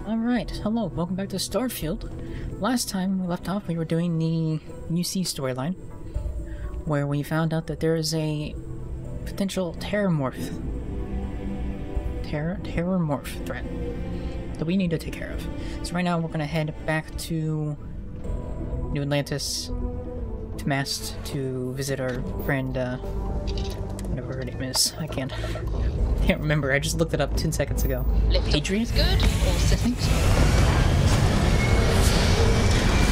Alright, hello, welcome back to Starfield. Last time we left off, we were doing the UC storyline, where we found out that there is a potential terrormorph threat that we need to take care of. So right now we're gonna head back to New Atlantis, to Mast, to visit our friend, whatever her name is. I can't remember, I just looked it up 10 seconds ago. Adrian? Good, or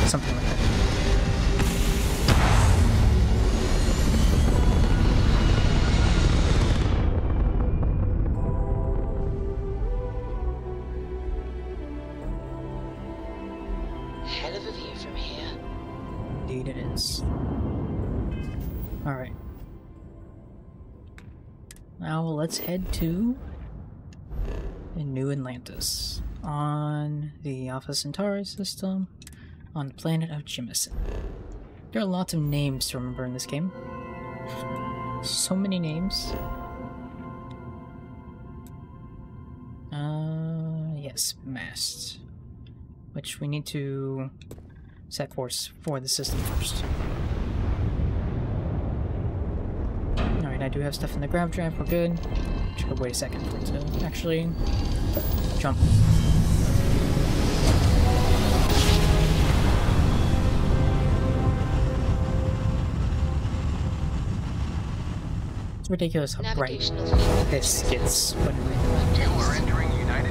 Something like that. hell of a view from here. Indeed it is. Alright. Now let's head to New Atlantis on the Alpha Centauri system on the planet of Jemison. There are lots of names to remember in this game. So many names. Yes, Mast. Which we need to set course for the system first. Alright, I do have stuff in the grav drive, we're good. Just gotta wait a second for it to actually jump. It's ridiculous how bright this gets when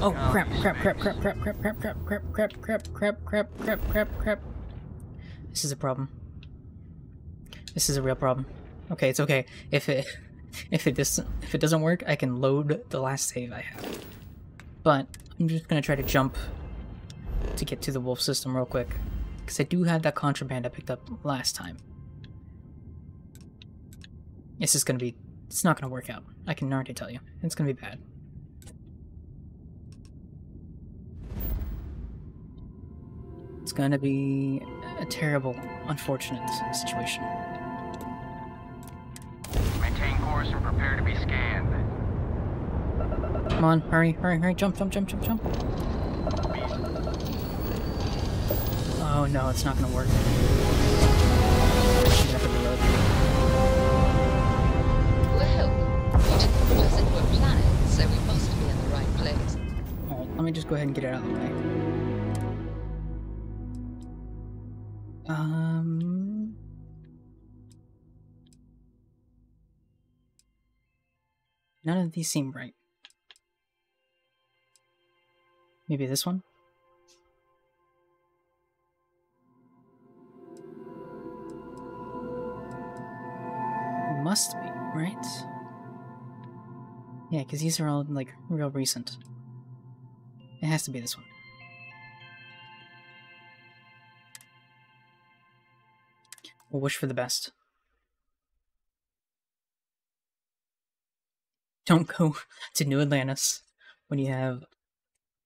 oh crap. This is a problem. This is a real problem. Okay, it's okay. If it doesn't work, I can load the last save I have. But I'm just gonna try to jump to get to the wolf system real quick, because I do have that contraband I picked up last time. It's not gonna work out. I can already tell you. It's gonna be bad. It's gonna be a terrible, unfortunate situation. Maintain course and prepare to be scanned. Come on, hurry, jump. Oh no, it's not gonna work. I'm gonna have to reload. Well, we didn't put us into a planet, so we must be in the right place. Alright, let me just go ahead and get it out of the way. None of these seem right. Maybe this one? Must be, right? Yeah, because these are all, like, real recent. It has to be this one. We'll wish for the best. Don't go to New Atlantis when you have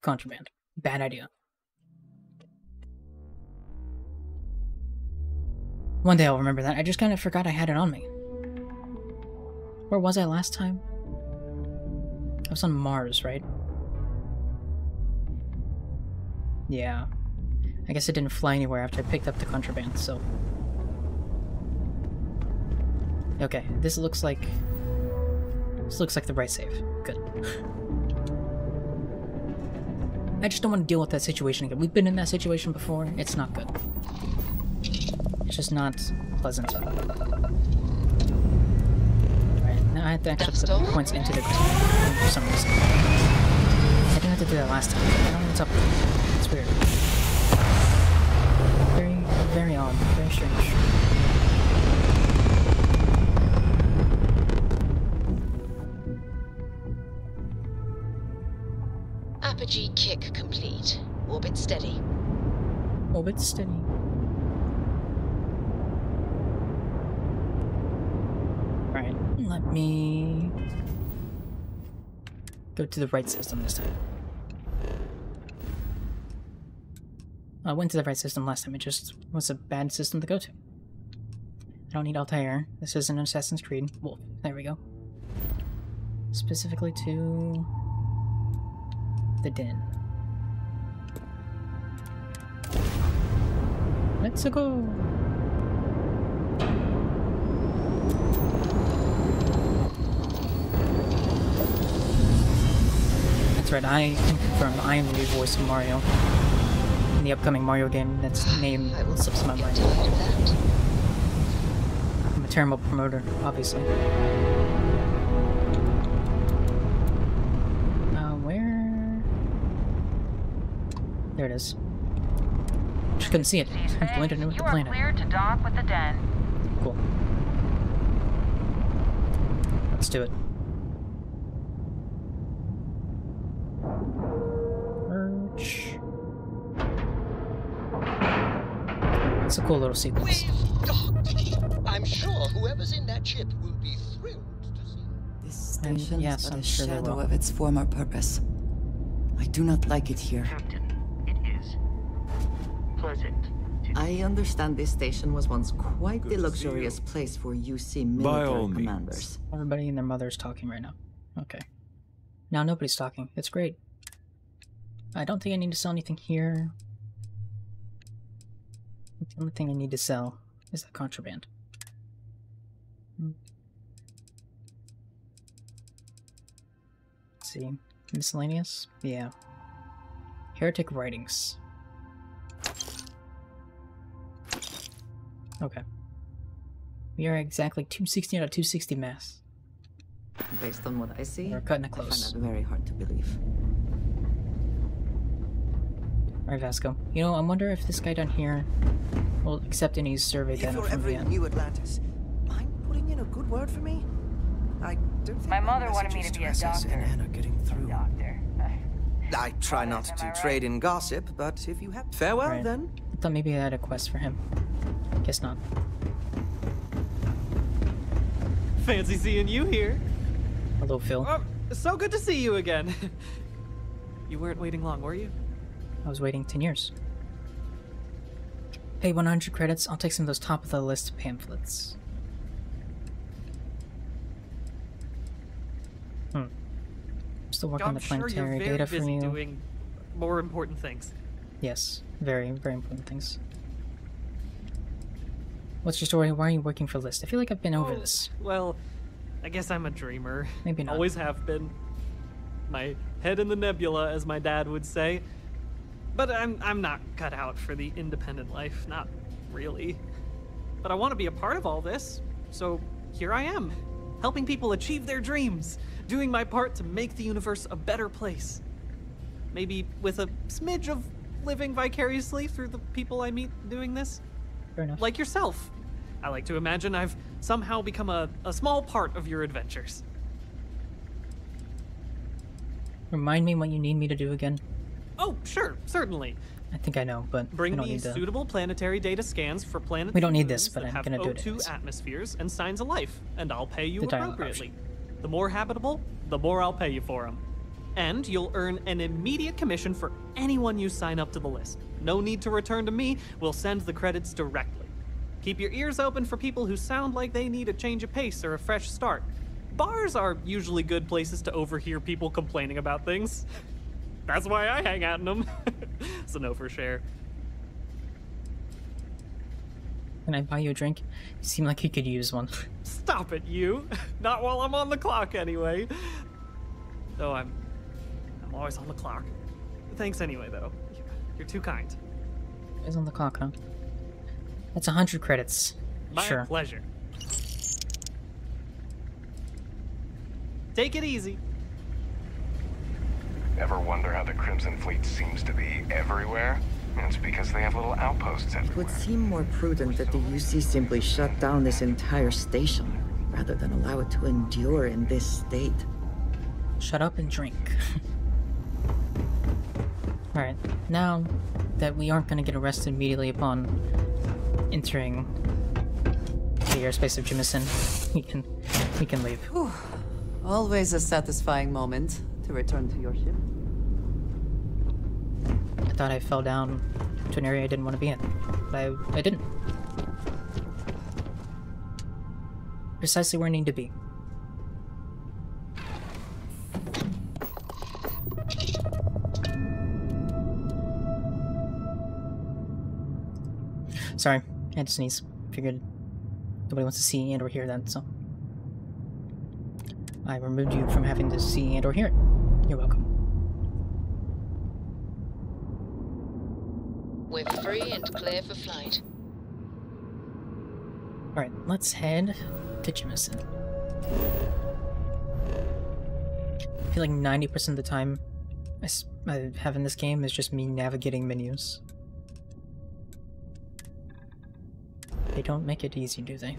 contraband. Bad idea. One day I'll remember that. I just kind of forgot I had it on me. Where was I last time? I was on Mars, right? Yeah. I guess it didn't fly anywhere after I picked up the contraband, so... Okay, this looks like the right save. Good. I just don't want to deal with that situation again. We've been in that situation before. It's not good. It's just not pleasant. Alright, now I have to actually put points into the ground for some reason. I didn't have to do that last time. I don't know what's up with it. It's weird. Very, very odd. Very strange. Apogee kick complete. Orbit steady. Orbit steady. Alright, let me go to the right system this time. I went to the right system last time, it just was a bad system to go to. I don't need Altair. This isn't an Assassin's Creed. Wolf. There we go. Specifically to... the den. Let's go. That's right, I can confirm I am the new voice of Mario. In the upcoming Mario game, that's name slips my mind. Tired of that. I'm a terrible promoter, obviously. Where? There it is. Just couldn't see it. I blended in with the planet. You are cleared to dock with the den. Cool. Let's do it. Merch. It's a cool little sequence. We've docked. I'm sure whoever's in that ship will be thrilled to see. This station yes, is but I'm a sure they shadow will. of its former purpose. I do not like it here. Captain, it is pleasant to I understand this station was once quite Good the to see luxurious you. place for UC By all military means. commanders. Everybody and their mother's talking right now. Okay. Now nobody's talking. It's great. I don't think I need to sell anything here. The only thing I need to sell is the contraband. Let's see. Miscellaneous? Yeah. Heretic writings. Okay. We are exactly 260 out of 260 mass. Based on what I see, We're cutting it I find close. that very hard to believe. Alright, Vasco. You know, I wonder if this guy down here will accept any survey If data you're from ever the in New Atlantis, mind putting in a good word for me? I don't think My mother wanted me messages to be a SS doctor. and Anna getting through. Doctor. I try not Am I to right? trade in gossip, but if you have farewell, Right. then I thought maybe I had a quest for him. Guess not. Fancy seeing you here. Hello, Phil. Oh, so good to see you again. You weren't waiting long, were you? I was waiting 10 years. Pay 100 credits. I'll take some of those top of the list pamphlets. I'm still working on I'm the sure you're planetary very data for busy you. doing more important things. Yes, very, very important things. What's your story? Why are you working for List? I feel like I've been over Oh, this. Well, I guess I'm a dreamer. Maybe not. Always have been. My head in the nebula, as my dad would say. But I'm not cut out for the independent life, not really. But I want to be a part of all this, so here I am, helping people achieve their dreams, doing my part to make the universe a better place. Maybe with a smidge of living vicariously through the people I meet doing this. Fair enough. Like yourself. I like to imagine I've somehow become a small part of your adventures. Remind me what you need me to do again. Oh, sure, certainly. I think I know, but I Bring don't me need to. suitable planetary data scans for planets We don't and need this, moons but that I'm have gonna do it O2 anyways. atmospheres and signs of life, and I'll pay you The dialogue appropriately. The more habitable, the more I'll pay you for them. And you'll earn an immediate commission for anyone you sign up to the list. No need to return to me, we'll send the credits directly. Keep your ears open for people who sound like they need a change of pace or a fresh start. Bars are usually good places to overhear people complaining about things. That's why I hang out in them. So no for share. Can I buy you a drink? You seem like you could use one. Stop it, you. Not while I'm on the clock, anyway. Though I'm always on the clock. Thanks anyway, though. You're too kind. It's on the clock, huh? That's 100 credits. My Sure. pleasure. Take it easy. Ever wonder how the Crimson Fleet seems to be everywhere? It's because they have little outposts It would everywhere. seem more prudent that the UC simply shut down this entire station, rather than allow it to endure in this state. Shut up and drink. Alright, now that we aren't going to get arrested immediately upon entering the airspace of Jemison, we can leave. Whew. Always a satisfying moment to return to your ship. I thought I fell down to an area I didn't want to be in, but I didn't. Precisely where I need to be. Sorry, I had to sneeze. Figured nobody wants to see and or hear that, so I removed you from having to see and or hear it. You're welcome. We're free and clear for flight. Alright, let's head to Jemison. I feel like 90% of the time I have in this game is just me navigating menus. They don't make it easy, do they?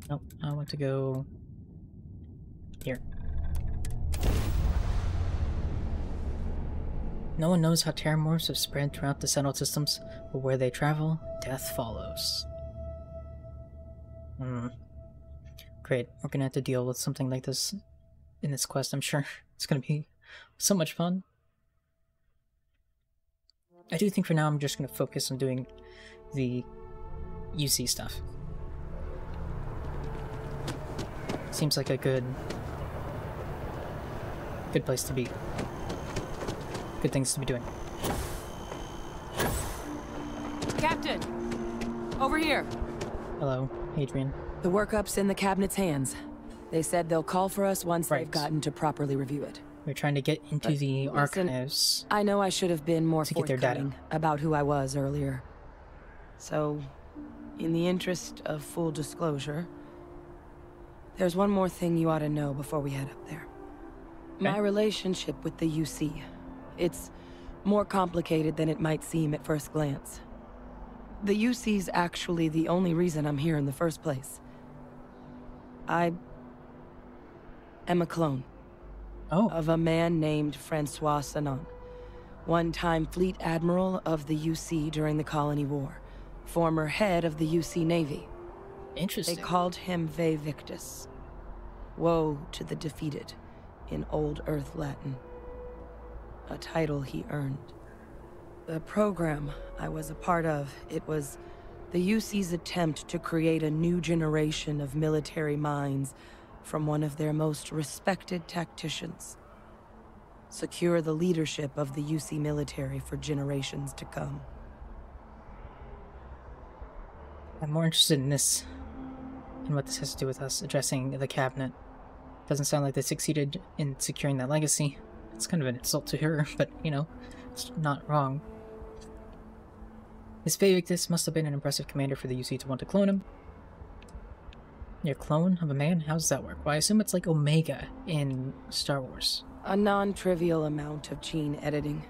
Nope, I want to go here. No one knows how terramorphs have spread throughout the settled systems, but where they travel, death follows. Great, we're gonna have to deal with something like this in this quest, I'm sure. It's gonna be so much fun. I do think for now I'm just gonna focus on doing the UC stuff. Seems like a good place to be. Good things to be doing. Captain! Over here! Hello, Adrian. The workup's in the cabinet's hands. They said they'll call for us once Right. they've gotten to properly review it. We're trying to get into the listen, archives. I know I should have been more To get their data. forthcoming about who I was earlier. So, in the interest of full disclosure, there's one more thing you ought to know before we head up there. My relationship with the UC. It's more complicated than it might seem at first glance. The UC's actually the only reason I'm here in the first place. I am a clone of a man named Francois Sanon, one-time fleet admiral of the UC during the Colony War, former head of the UC Navy. Interesting. They called him Ve Victus. Woe to the defeated, in Old Earth Latin. A title he earned. The program I was a part of, it was the UC's attempt to create a new generation of military minds from one of their most respected tacticians. Secure the leadership of the UC military for generations to come. I'm more interested in this, and what this has to do with us addressing the cabinet. Doesn't sound like they succeeded in securing that legacy. It's kind of an insult to her, but, you know, it's not wrong. This Ve Victus must have been an impressive commander for the UC to want to clone him. You're a clone of a man? How does that work? Well, I assume it's like Omega in Star Wars. A non-trivial amount of gene editing.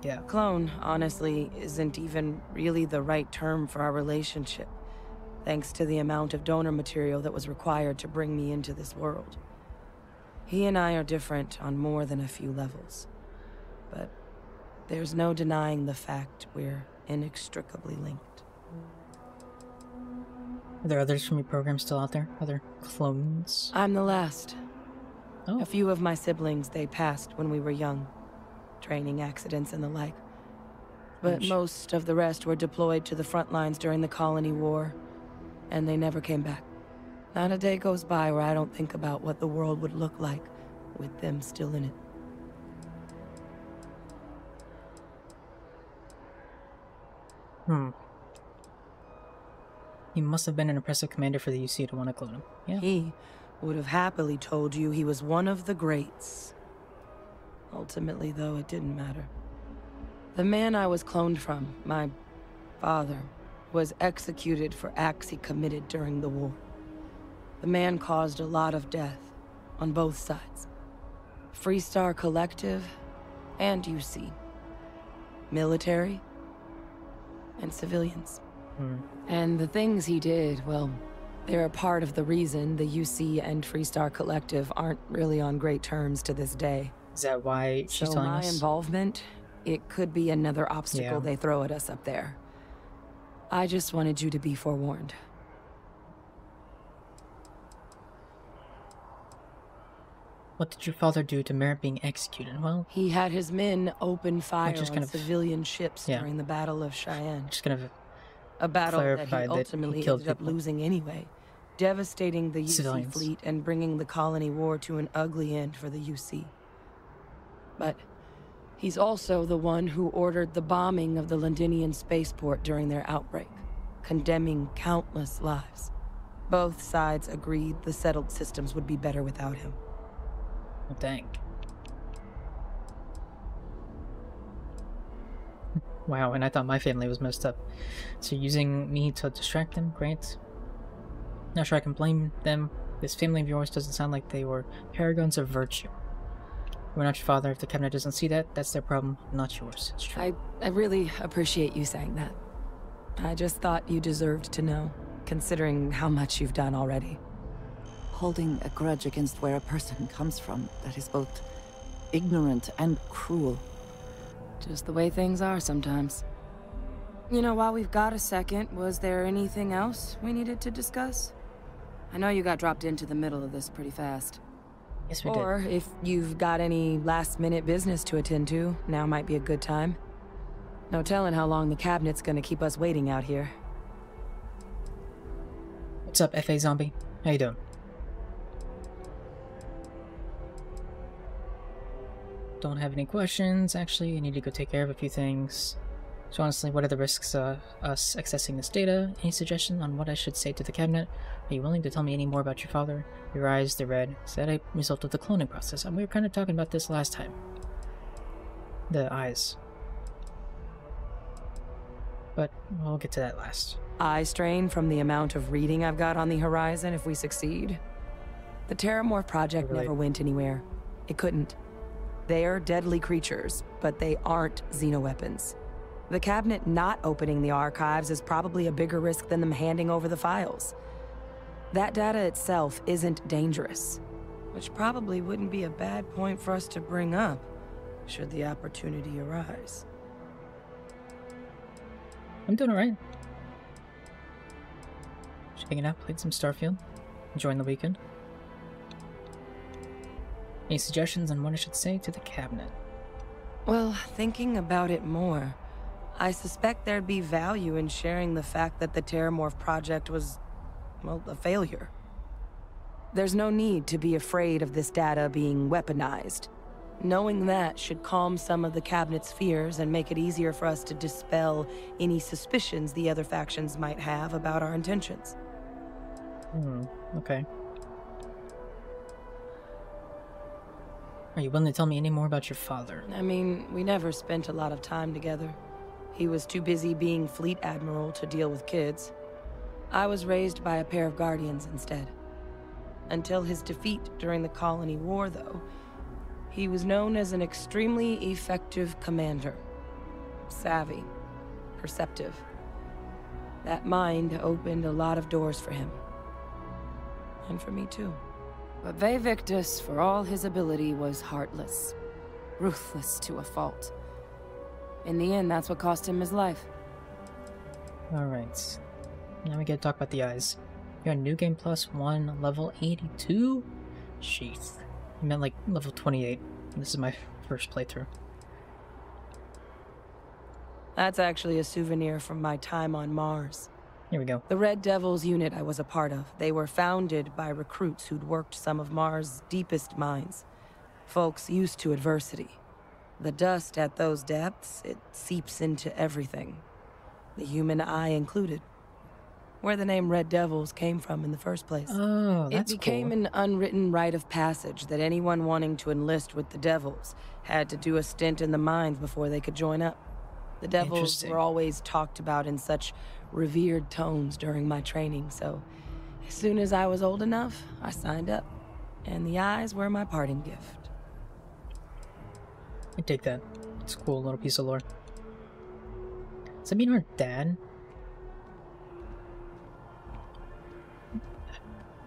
Yeah. Clone, honestly, isn't even really the right term for our relationship, thanks to the amount of donor material that was required to bring me into this world. He and I are different on more than a few levels, but there's no denying the fact we're inextricably linked. Are there others from your program still out there? Other clones? I'm the last. Oh. A few of my siblings, they passed when we were young. Training accidents and the like. But most of the rest were deployed to the front lines during the Colony War, and they never came back. Not a day goes by where I don't think about what the world would look like with them still in it. He must have been an impressive commander for the UC to want to clone him. Yeah. He would have happily told you he was one of the greats. Ultimately, though, it didn't matter. The man I was cloned from, my father, was executed for acts he committed during the war. The man caused a lot of death, on both sides. Freestar Collective and UC. Military and civilians. And the things he did, well, they're a part of the reason the UC and Freestar Collective aren't really on great terms to this day. Is that why she's telling us? So my involvement, it could be another obstacle they throw at us up there. I just wanted you to be forewarned. What did your father do to merit being executed? Well, he had his men open fire just on kind of- civilian ships during the Battle of Cheyenne. just kind of A battle that he clarified that he ultimately killed ended up people. losing anyway, devastating the UC Civilians. fleet and bringing the Colony War to an ugly end for the UC. but he's also the one who ordered the bombing of the Londinian spaceport during their outbreak, condemning countless lives. Both sides agreed the settled systems would be better without him. Oh, dang. Wow, and I thought my family was messed up. So using me to distract them? Great. Not sure I can blame them. This family of yours doesn't sound like they were paragons of virtue. We're not your father. If the cabinet doesn't see that, that's their problem, not yours. It's true. I really appreciate you saying that. I just thought you deserved to know, considering how much you've done already. Holding a grudge against where a person comes from, that is both ignorant and cruel. Just the way things are sometimes. You know, while we've got a second, was there anything else we needed to discuss? I know you got dropped into the middle of this pretty fast. Yes, we did. Or if you've got any last-minute business to attend to, now might be a good time. No telling how long the cabinet's gonna keep us waiting out here. What's up, FA Zombie? How you doing? Don't have any questions. Actually, I need to go take care of a few things. So honestly, what are the risks of us accessing this data? Any suggestion on what I should say to the cabinet? Are you willing to tell me any more about your father? Your eyes, they're red. Is that a result of the cloning process? And we were kind of talking about this last time. The eyes. But we'll get to that last. Eye strain from the amount of reading I've got on the horizon if we succeed. The Terramorph project never went anywhere. It couldn't. They're deadly creatures, but they aren't xenoweapons. The cabinet not opening the archives is probably a bigger risk than them handing over the files. That data itself isn't dangerous, which probably wouldn't be a bad point for us to bring up, should the opportunity arise. I'm doing alright. Just hanging out, played some Starfield, enjoying the weekend. Any suggestions on what I should say to the cabinet? Well, thinking about it more, I suspect there'd be value in sharing the fact that the Terramorph project was, well, a failure. There's no need to be afraid of this data being weaponized. Knowing that should calm some of the cabinet's fears and make it easier for us to dispel any suspicions the other factions might have about our intentions. Okay. Are you willing to tell me any more about your father? I mean, we never spent a lot of time together. He was too busy being Fleet Admiral to deal with kids. I was raised by a pair of guardians instead. Until his defeat during the Colony War, though, he was known as an extremely effective commander. Savvy, perceptive. That mind opened a lot of doors for him. And for me, too. But Ve Victus, for all his ability, was heartless. Ruthless to a fault. In the end, that's what cost him his life. Alright. Now we gotta talk about the eyes. You're on New Game Plus 1, level 82? Jeez. I meant like level 28. This is my first playthrough. That's actually a souvenir from my time on Mars. Here we go. The Red Devils unit I was a part of. They were founded by recruits who'd worked some of Mars' deepest mines. Folks used to adversity. The dust at those depths, it seeps into everything. The human eye included. Where the name Red Devils came from in the first place. Oh, that's It became an unwritten rite of passage that anyone wanting to enlist with the Devils had to do a stint in the mines before they could join up. The Devils were always talked about in such revered tones during my training, so as soon as I was old enough, I signed up. And the eyes were my parting gift. I take that. It's a cool little piece of lore. Does that mean our dad?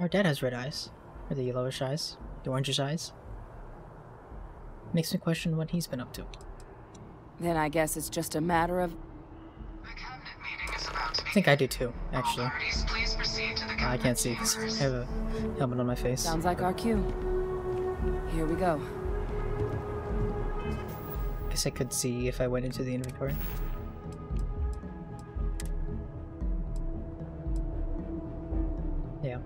Our dad has red eyes. Or the yellowish eyes. The orangish eyes. Makes me question what he's been up to. Then I guess it's just a matter of... I think I do too, actually. I can't see because I have a helmet on my face. Sounds like our cue. Here we go. Guess I could see if I went into the inventory. Yeah.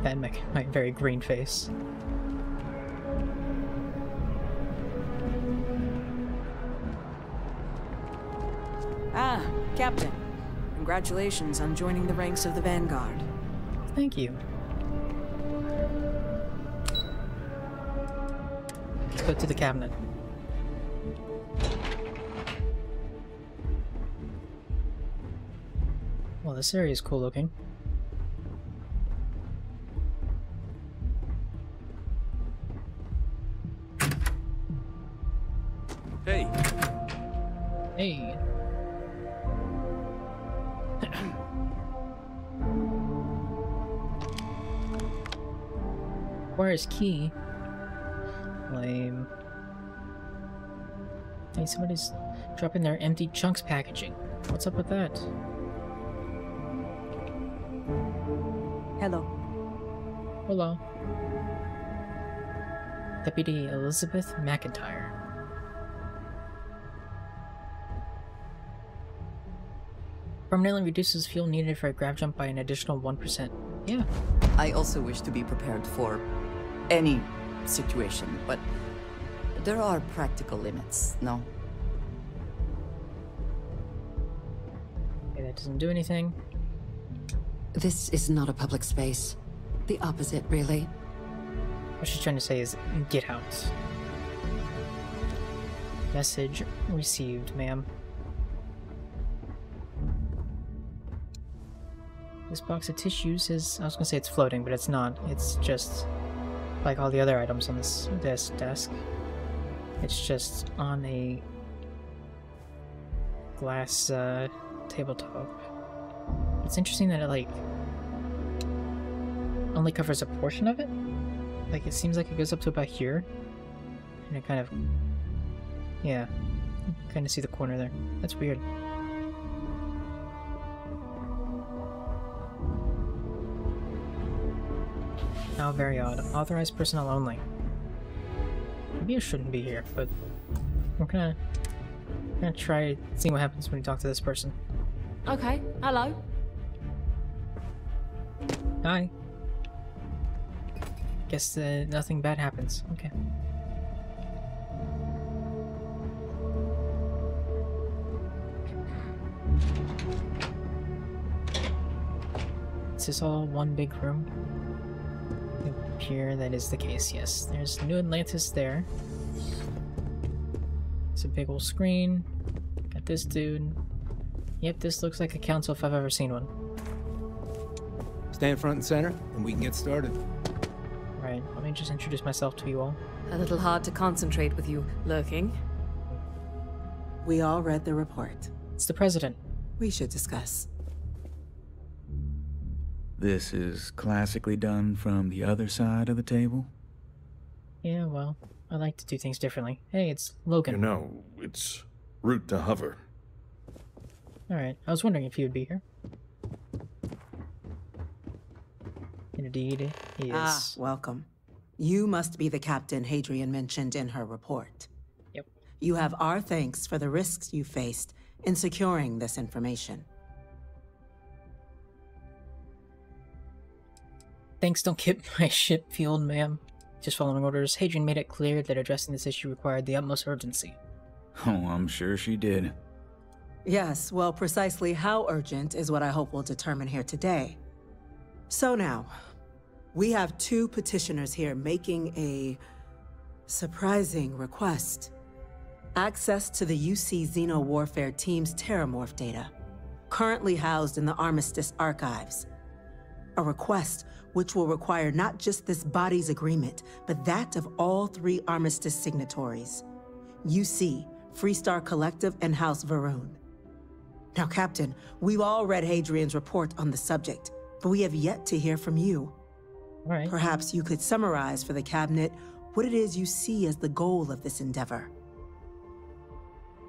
And my very green face. Ah, Captain. Congratulations on joining the ranks of the Vanguard. Thank you. Go to the cabinet. Well, this area is cool looking. Hey. Hey. Where's key? Lame. Hey, somebody's dropping their empty chunks packaging. What's up with that? Hello. Hello. Deputy Elizabeth McIntyre. Permanently reduces fuel needed for a grab jump by an additional 1%. Yeah. I also wish to be prepared for any situation, but there are practical limits, no? Okay, that doesn't do anything. This is not a public space. The opposite, really. What she's trying to say is, get out. Message received, ma'am. This box of tissues is... I was gonna say it's floating, but it's not. It's just like all the other items on this desk. It's just on a glass tabletop. It's interesting that it, like, only covers a portion of it. Like, it seems like it goes up to about here. And it kind of... yeah. You can kind of see the corner there. That's weird. How very odd. Authorized personnel only. Maybe I shouldn't be here, but we're gonna try seeing what happens when we talk to this person. Okay, hello. Hi. Guess nothing bad happens. Okay. Is this all one big room? Here, that is the case, yes. There's New Atlantis there. It's a big old screen. Got this dude. Yep, this looks like a council if I've ever seen one. Stand front and center, and we can get started. Right, let me just introduce myself to you all. A little hard to concentrate with you lurking. We all read the report. It's the president. We should discuss. This is classically done from the other side of the table? Yeah, well, I like to do things differently. Hey, it's Logan. You know, it's route to hover. Alright, I was wondering if he would be here. Indeed, he is. Ah, welcome. You must be the captain Hadrian mentioned in her report. Yep. You have our thanks for the risks you faced in securing this information. Thanks don't get my ship fueled, ma'am. Just following orders, Hadrian made it clear that addressing this issue required the utmost urgency. Oh, I'm sure she did. Yes, well, precisely how urgent is what I hope we'll determine here today. So now, we have two petitioners here making a surprising request. Access to the UC Xeno Warfare Team's Terramorph data, currently housed in the Armistice archives. A request which will require not just this body's agreement, but that of all three Armistice signatories. UC, Freestar Collective, and House Varun. Now, Captain, we've all read Hadrian's report on the subject, but we have yet to hear from you. Right. Perhaps you could summarize for the Cabinet what it is you see as the goal of this endeavor.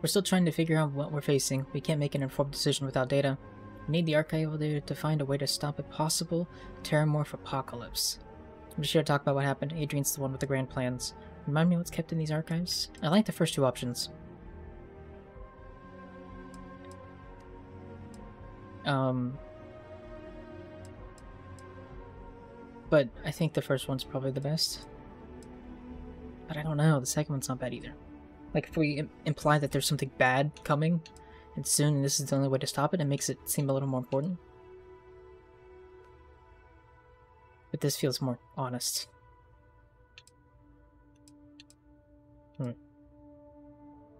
We're still trying to figure out what we're facing. We can't make an informed decision without data. We need the archival data to find a way to stop a possible Terramorph apocalypse. I'm just here to talk about what happened. Adrian's the one with the grand plans. Remind me what's kept in these archives? I like the first two options. But I think the first one's probably the best. But I don't know, the second one's not bad either. Like, if we imply that there's something bad coming, and soon, and this is the only way to stop it, it makes it seem a little more important. But this feels more honest.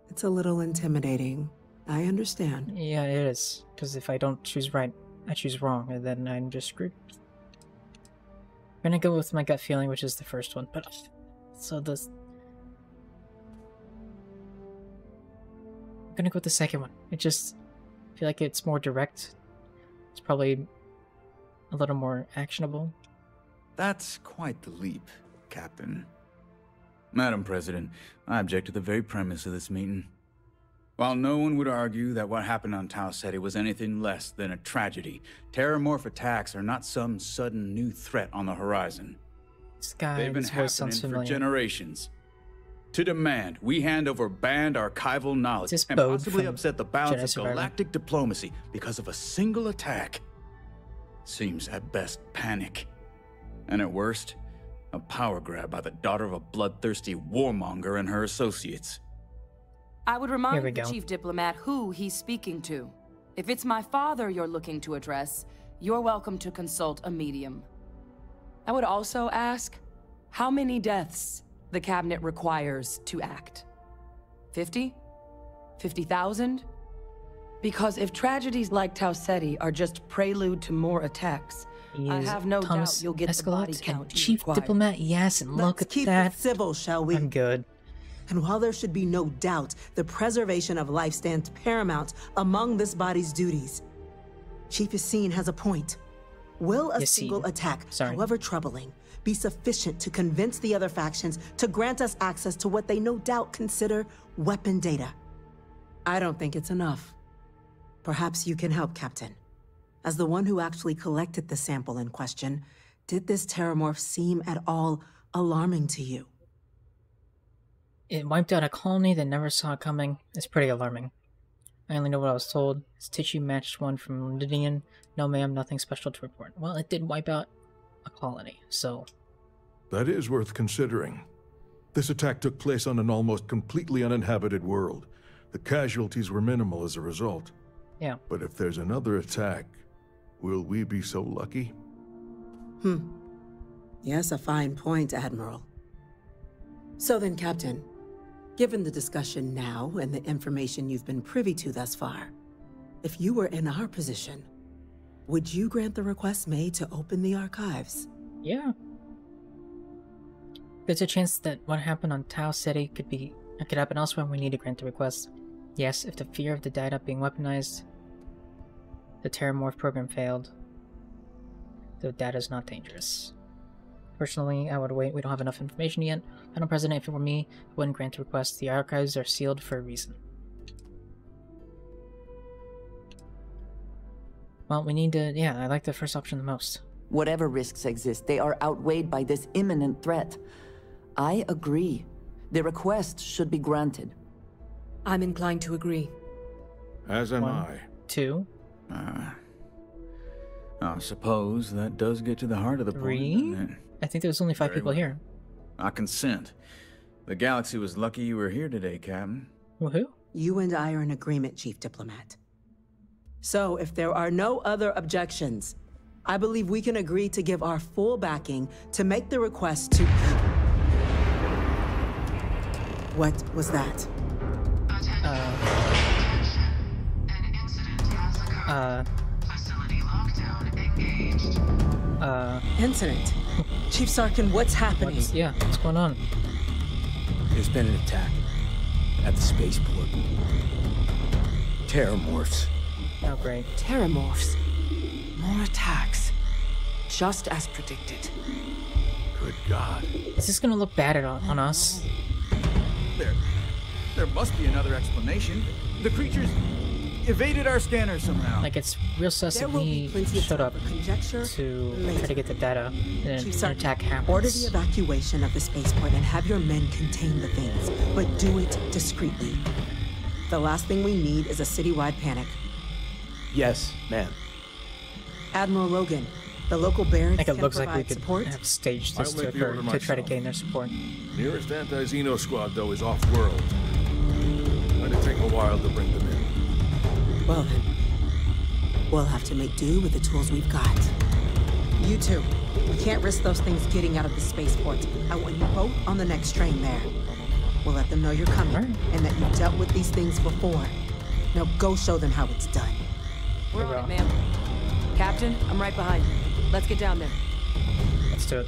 It's a little intimidating. I understand. Yeah, it is. Because if I don't choose right, I choose wrong, and then I'm just screwed. I'm gonna go with my gut feeling, which is the first one, but... So this... I'm gonna go with the second one. I feel like it's more direct. It's probably a little more actionable. That's quite the leap, Captain. Madam President, I object to the very premise of this meeting. While no one would argue that what happened on Tau Ceti was anything less than a tragedy, terramorph attacks are not some sudden new threat on the horizon. This guy, they've been his voice happening sounds for familiar. generations. To demand we hand over banned archival knowledge and Bode possibly from upset the balance Jedi of Survivor. galactic diplomacy because of a single attack seems at best panic. And at worst, a power grab by the daughter of a bloodthirsty warmonger and her associates. I would Here we remind the go. chief diplomat who he's speaking to. If it's my father you're looking to address, you're welcome to consult a medium. I would also ask, how many deaths the cabinet requires to act? 50? 50,000? Because if tragedies like Tau Ceti are just prelude to more attacks, I have no Thomas doubt you'll get the body Escalante count and you Chief require. Diplomat, yes, and look Let's at keep that. it civil, shall we? I'm good. And while there should be no doubt the preservation of life stands paramount among this body's duties, Chief Yassine has a point. Will a Yassine. single attack, Sorry. however troubling, be sufficient to convince the other factions to grant us access to what they no doubt consider weapon data? I don't think it's enough. Perhaps you can help, Captain. As the one who actually collected the sample in question, did this terramorph seem at all alarming to you? It wiped out a colony that never saw it coming. It's pretty alarming. I only know what I was told. Its tissue matched one from Lydian. No ma'am, nothing special to report. Well, it did wipe out a colony, so... That is worth considering. This attack took place on an almost completely uninhabited world. The casualties were minimal as a result. Yeah. But if there's another attack, will we be so lucky? Yes, a fine point, Admiral. So then, Captain, given the discussion now and the information you've been privy to thus far, if you were in our position, would you grant the request made to open the archives? Yeah. There's a chance that what happened on Tau Ceti could happen elsewhere and we need to grant the request. Yes, if the fear of the data being weaponized, the Terramorph program failed, the data's not dangerous. Personally, I would wait. We don't have enough information yet. Madam President, if it were me, I wouldn't grant the request. The archives are sealed for a reason. Well, we need to... Yeah, I like the first option the most. Whatever risks exist, they are outweighed by this imminent threat. I agree. The request should be granted. I'm inclined to agree. As am 1, I. 2, I suppose that does get to the heart of the 3. point, doesn't it? I think there's only 5 Very people well. here. I consent. The galaxy was lucky you were here today, Captain. Woohoo. You and I are in agreement, Chief Diplomat. So, if there are no other objections, I believe we can agree to give our full backing to make the request to... What was that? Incident. Chief Sarkin, what's happening? What's going on? There's been an attack at the spaceport. Terramorphs. Oh, great. Terramorphs. More attacks. Just as predicted. Good God. Is this gonna look bad on us? There must be another explanation. The creatures evaded our scanner somehow. Like, it's real sus There that will be we plenty of showed time up for conjecture to later. try to get the data, and Chief an Sarkin, attack happens. order the evacuation of the spaceport and have your men contain the things, but do it discreetly. The last thing we need is a citywide panic. Yes, ma'am. Admiral Logan, The local barracks Like it can looks like we provide could support. have staged this I'll to make the occur order to try to myself. gain their support. Nearest anti-Xeno squad, though, is off-world. It'll take a while to bring them in. Well then, we'll have to make do with the tools we've got. You two, we can't risk those things getting out of the spaceport. I want you both on the next train there. We'll let them know you're coming and that you've dealt with these things before. Now go show them how it's done. We're on it, ma'am. Captain, I'm right behind you. Let's get down there. Let's do it.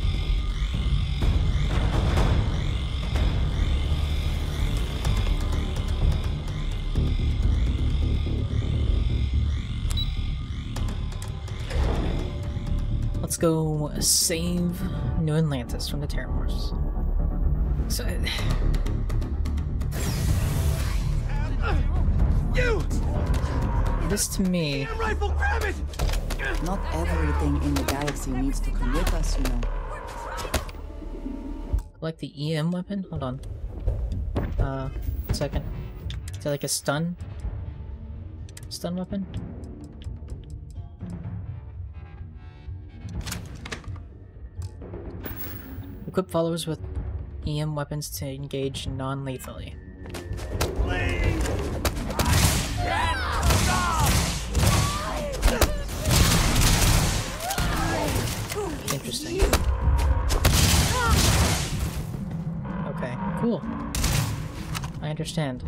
Let's go save New Atlantis from the Terramorphs. So, this to me. Not everything in the galaxy needs to come with us, you know. Like the EM weapon? Hold on. 1 second. Is that like a stun weapon? Equip followers with EM weapons to engage non-lethally. Interesting. Okay, cool. I understand.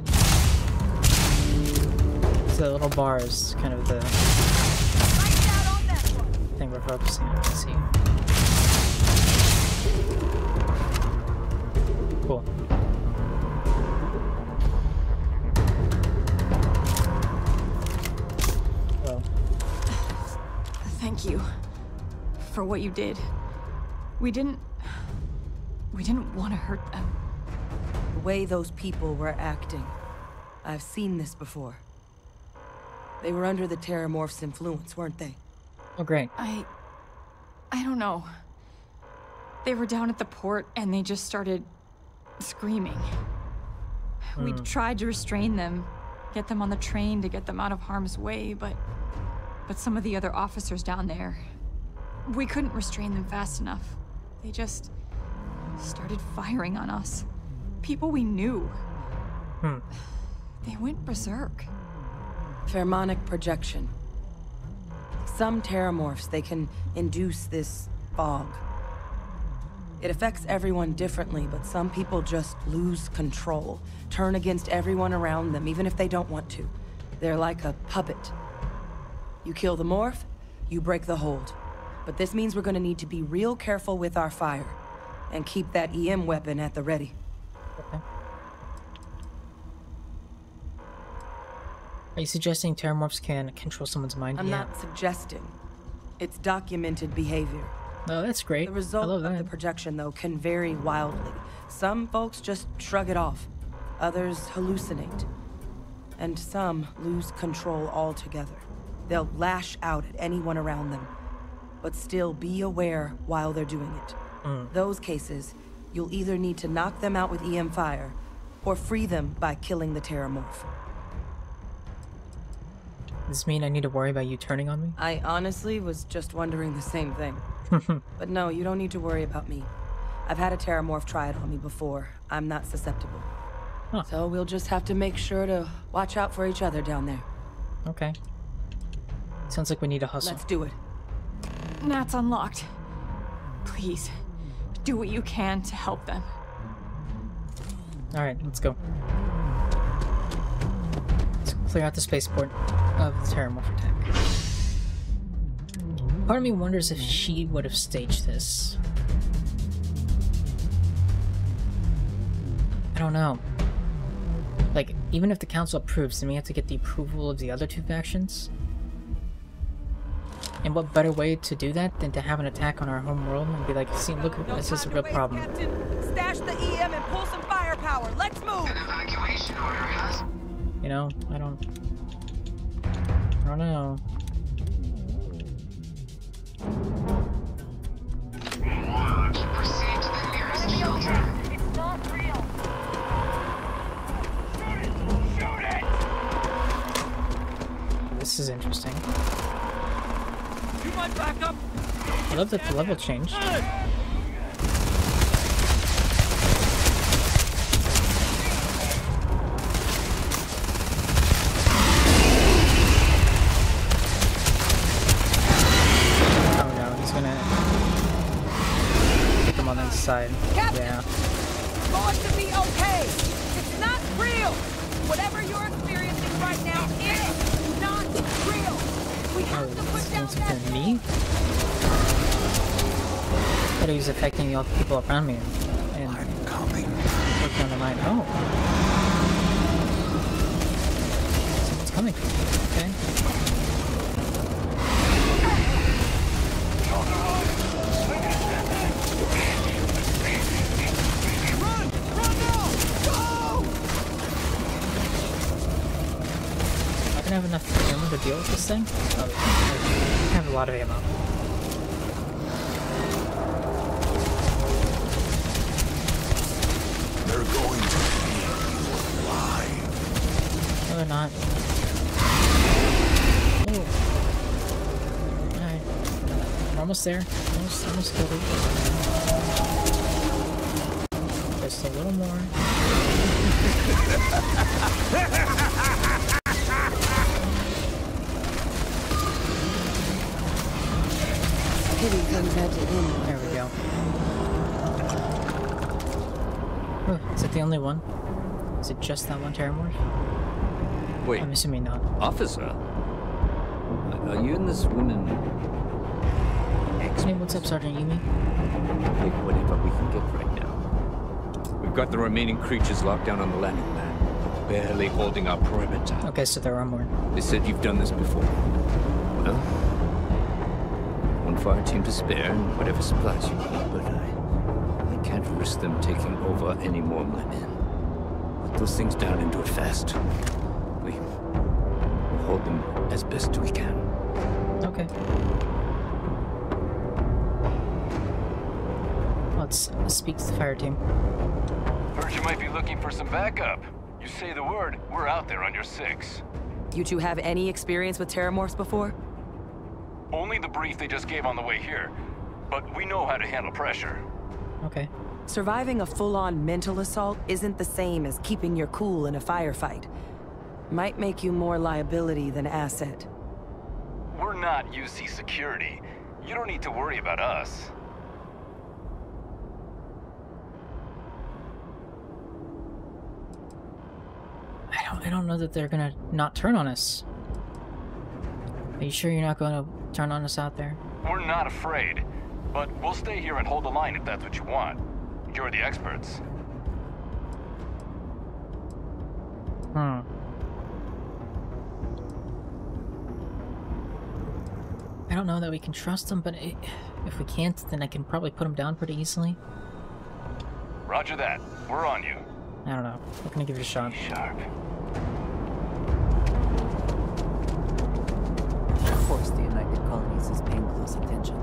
So the little bar is kind of the thing we're focusing on. Let's see. Cool. Well. Thank you for what you did. We didn't want to hurt them. The way those people were acting, I've seen this before. They were under the Terramorph's influence, weren't they? Oh, great. I don't know. They were down at the port and they just started screaming. We tried to restrain them, get them on the train to get them out of harm's way, but some of the other officers down there, we couldn't restrain them fast enough. They just started firing on us. People we knew. They went berserk. Pheromonic projection. Some Terramorphs, they can induce this fog. It affects everyone differently, but some people just lose control, turn against everyone around them, even if they don't want to. They're like a puppet. You kill the morph, you break the hold. But this means we're gonna need to be real careful with our fire, and keep that EM weapon at the ready. Okay. Are you suggesting Terramorphs can control someone's mind? I'm not suggesting. It's documented behavior. Oh, that's great. The result I love that. of the projection, though, can vary wildly. Some folks just shrug it off. Others hallucinate. And some lose control altogether. They'll lash out at anyone around them, but still be aware while they're doing it. Those cases, you'll either need to knock them out with EM fire, or free them by killing the Terramorph. Does this mean I need to worry about you turning on me? I honestly was just wondering the same thing. But no, you don't need to worry about me. I've had a Terramorph try it on me before. I'm not susceptible. So we'll just have to make sure to watch out for each other down there. Okay. Sounds like we need to hustle. Let's do it. Nat's unlocked. Please, do what you can to help them. Alright, let's go. Let's clear out the spaceport of the Terramorph attack. Part of me wonders if she would have staged this. I don't know. Like, even if the council approves, then we have to get the approval of the other two factions? And what better way to do that than to have an attack on our home world and be like, see, look, this is a real problem. Stash the EM and pull some firepower. Let's move. An evacuation order has. You know, I don't know. Proceed to the nearest shelter. It's not real. This is interesting. I love that the level changed. Side. Captain, yeah. It's going to be okay. It's not real. Whatever you're experiencing right now is not real. We have to put down that me? But he was affecting all the people around me. And I'm coming. Look down the line. Oh. Someone's coming. Okay. I have enough ammo to deal with this thing? Oh, I have a lot of ammo. They're going to be alive. No, they're not. Oh. Alright. We're almost there. Almost killed it. Just a little more. There we go. Oh, is it the only one? Is it just that one Terramorph? Wait. I'm assuming not. Officer? Are you and this woman... Hey, what's up, Sergeant Yumi? Take whatever we can get right now. We've got the remaining creatures locked down on the landing pad. Barely holding our perimeter. Okay, so there are more. They said you've done this before. Well... one fire team to spare and whatever supplies you need, but I can't risk them taking over any more of my men. Put those things down and do it fast. We'll hold them as best we can. Okay. Let's speak to the fire team. Heard you might be looking for some backup. You say the word, we're out there on your 6. You two have any experience with Terramorphs before? Only the brief they just gave on the way here, but we know how to handle pressure. Okay. Surviving a full-on mental assault isn't the same as keeping your cool in a firefight. Might make you more liability than asset. We're not UC security. You don't need to worry about us. I don't know that they're gonna not turn on us. Are you sure you're not gonna turn on us out there? We're not afraid, but we'll stay here and hold the line if that's what you want. You're the experts. I don't know that we can trust them, but if we can't, then I can probably put them down pretty easily. Roger that. We're on you. I don't know. We're gonna give it a shot. Sharp. Of course, the United Colonies is paying close attention.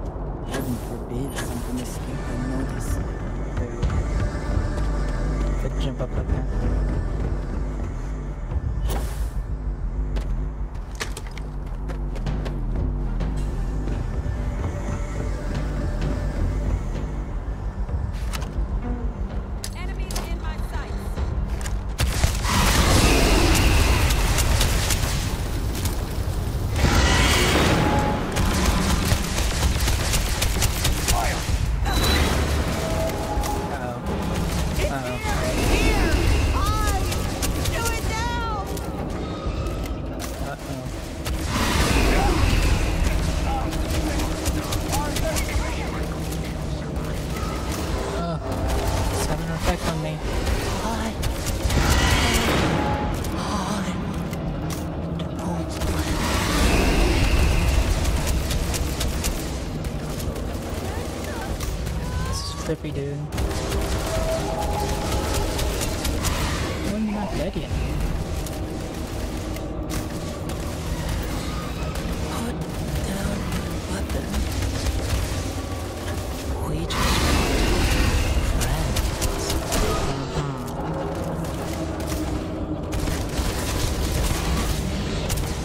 Heaven forbid something escape their notice. Could jump up like that. Trippy, dude. Why are you not dead yet? Put down your weapon. We just friends.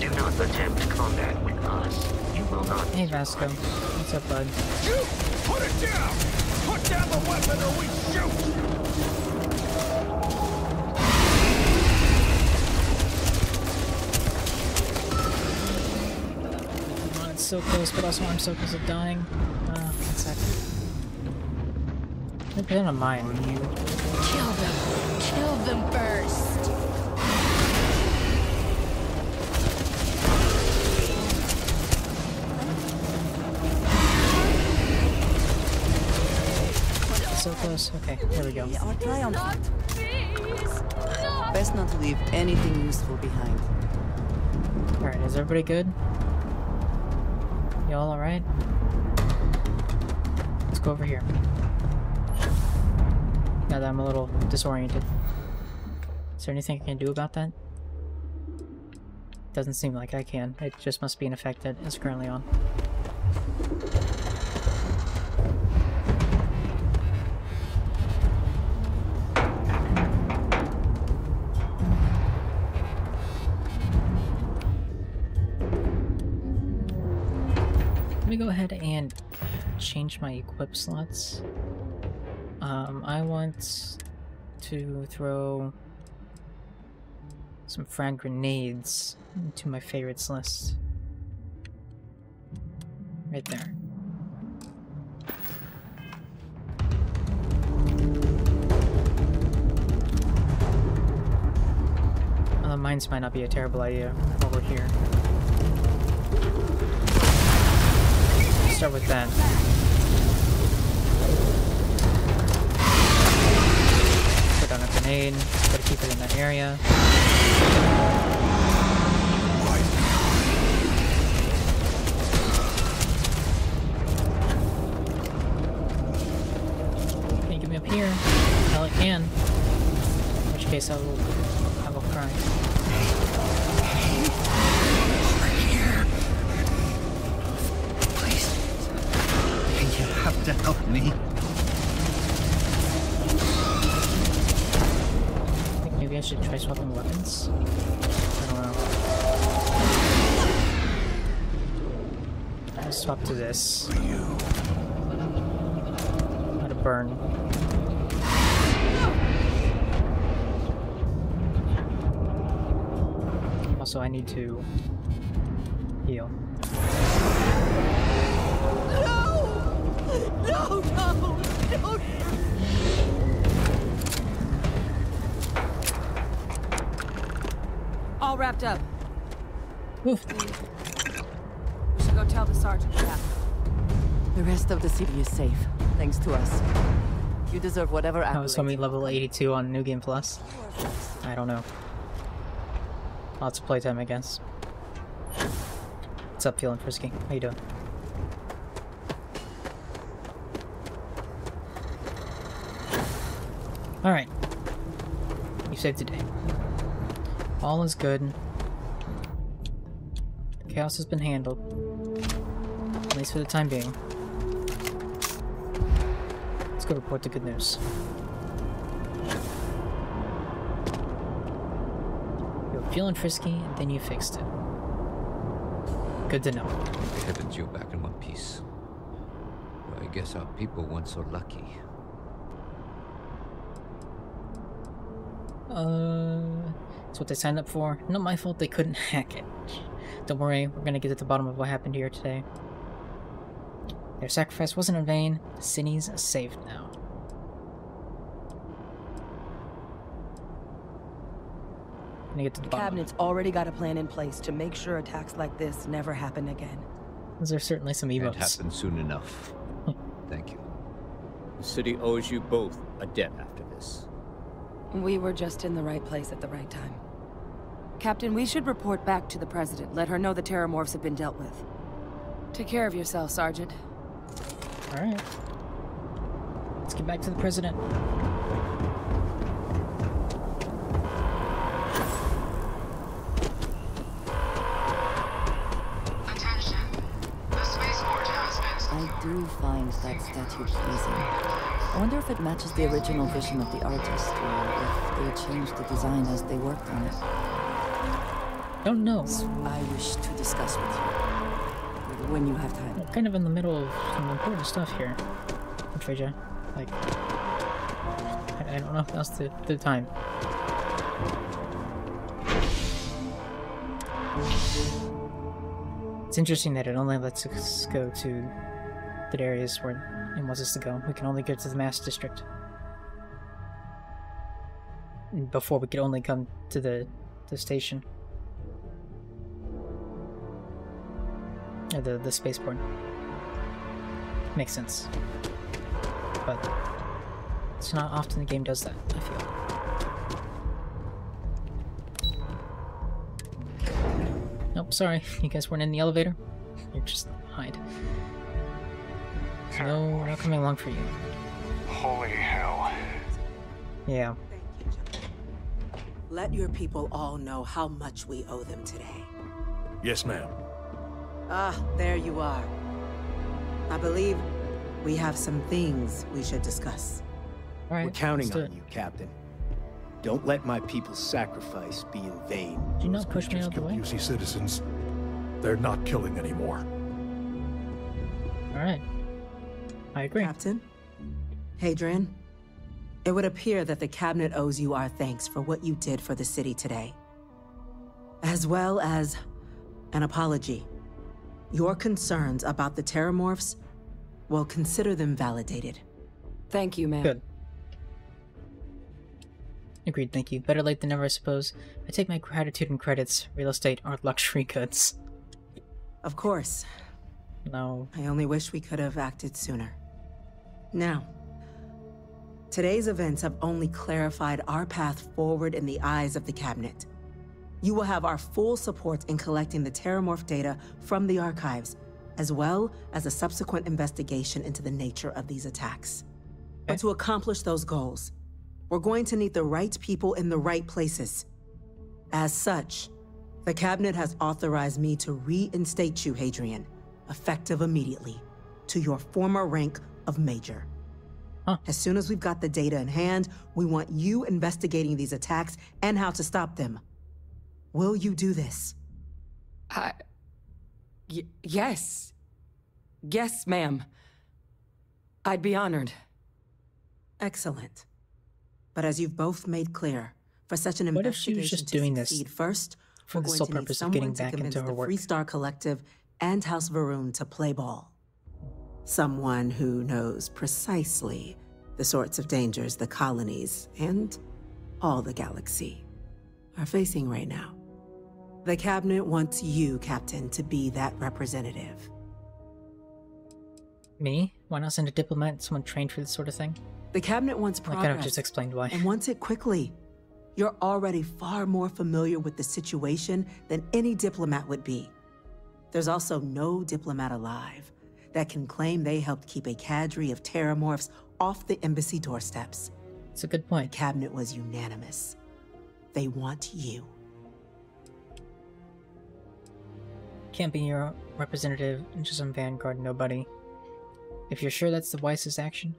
Do not attempt combat with us. You will not Hey Vasco, what's up, bud? Shoot! Put it down! Put down the weapon or we shoot! Come on, it's so close, but also I'm so close to dying. One sec. They're putting a mine. Kill them! Kill them first! So close. Okay, there we go. Our triumph. Best not to leave anything useful behind. Alright, is everybody good? Y'all alright? Let's go over here. Now that I'm a little disoriented. Is there anything I can do about that? Doesn't seem like I can. It just must be an effect that is currently on. Let me go ahead and change my equip slots. I want to throw some frag grenades into my favorites list. Right there. Although mines might not be a terrible idea over here. Start with that. Put down a grenade. Gotta keep it in that area. Can you get me up here? Hell, it can. In which case, I will cry. You have to help me. I think maybe I should try swapping weapons. I don't know. I'll swap to this. How to burn. Also, I need to heal. No, no, no! All wrapped up. Oof. We should go tell the sergeant what happened. The rest of the city is safe, thanks to us. You deserve whatever accolades. I was going to be level 82 on New Game Plus. I don't know. Lots of playtime, I guess. What's up, feeling frisky? How you doing? Alright. You saved the day. All is good. The chaos has been handled. At least for the time being. Let's go report the good news. You were feeling frisky, and then you fixed it. Good to know. Thank heavens you're back in one piece. Well, I guess our people weren't so lucky. That's what they signed up for. Not my fault they couldn't hack it. Don't worry, we're gonna get to the bottom of what happened here today. Their sacrifice wasn't in vain. The city's saved now. Gonna get to the bottom. Cabinet's already got a plan in place to make sure attacks like this never happen again. Those are certainly some emotes. It happened soon enough. Thank you. The city owes you both a debt after this. We were just in the right place at the right time. Captain, we should report back to the President. Let her know the Terramorphs have been dealt with. Take care of yourself, Sergeant. Alright. Let's get back to the President. I do find that statue pleasing. I wonder if it matches the original vision of the artist, or if they changed the design as they worked on it. Don't know. I wish to discuss with you. when you have time. We're kind of in the middle of some important stuff here, Treja. Like, I don't know if that's the time. It's interesting that it only lets us go to the areas where it wants us to go. We can only go to the mass district. Before we could only come to the station. Or the spaceport. Makes sense. But it's not often the game does that, I feel. Nope, sorry. You guys weren't in the elevator? You're just hide. No, we're not coming along for you. Holy hell. Yeah. Let your people all know how much we owe them today. Yes, ma'am. Ah, there you are. I believe we have some things we should discuss. All right, we're counting on you, Captain. Don't let my people's sacrifice be in vain. Did you not push me out of the way? UC citizens. They're not killing anymore. Alright. I agree. Captain? Hadrian? It would appear that the Cabinet owes you our thanks for what you did for the city today. As well as an apology. Your concerns about the Terramorphs, well, consider them validated. Thank you, ma'am. Good. Agreed, thank you. Better late than never, I suppose. I take my gratitude and credits. Real estate are luxury goods. Of course. No. I only wish we could have acted sooner. Now, today's events have only clarified our path forward in the eyes of the Cabinet. You will have our full support in collecting the Terramorph data from the archives, as well as a subsequent investigation into the nature of these attacks. Okay. But to accomplish those goals, we're going to need the right people in the right places. As such, the Cabinet has authorized me to reinstate you, Hadrian, effective immediately, to your former rank of Major. As soon as we've got the data in hand, we want you investigating these attacks and how to stop them. Will you do this? Yes. Yes, ma'am. I'd be honored. Excellent. But as you've both made clear, for such an investigation was just to doing succeed this first, for we're the going sole to need purpose of someone getting to back convince into her the work? Freestar Collective and House Varun to play ball. Someone who knows precisely the sorts of dangers the colonies and all the galaxy are facing right now. The Cabinet wants you, Captain, to be that representative. Me? Why not send a diplomat, someone trained for this sort of thing? The Cabinet wants progress. I kind of just explained why. And wants it quickly. You're already far more familiar with the situation than any diplomat would be. There's also no diplomat alive that can claim they helped keep a cadre of Terramorphs off the embassy doorsteps. It's a good point. The Cabinet was unanimous. They want you. Can't be your representative and just some vanguard nobody. If you're sure that's the wisest action,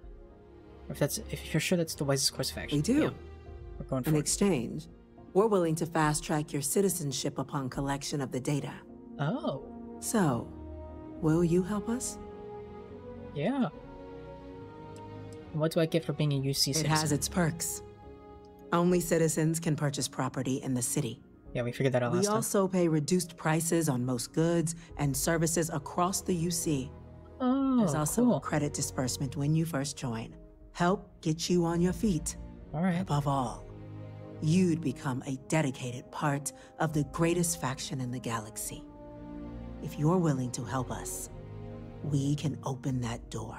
or if you're sure that's the wisest course of action, We do. yeah, we're going for In it. exchange, we're willing to fast-track your citizenship upon collection of the data. Oh. So, will you help us? Yeah. What do I get for being a UC citizen? It has its perks. Only citizens can purchase property in the city. Yeah, we figured that out last We time. also pay reduced prices on most goods and services across the UC. Oh, There's also cool. a credit disbursement when you first join. Help get you on your feet. All right. Above all, you'd become a dedicated part of the greatest faction in the galaxy. If you're willing to help us, we can open that door.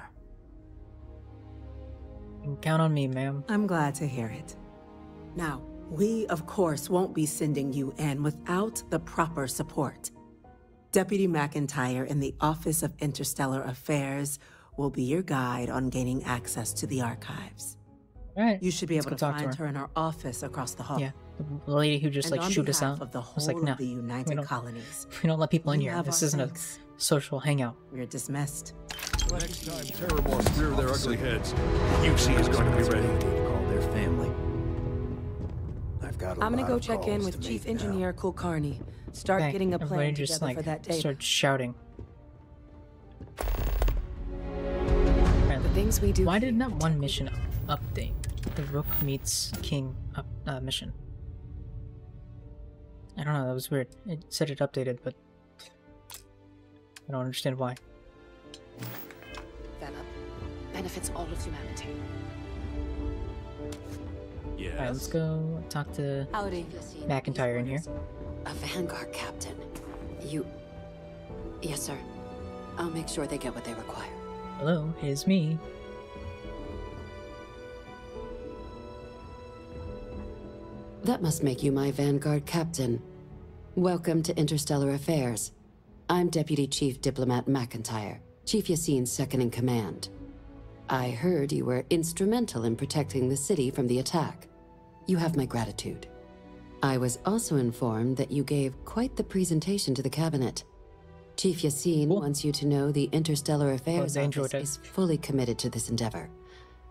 You can count on me, ma'am. I'm glad to hear it. Now, we, of course, won't be sending you in without the proper support. Deputy McIntyre in the Office of Interstellar Affairs will be your guide on gaining access to the archives. All right. You should be Let's able go to talk to find her in our office across the hall. Yeah, the lady who just And like on shoot us behalf out. of the I was like, whole no, of the United we don't, Colonies, we don't let people in you here. have This our isn't thanks. a social hangout. We're dismissed. Next time Terramorphs rear their ugly heads, UC is going to be ready. Call their family. I've got I'm gonna go check in with Chief Engineer Kulkarni. Start Okay, getting a plan everybody together just like for that date. start shouting. The things we do. Why did not one mission update? The Rook meets King mission. I don't know, that was weird. It said it updated, but I don't understand why. Venom benefits all of humanity. Yes. Alright, let's go talk to McIntyre in here. A Vanguard captain. You... Yes, sir. I'll make sure they get what they require. Hello, it's me. That must make you my Vanguard captain. Welcome to Interstellar Affairs. I'm Deputy Chief Diplomat McIntyre, Chief Yassine's second-in-command. I heard you were instrumental in protecting the city from the attack. You have my gratitude. I was also informed that you gave quite the presentation to the cabinet. Chief Yassine wants you to know the Interstellar Affairs Office is fully committed to this endeavor,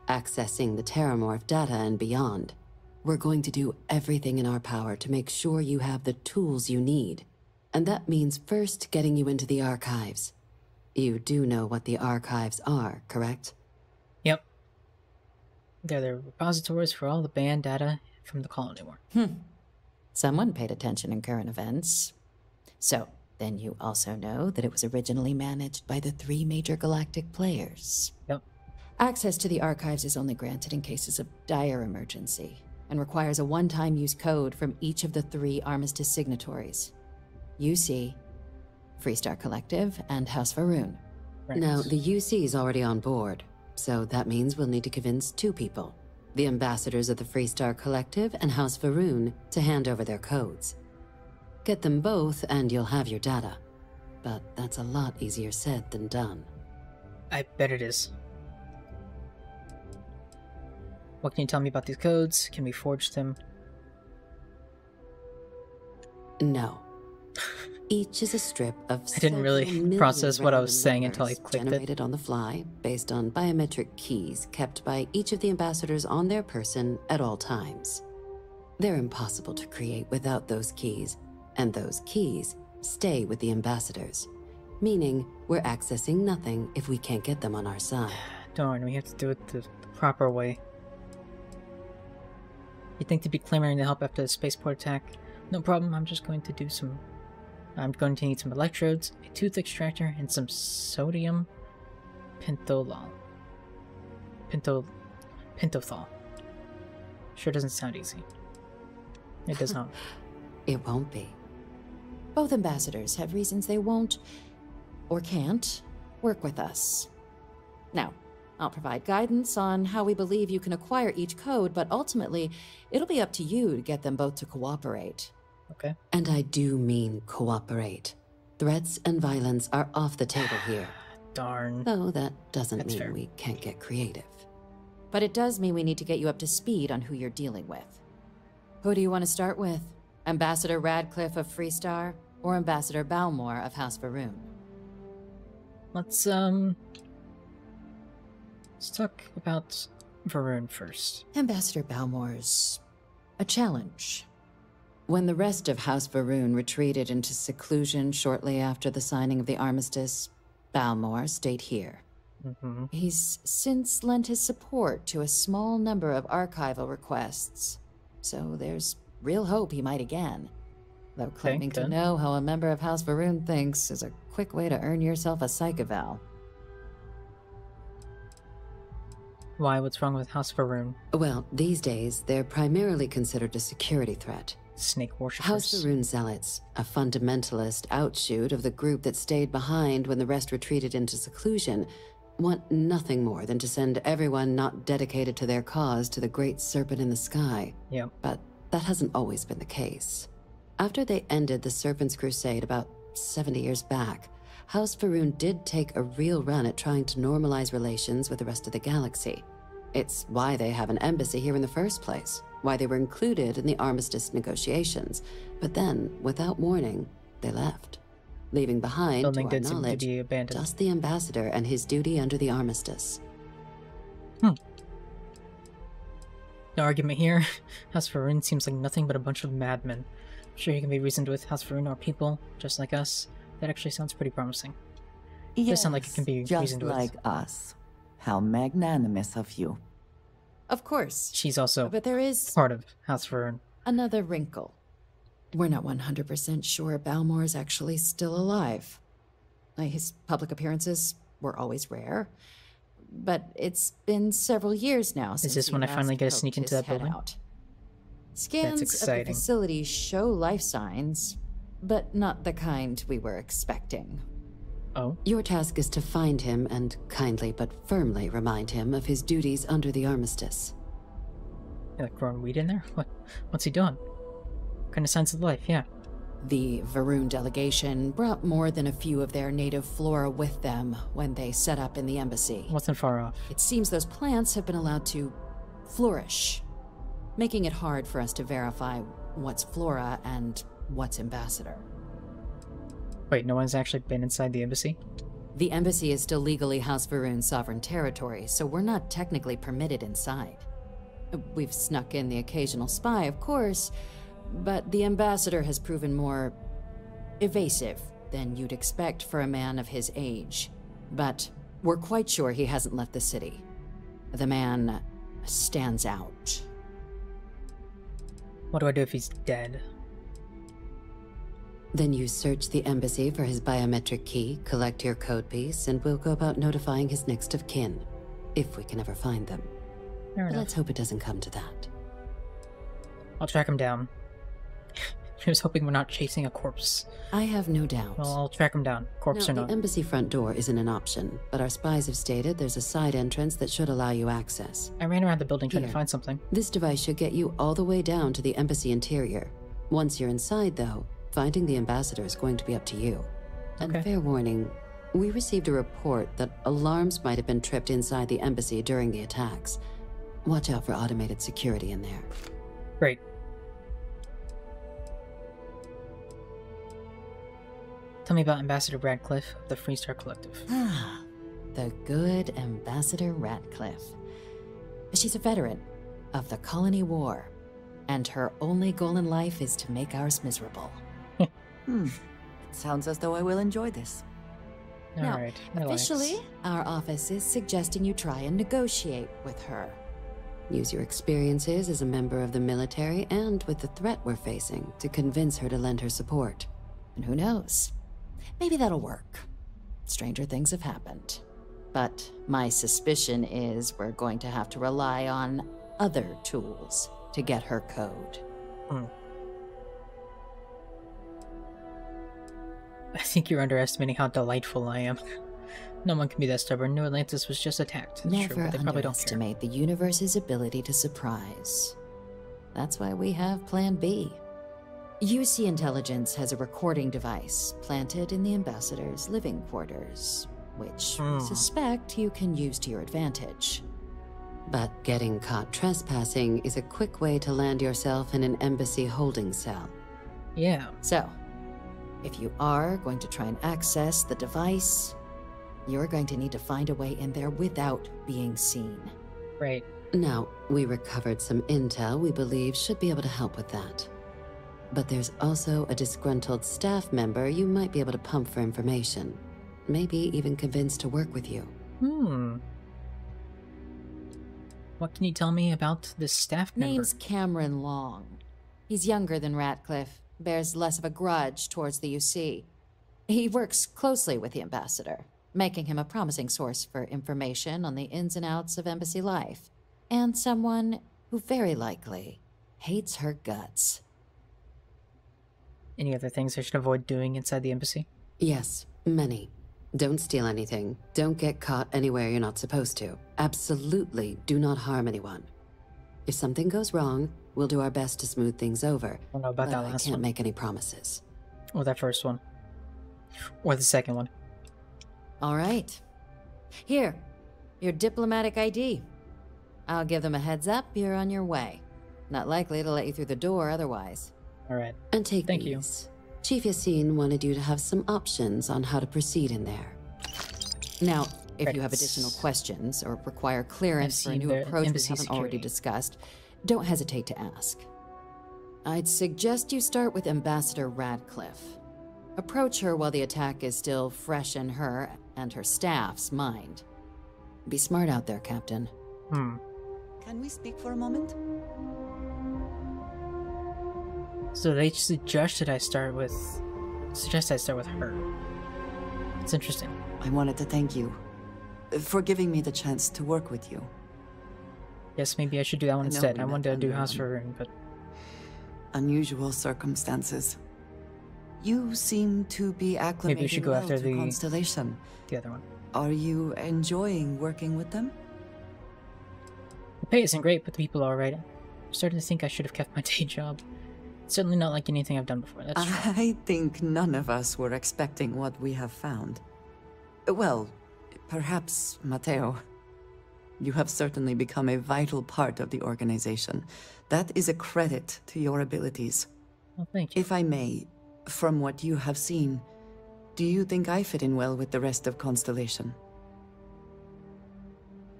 accessing the Terramorph data and beyond. We're going to do everything in our power to make sure you have the tools you need. And that means first getting you into the archives. You do know what the archives are, correct? Yep. They're the repositories for all the banned data from the Colony War. Someone paid attention in current events. So, then you also know that it was originally managed by the 3 major galactic players. Yep. Access to the archives is only granted in cases of dire emergency, and requires a one-time use code from each of the 3 Armistice signatories. UC, Freestar Collective, and House Faroon. Right. Now, the UC is already on board, so that means we'll need to convince 2 people. The ambassadors of the Freestar Collective and House Faroon to hand over their codes. Get them both and you'll have your data. But that's a lot easier said than done. I bet it is. What can you tell me about these codes? Can we forge them? No. Each is a strip of I didn't really process what I was saying until I clicked generated on the fly, based on biometric keys kept by each of the ambassadors on their person at all times. They're impossible to create without those keys, and those keys stay with the ambassadors, meaning we're accessing nothing if we can't get them on our side. Darn, we have to do it the proper way. You'd think to be clamoring to help after the spaceport attack. No problem, I'm just going to do some... I'm going to need some electrodes, a tooth extractor, and some sodium pentothal. Pentothal. Sure doesn't sound easy. It does not. It won't be. Both ambassadors have reasons they won't, or can't, work with us. Now, I'll provide guidance on how we believe you can acquire each code, but ultimately, it'll be up to you to get them both to cooperate. Okay. And I do mean cooperate. Threats and violence are off the table here. Darn. Though that doesn't mean we can't get creative. But it does mean we need to get you up to speed on who you're dealing with. Who do you want to start with? Ambassador Radcliffe of Freestar, or Ambassador Balmore of House Faroon? Let's talk about Faroon first. Ambassador Balmore's a challenge. When the rest of House Faroon retreated into seclusion shortly after the signing of the armistice, Balmore stayed here. He's since lent his support to a small number of archival requests, so there's real hope he might again. Though claiming to know how a member of House Faroon thinks is a quick way to earn yourself a psych eval. Why? What's wrong with House Faroon? Well, these days, they're primarily considered a security threat. Snake worshippers. House Faroon Zealots, a fundamentalist outshoot of the group that stayed behind when the rest retreated into seclusion, want nothing more than to send everyone not dedicated to their cause to the great serpent in the sky. Yep. But that hasn't always been the case. After they ended the Serpent's Crusade about 70 years back, House Faroon did take a real run at trying to normalize relations with the rest of the galaxy. It's why they have an embassy here in the first place, why they were included in the armistice negotiations. But then, without warning, they left, leaving behind, to our knowledge, just the ambassador and his duty under the armistice. No argument here. House Faroon seems like nothing but a bunch of madmen. Sure, you can be reasoned with. House Faroon are people, just like us. That actually sounds pretty promising. Does sound like it can be just reasoned with. like us. How magnanimous of you. Of course. She's also but there is part of House Verne. Another wrinkle. We're not 100% sure Balmore is actually still alive. His public appearances were always rare, but it's been several years now since Is this when I finally get to sneak into that building? Scans of the facility show life signs, but not the kind we were expecting. Oh? Your task is to find him and kindly but firmly remind him of his duties under the armistice. Like growing weed in there? What's he doing? What kind of signs of life? Yeah. The Varun delegation brought more than a few of their native flora with them when they set up in the embassy. Wasn't far off. It seems those plants have been allowed to flourish, making it hard for us to verify what's flora and what's ambassador. Wait, no one's actually been inside the embassy? The embassy is still legally House Varun's sovereign territory, so we're not technically permitted inside. We've snuck in the occasional spy, of course, but the ambassador has proven more evasive than you'd expect for a man of his age. But we're quite sure he hasn't left the city. The man stands out. What do I do if he's dead? Then you search the embassy for his biometric key, collect your code piece, and we'll go about notifying his next of kin, if we can ever find them. Fair enough. Let's hope it doesn't come to that. I'll track him down. I was hoping we're not chasing a corpse. I have no doubt. Well, I'll track him down, corpse now, or not. The embassy front door isn't an option, but our spies have stated there's a side entrance that should allow you access. I ran around the building trying to find something. This device should get you all the way down to the embassy interior. Once you're inside, though, finding the ambassador is going to be up to you. And fair warning, we received a report that alarms might have been tripped inside the embassy during the attacks. Watch out for automated security in there. Great. Tell me about Ambassador Radcliffe of the Freestar Collective. Ah, the good Ambassador Radcliffe. She's a veteran of the Colony War, and her only goal in life is to make ours miserable. It sounds as though I will enjoy this. Now, Alright, officially, our office is suggesting you try and negotiate with her. Use your experiences as a member of the military and with the threat we're facing to convince her to lend her support. And who knows? Maybe that'll work. Stranger things have happened. But my suspicion is we're going to have to rely on other tools to get her code. I think you're underestimating how delightful I am. No one can be that stubborn. New Atlantis was just attacked. That's Never true, but they probably don't care. underestimate the universe's ability to surprise. That's why we have Plan B. UC Intelligence has a recording device planted in the Ambassador's living quarters, which we suspect you can use to your advantage. But getting caught trespassing is a quick way to land yourself in an embassy holding cell. Yeah. So, if you are going to try and access the device, you're going to need to find a way in there without being seen. Right. Now, we recovered some intel we believe should be able to help with that. But there's also a disgruntled staff member you might be able to pump for information. Maybe even convince to work with you. What can you tell me about this staff member? Name's Cameron Long. He's younger than Ratcliffe, bears less of a grudge towards the UC. He works closely with the Ambassador, making him a promising source for information on the ins and outs of embassy life, and someone who very likely hates her guts. Any other things I should avoid doing inside the embassy? Yes, many. Don't steal anything. Don't get caught anywhere you're not supposed to. Absolutely do not harm anyone. If something goes wrong, we'll do our best to smooth things over. I don't know about that last I can't one. make any promises. Or that first one. Or the second one. All right. Here, your diplomatic ID. I'll give them a heads up, you're on your way. Not likely to let you through the door otherwise. Alright. And take Thank these. Chief Yassine wanted you to have some options on how to proceed in there. Now, if you have additional questions or require clearance for a new approach we haven't already discussed, don't hesitate to ask. I'd suggest you start with Ambassador Radcliffe. Approach her while the attack is still fresh in her, and her staff's mind. Be smart out there, Captain. Can we speak for a moment? So they suggested I start with her. It's interesting. I wanted to thank you for giving me the chance to work with you. Yes, maybe I should do that one instead. I wanted to do House for Rune, but unusual circumstances. You seem to be acclimating maybe we should go after to Constellation. The other one. Are you enjoying working with them? The pay isn't great, but the people are alright. I'm starting to think I should have kept my day job. It's certainly not like anything I've done before, that's true. I think none of us were expecting what we have found. Well, perhaps Matteo. You have certainly become a vital part of the organization. That is a credit to your abilities. Well, thank you. If I may, from what you have seen, do you think I fit in well with the rest of Constellation?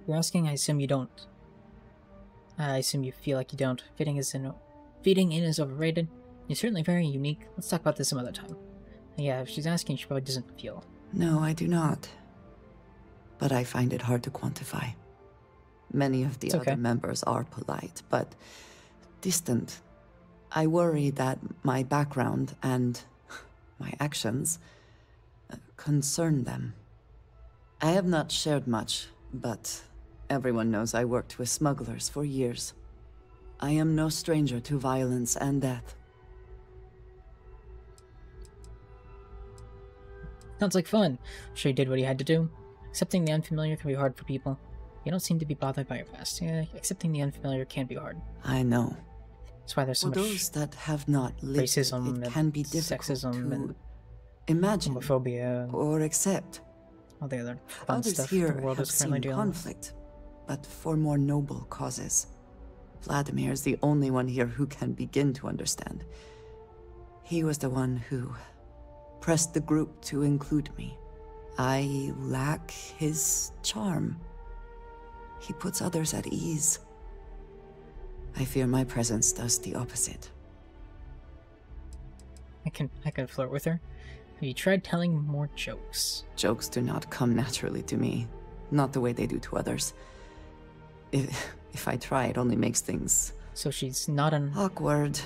You're asking, I assume you don't. I assume you feel like you don't. Fitting in is overrated. You're certainly very unique. Let's talk about this some other time. Yeah, if she's asking, she probably doesn't feel. No, I do not. But I find it hard to quantify. Many of the other members are polite, but distant. I worry that my background and my actions concern them. I have not shared much, but everyone knows I worked with smugglers for years. I am no stranger to violence and death. Sounds like fun. Sure you did what you had to do. Accepting the unfamiliar can be hard for people. You don't seem to be bothered by your past. Yeah, accepting the unfamiliar can be hard. I know. That's why there's so much those that have not lived racism, it can be difficult sexism, to imagine homophobia, or accept. All the other fun Others stuff here the world have is currently seen dealing conflict, but for more noble causes. Vladimir is the only one here who can begin to understand. He was the one who pressed the group to include me. I lack his charm. He puts others at ease. I fear my presence does the opposite. I can flirt with her. Have you tried telling more jokes? Jokes do not come naturally to me. Not the way they do to others. If I try, it only makes things... So she's not an... awkward.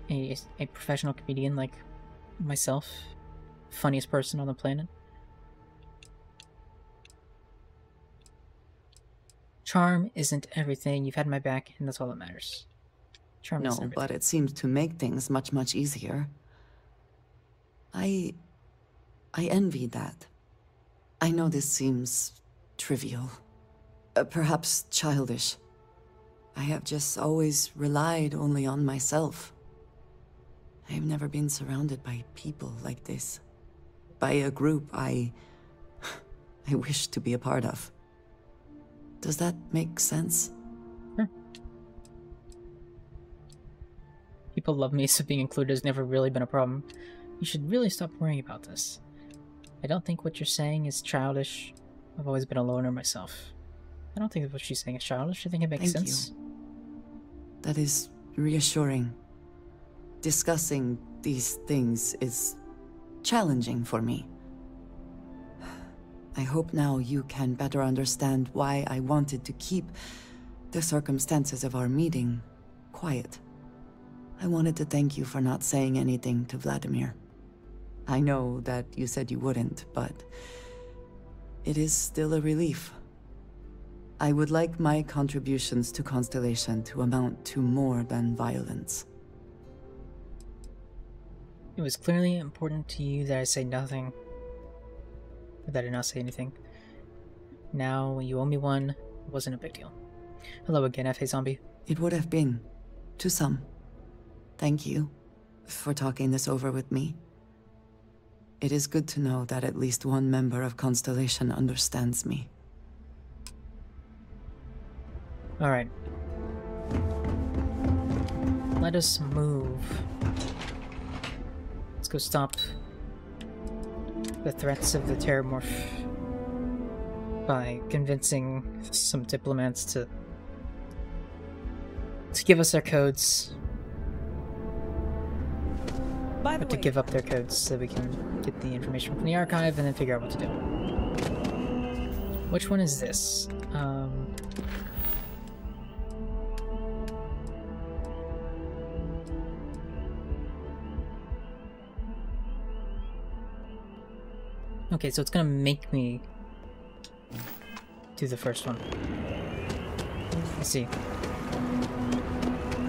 A professional comedian like myself? Funniest person on the planet? Charm isn't everything. You've had my back, and that's all that matters. Charm isn't everything. But it seems to make things much, much easier. I envy that. I know this seems trivial. Perhaps childish. I have just always relied only on myself. I have never been surrounded by people like this. By a group I wish to be a part of. Does that make sense? Sure. People love me, so being included has never really been a problem. You should really stop worrying about this. I don't think what you're saying is childish. I've always been a loner myself. I don't think what she's saying is childish. I think it makes sense. You. That is reassuring. Discussing these things is challenging for me. I hope now you can better understand why I wanted to keep the circumstances of our meeting quiet. I wanted to thank you for not saying anything to Vladimir. I know that you said you wouldn't, but it is still a relief. I would like my contributions to Constellation to amount to more than violence. It was clearly important to you that I say nothing. Or that I did not say anything. Now, you owe me one. It wasn't a big deal. Hello again, F.A. Zombie. It would have been. To some. Thank you for talking this over with me. It is good to know that at least one member of Constellation understands me. Alright. Let us move. Let's go stop the threats of the Terramorph by convincing some diplomats to give us their codes. But to give up their codes so we can get the information from the archive and then figure out what to do. Which one is this? Okay, so it's gonna make me do the first one. Let's see.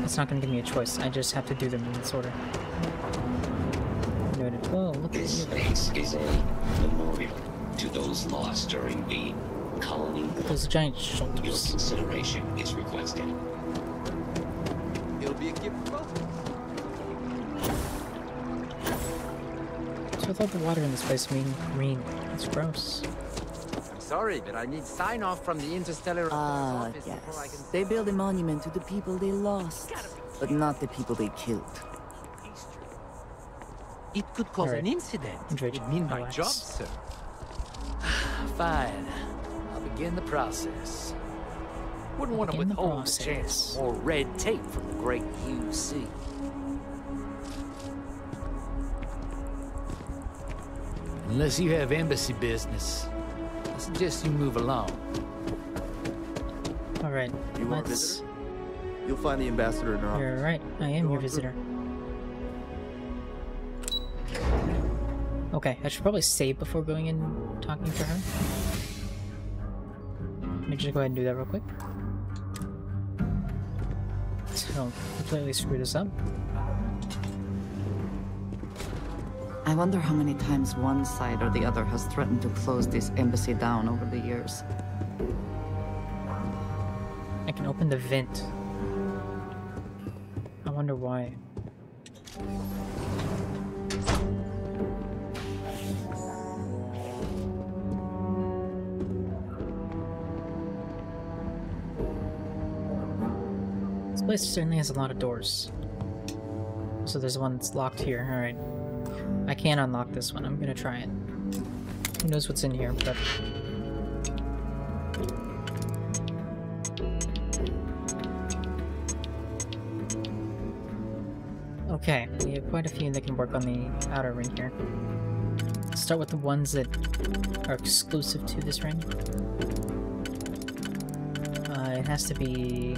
It's not gonna give me a choice. I just have to do them in this order. Noted. Whoa, look at This space is a memorial to those lost during the colony. Those giant shoulders. Your consideration is requested. It'll be a gift for both. So I thought the water in this place being green. It's gross. I'm sorry, but I need sign-off from the Interstellar office before I can... They build a monument to the people they lost, but not the people they killed. It could cause an incident. It would mean my job, sir. Fine. I'll begin the process. Wouldn't want to withhold the chance. More red tape from the great UC. Unless you have embassy business, I suggest you move along. Alright, You want a visitor? You'll find the ambassador in her office. You're right, I am your visitor. Okay, I should probably save before going in and talking to her. Let me just go ahead and do that real quick. So, don't completely screw this up. I wonder how many times one side or the other has threatened to close this embassy down over the years. I can open the vent. I wonder why. This place certainly has a lot of doors. So there's one that's locked here, alright. I can't unlock this one, I'm gonna try it. Who knows what's in here, but... Okay, we have quite a few that can work on the outer ring here. Let's start with the ones that are exclusive to this ring. It has to be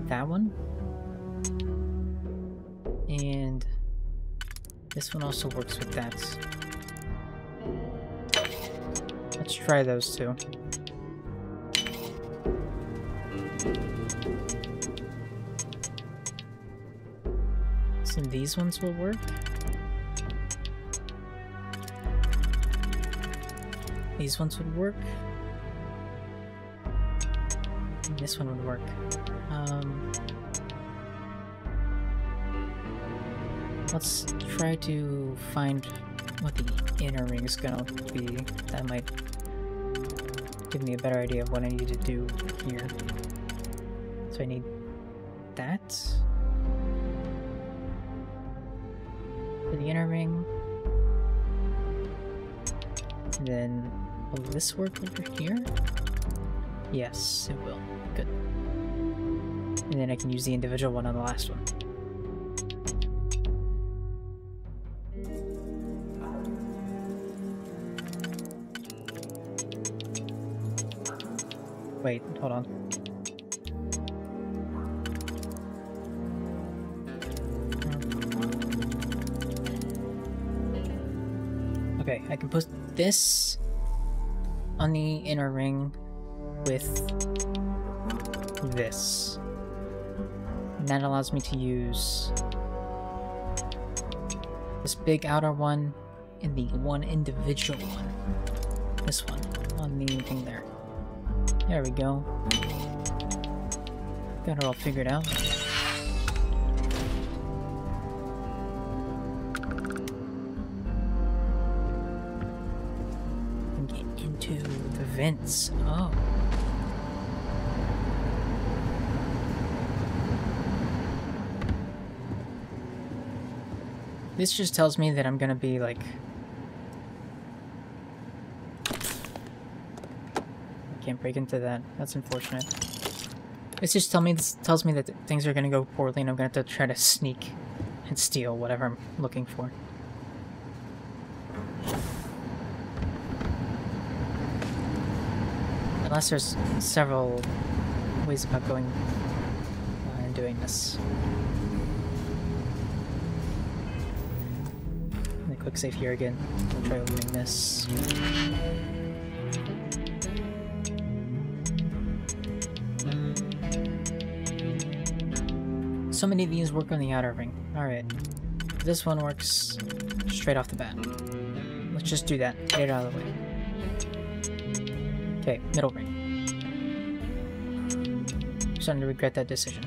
that one. And this one also works with that. Let's try those two. So these ones will work. These ones would work. And this one would work. Let's try to find what the inner ring is gonna be. That might give me a better idea of what I need to do here. So I need that for the inner ring. And then will this work over here? Yes, it will. Good. And then I can use the individual one on the last one. Wait, hold on. Okay, I can put this on the inner ring with this. And that allows me to use this big outer one and the one individual one. This one on the thing there. There we go. Got it all figured out. And get into the vents. Oh. This just tells me that I'm gonna be like... Can't break into that. That's unfortunate. This just tells me that things are gonna go poorly and I'm gonna have to try to sneak and steal whatever I'm looking for. Unless there's several ways about going and doing this. And a quick save here again. We'll try opening this. So many of these work on the outer ring. Alright. This one works straight off the bat. Let's just do that. Get it out of the way. Okay, middle ring. I'm starting to regret that decision.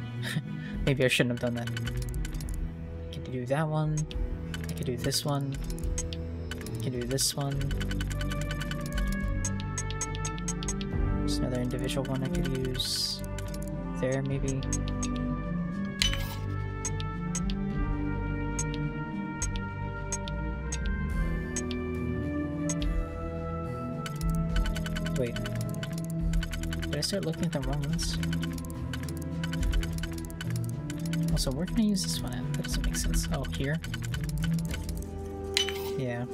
Maybe I shouldn't have done that. I could do that one. I could do this one. I could do this one. There's another individual one I could use. There, maybe. Wait. Did I start looking at the wrong ones? Also, where can I use this one at? That doesn't make sense. Oh, here? Yeah.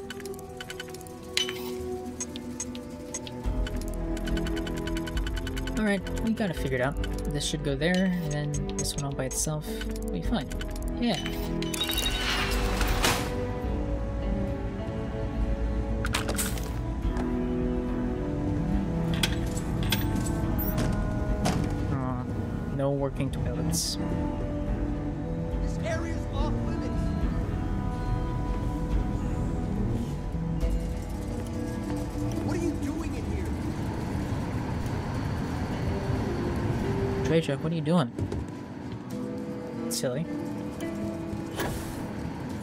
Alright, we got it figured out. This should go there, and then this one all by itself will be fine. Yeah. No working toilets. This area's off limits. What are you doing in here? Treasure, what are you doing? Silly.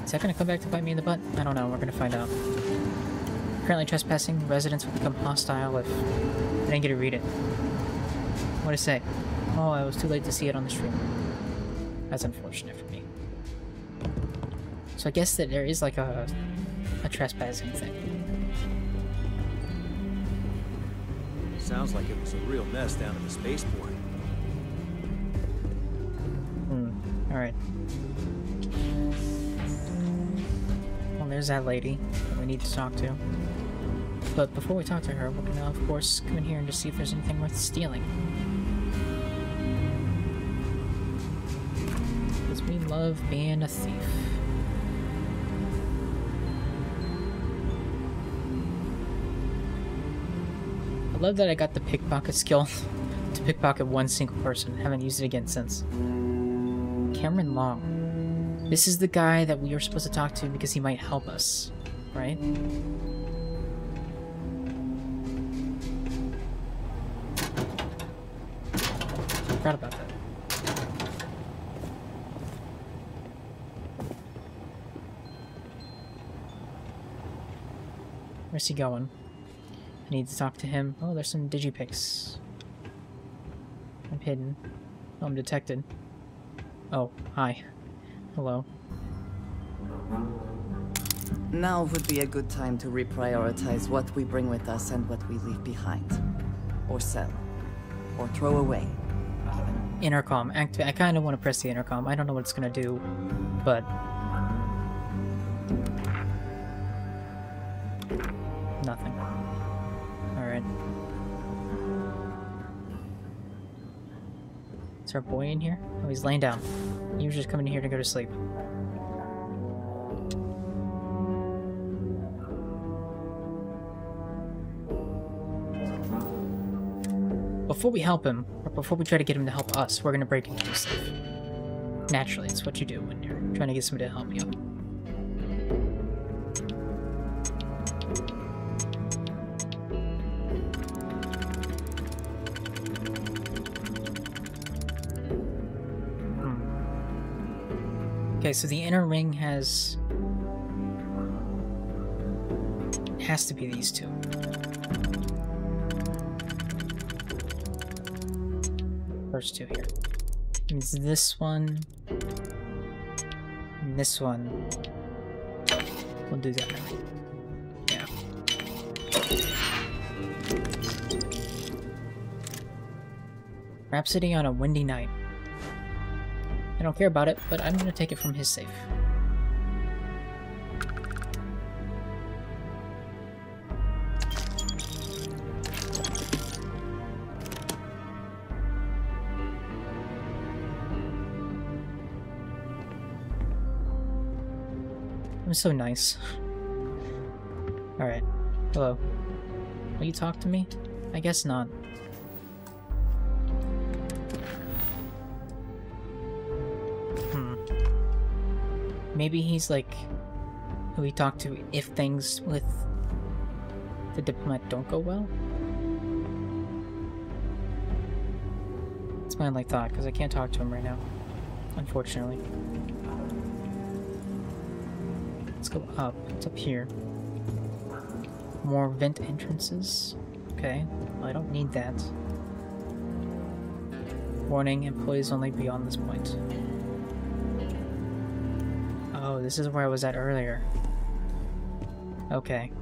Is that gonna come back to bite me in the butt? I don't know, we're gonna find out. Currently trespassing, residents will become hostile if I didn't get to read it. What'd it say? Oh, I was too late to see it on the stream. That's unfortunate for me. So I guess that there is like a trespassing thing. Sounds like it was a real mess down at the spaceport. Alright. Well, there's that lady that we need to talk to. But before we talk to her, we're gonna, of course, come in here and just see if there's anything worth stealing. Because we love being a thief. I love that I got the pickpocket skill to pickpocket one single person. Haven't used it again since. Cameron Long. This is the guy that we were supposed to talk to because he might help us, right? Forgot about that. Where's he going? I need to talk to him. Oh, there's some digipics. I'm hidden. Oh, I'm detected. Oh, hi. Hello. Now would be a good time to reprioritize what we bring with us and what we leave behind. Or sell. Or throw away. Intercom. I kind of want to press the intercom. I don't know what it's going to do, but... nothing. Alright. Is our boy in here? Oh, he's laying down. He was just coming here to go to sleep. Before we help him, or before we try to get him to help us, we're gonna break into his safe. Naturally, it's what you do when you're trying to get somebody to help you. Okay, so the inner ring has to be these two. First two here. Means this one and this one. We'll do that now. Yeah. Rhapsody on a windy night. I don't care about it, but I'm gonna take it from his safe. I'm so nice. Alright. Hello. Will you talk to me? I guess not. Maybe he's like who we talk to if things with the diplomat don't go well? It's my only thought, because I can't talk to him right now. Unfortunately. Let's go up. It's up here. More vent entrances. Okay. Well, I don't need that. Warning, employees only beyond this point. Oh, this is where I was at earlier. Okay.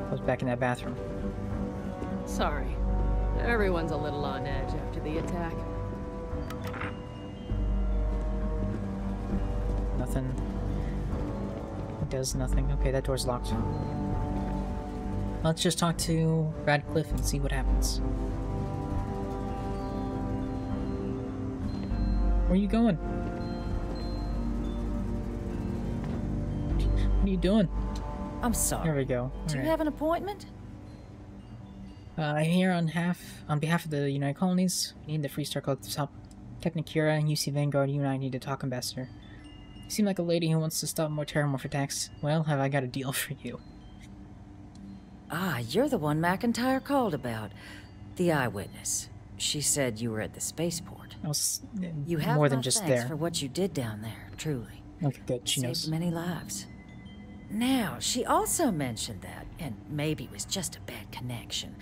I was back in that bathroom. Sorry. Everyone's a little on edge after the attack. Nothing. It does nothing. Okay, that door's locked. Let's just talk to Radcliffe and see what happens. Where are you going? What are you doing? I'm sorry. There we go. Do you have an appointment? I'm here on behalf of the United Colonies. We need the Freestar Collective's help. Captain Kira and UC Vanguard, you and I need to talk, Ambassador. You seem like a lady who wants to stop more terramorph attacks. Well, have I got a deal for you? Ah, you're the one McIntyre called about. The eyewitness. She said you were at the spaceport. I was you have more my than just thanks there. for what you did down there, truly. Okay, good. She knows. Saved many lives. Now, she also mentioned that, and maybe it was just a bad connection,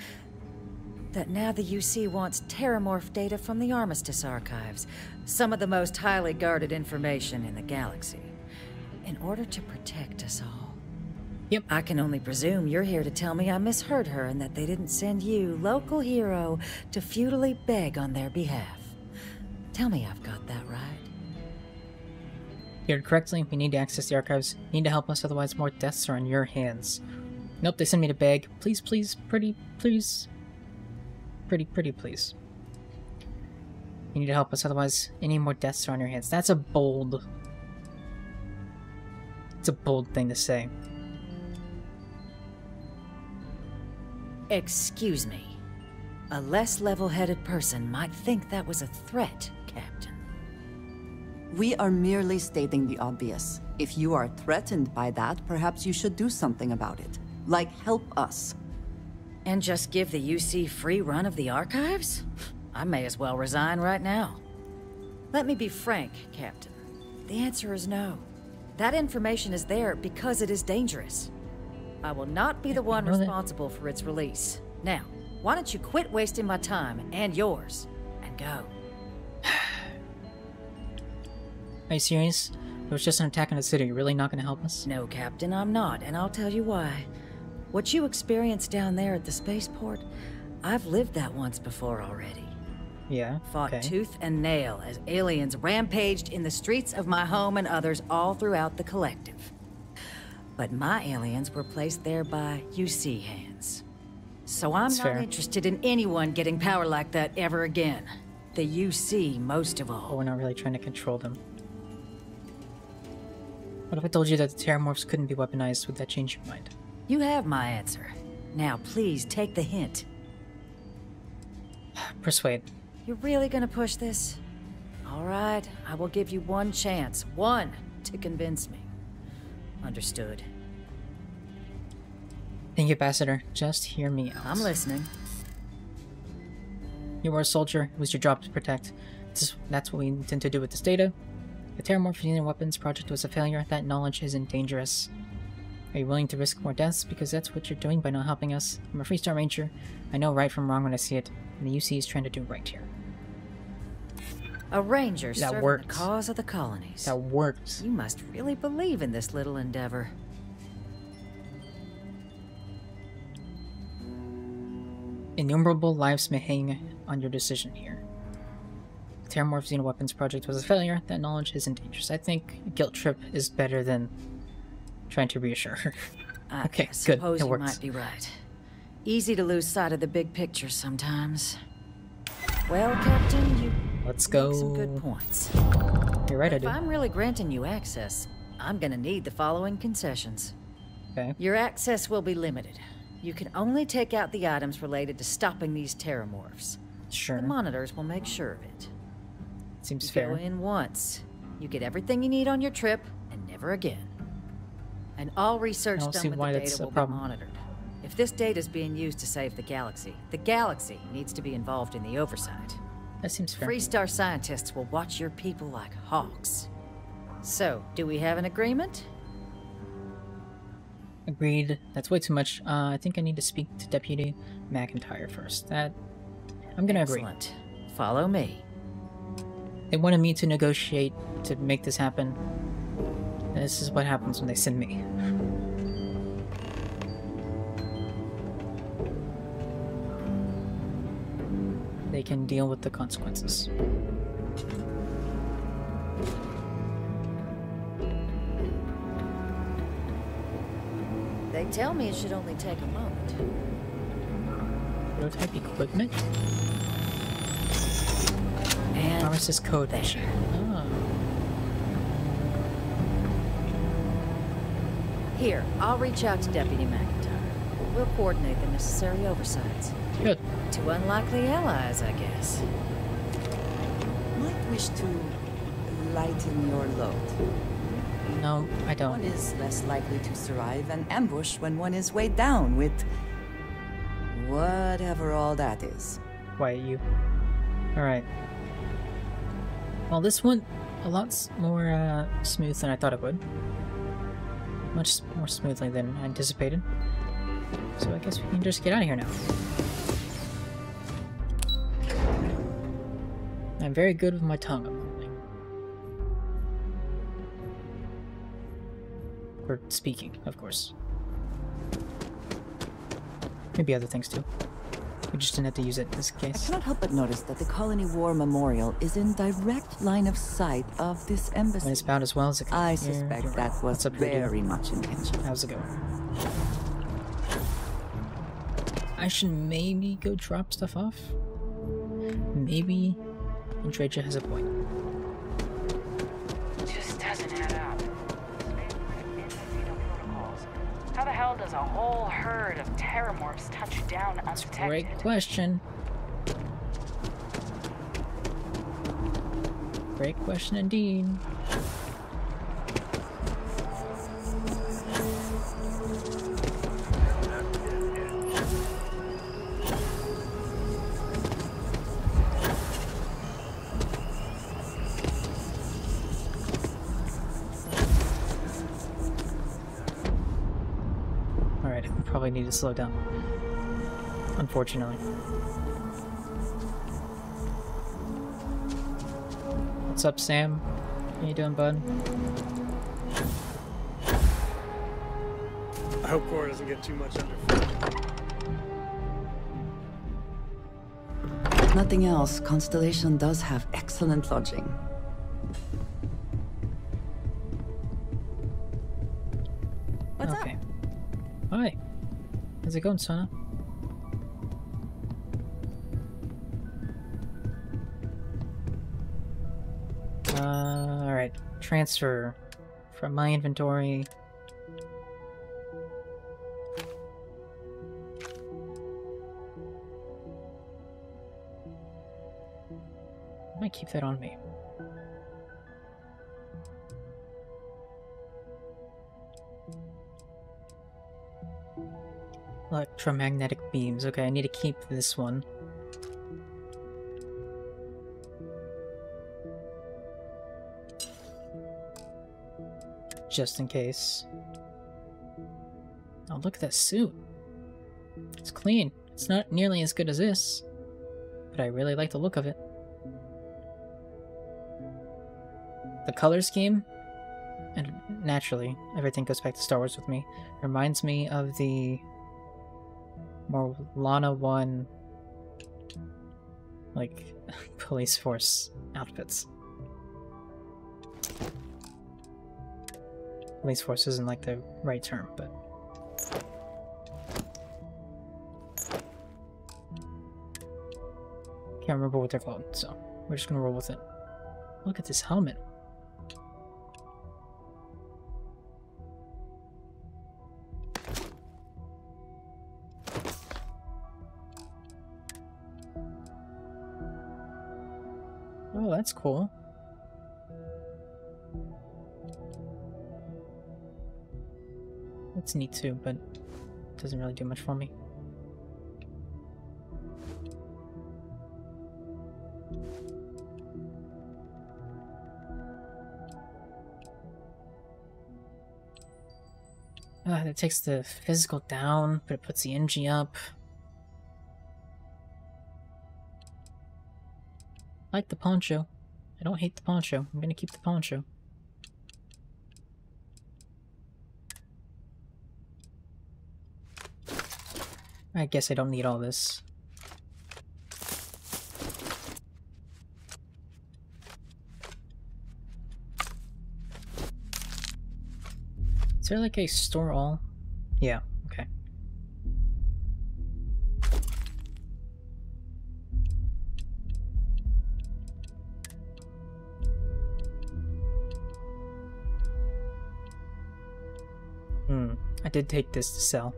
that now the UC wants terramorph data from the Armistice archives, some of the most highly guarded information in the galaxy, in order to protect us all. Yep. I can only presume you're here to tell me I misheard her and that they didn't send you, local hero, to futilely beg on their behalf. Tell me I've got that right. You heard correctly. We need to access the archives. You need to help us, otherwise more deaths are on your hands. Nope, they send me to beg. Please, please, pretty, please. Pretty, please. You need to help us, otherwise any more deaths are on your hands. That's a bold... It's a bold thing to say. Excuse me. A less level-headed person might think that was a threat, Captain. We are merely stating the obvious. If you are threatened by that, perhaps you should do something about it. Like, help us. And just give the UC free run of the archives? I may as well resign right now. Let me be frank, Captain. The answer is no. That information is there because it is dangerous. I will not be the one responsible for its release. Now, why don't you quit wasting my time and yours, and go? Are you serious? There was just an attack on the city. You're really not going to help us? No, Captain, I'm not, and I'll tell you why. What you experienced down there at the spaceport, I've lived that once before already. Yeah, Fought tooth and nail as aliens rampaged in the streets of my home and others all throughout the collective. But my aliens were placed there by UC hands. So I'm not interested in anyone getting power like that ever again. The UC most of all. But we're not really trying to control them. What if I told you that the terramorphs couldn't be weaponized? Would that change your mind? You have my answer. Now please take the hint. Persuade. You're really gonna push this? All right, I will give you one chance. One to convince me. Understood. Thank you, Ambassador. Just hear me out. I'm listening. You were a soldier. It was your job to protect. That's what we intend to do with this data. The Terramorph Using Weapons project was a failure. That knowledge isn't dangerous. Are you willing to risk more deaths? Because that's what you're doing by not helping us. I'm a Freestar Ranger. I know right from wrong when I see it. And the UC is trying to do right here. A ranger serving worked. the cause of the colonies. That worked. You must really believe in this little endeavor. Innumerable lives may hang on your decision here. The Terramorph Xenoweapons project was a failure. That knowledge isn't dangerous. I think a guilt trip is better than trying to reassure her. Okay, good. Suppose It you works. might be right. Easy to lose sight of the big picture sometimes. Well, Captain, you Let's go. make some good points. You're right, I If do. I'm really granting you access, I'm gonna need the following concessions. Okay. Your access will be limited. You can only take out the items related to stopping these terramorphs. Sure. The monitors will make sure of it. Seems you fair. Go in once. You get everything you need on your trip, and never again. And all research done with the data will be monitored. If this data is being used to save the galaxy needs to be involved in the oversight. That seems fair. Freestar scientists will watch your people like hawks. So, do we have an agreement? Agreed. That's way too much. I think I need to speak to Deputy McIntyre first. I'm gonna agree. Excellent. Follow me. They wanted me to negotiate to make this happen. This is what happens when they send me. They can deal with the consequences. They tell me it should only take a moment. Prototype equipment? And pharmacist code machine. Oh. Here, I'll reach out to Deputy McIntyre. We'll coordinate the necessary oversights. Good. Two unlikely allies, I guess. Might wish to lighten your load. No, I don't. One is less likely to survive an ambush when one is weighed down with whatever all that is. Quiet you. Alright. Well, this went a lot more smooth than I thought it would. Much more smoothly than I anticipated. So I guess we can just get out of here now. I'm very good with my tongue, apparently. For speaking, of course. Maybe other things too. We just didn't have to use it in this case. I cannot help but notice that the Colony War Memorial is in direct line of sight of this embassy. And it's about as well as it can. I suspect that was very much intentional. How's it going? I should maybe go drop stuff off. Maybe Andreja has a point. Just doesn't add up. How the hell does a whole herd of terramorphs touch down undetected? Great question. Great question indeed. Alright, I probably need to slow down. Unfortunately. What's up, Sam? How you doing, bud? I hope Cora doesn't get too much underfoot. If nothing else, Constellation does have excellent lodging. What's up? Hi. How's it going, Sona? Alright. Transfer from my inventory. I might keep that on me. Electromagnetic beams. Okay, I need to keep this one. Just in case. Oh, look at that suit. It's clean. It's not nearly as good as this, but I really like the look of it. The color scheme, and naturally, everything goes back to Star Wars with me, reminds me of the Morlana 1, like, police force outfits. Police force isn't like the right term, but... can't remember what they're called, so we're just gonna roll with it. Look at this helmet. Oh, that's cool. That's neat too, but it doesn't really do much for me. That takes the physical down, but it puts the energy up. I like the poncho. I don't hate the poncho. I'm gonna keep the poncho. I guess I don't need all this. Is there like a store all? Yeah, okay. I did take this to sell.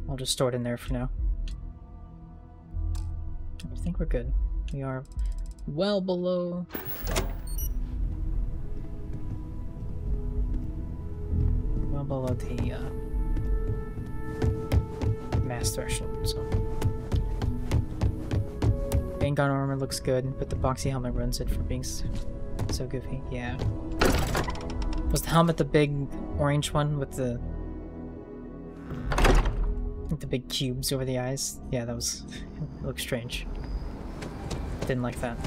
I'll just store it in there for now. I think we're good. We are well below... well below the mass threshold, so... Vanguard armor looks good, but the boxy helmet ruins it for being so goofy. Yeah. Was the helmet the big orange one with the big cubes over the eyes? Yeah, that was... it looked strange. Didn't like that.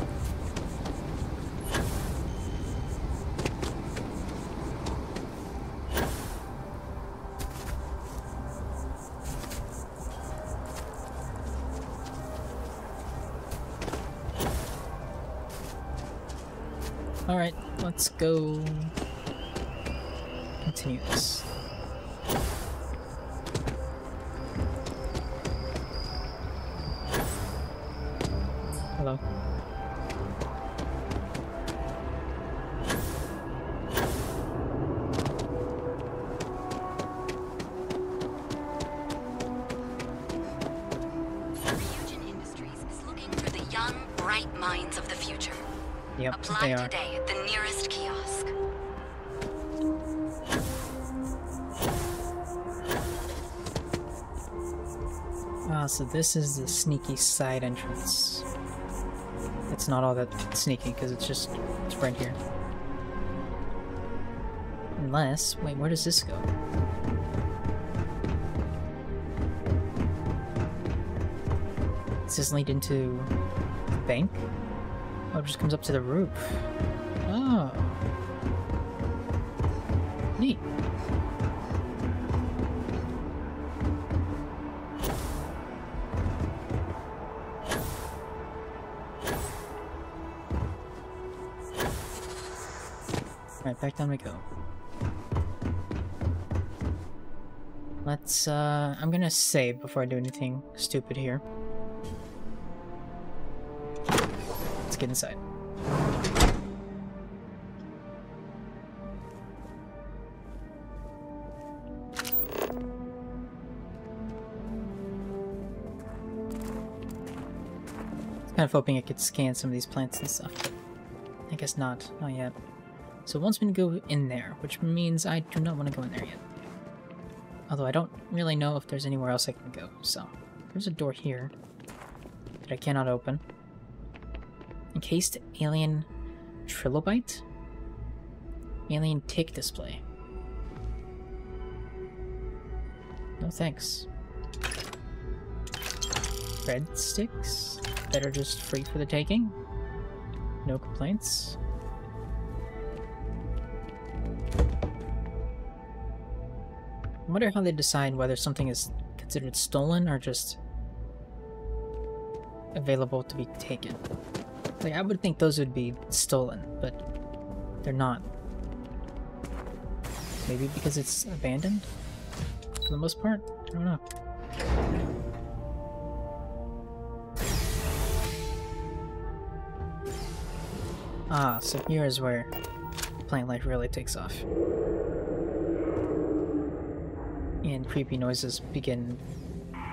Alright, let's go continue this. Hello. Ryujin Industries is looking for the young, bright minds of the future. Yep, apply they are. Today at the nearest kiosk. Ah, so this is the sneaky side entrance. It's not all that sneaky because it's right here. Unless, wait, where does this go? Does this lead into the bank? Oh, it just comes up to the roof. Oh. Neat. Alright, back down we go. Let's, I'm gonna save before I do anything stupid here. Let's get inside. Kind of hoping I could scan some of these plants and stuff, but I guess not yet. So it wants me to go in there, which means I do not want to go in there yet. Although I don't really know if there's anywhere else I can go, so... There's a door here that I cannot open. Encased alien trilobite? Alien tick display. No thanks. Breadsticks that are just free for the taking. No complaints. I wonder how they decide whether something is considered stolen or just available to be taken. Like, I would think those would be stolen, but they're not. Maybe because it's abandoned? For the most part? I don't know. Ah, so here is where plant life really takes off. And creepy noises begin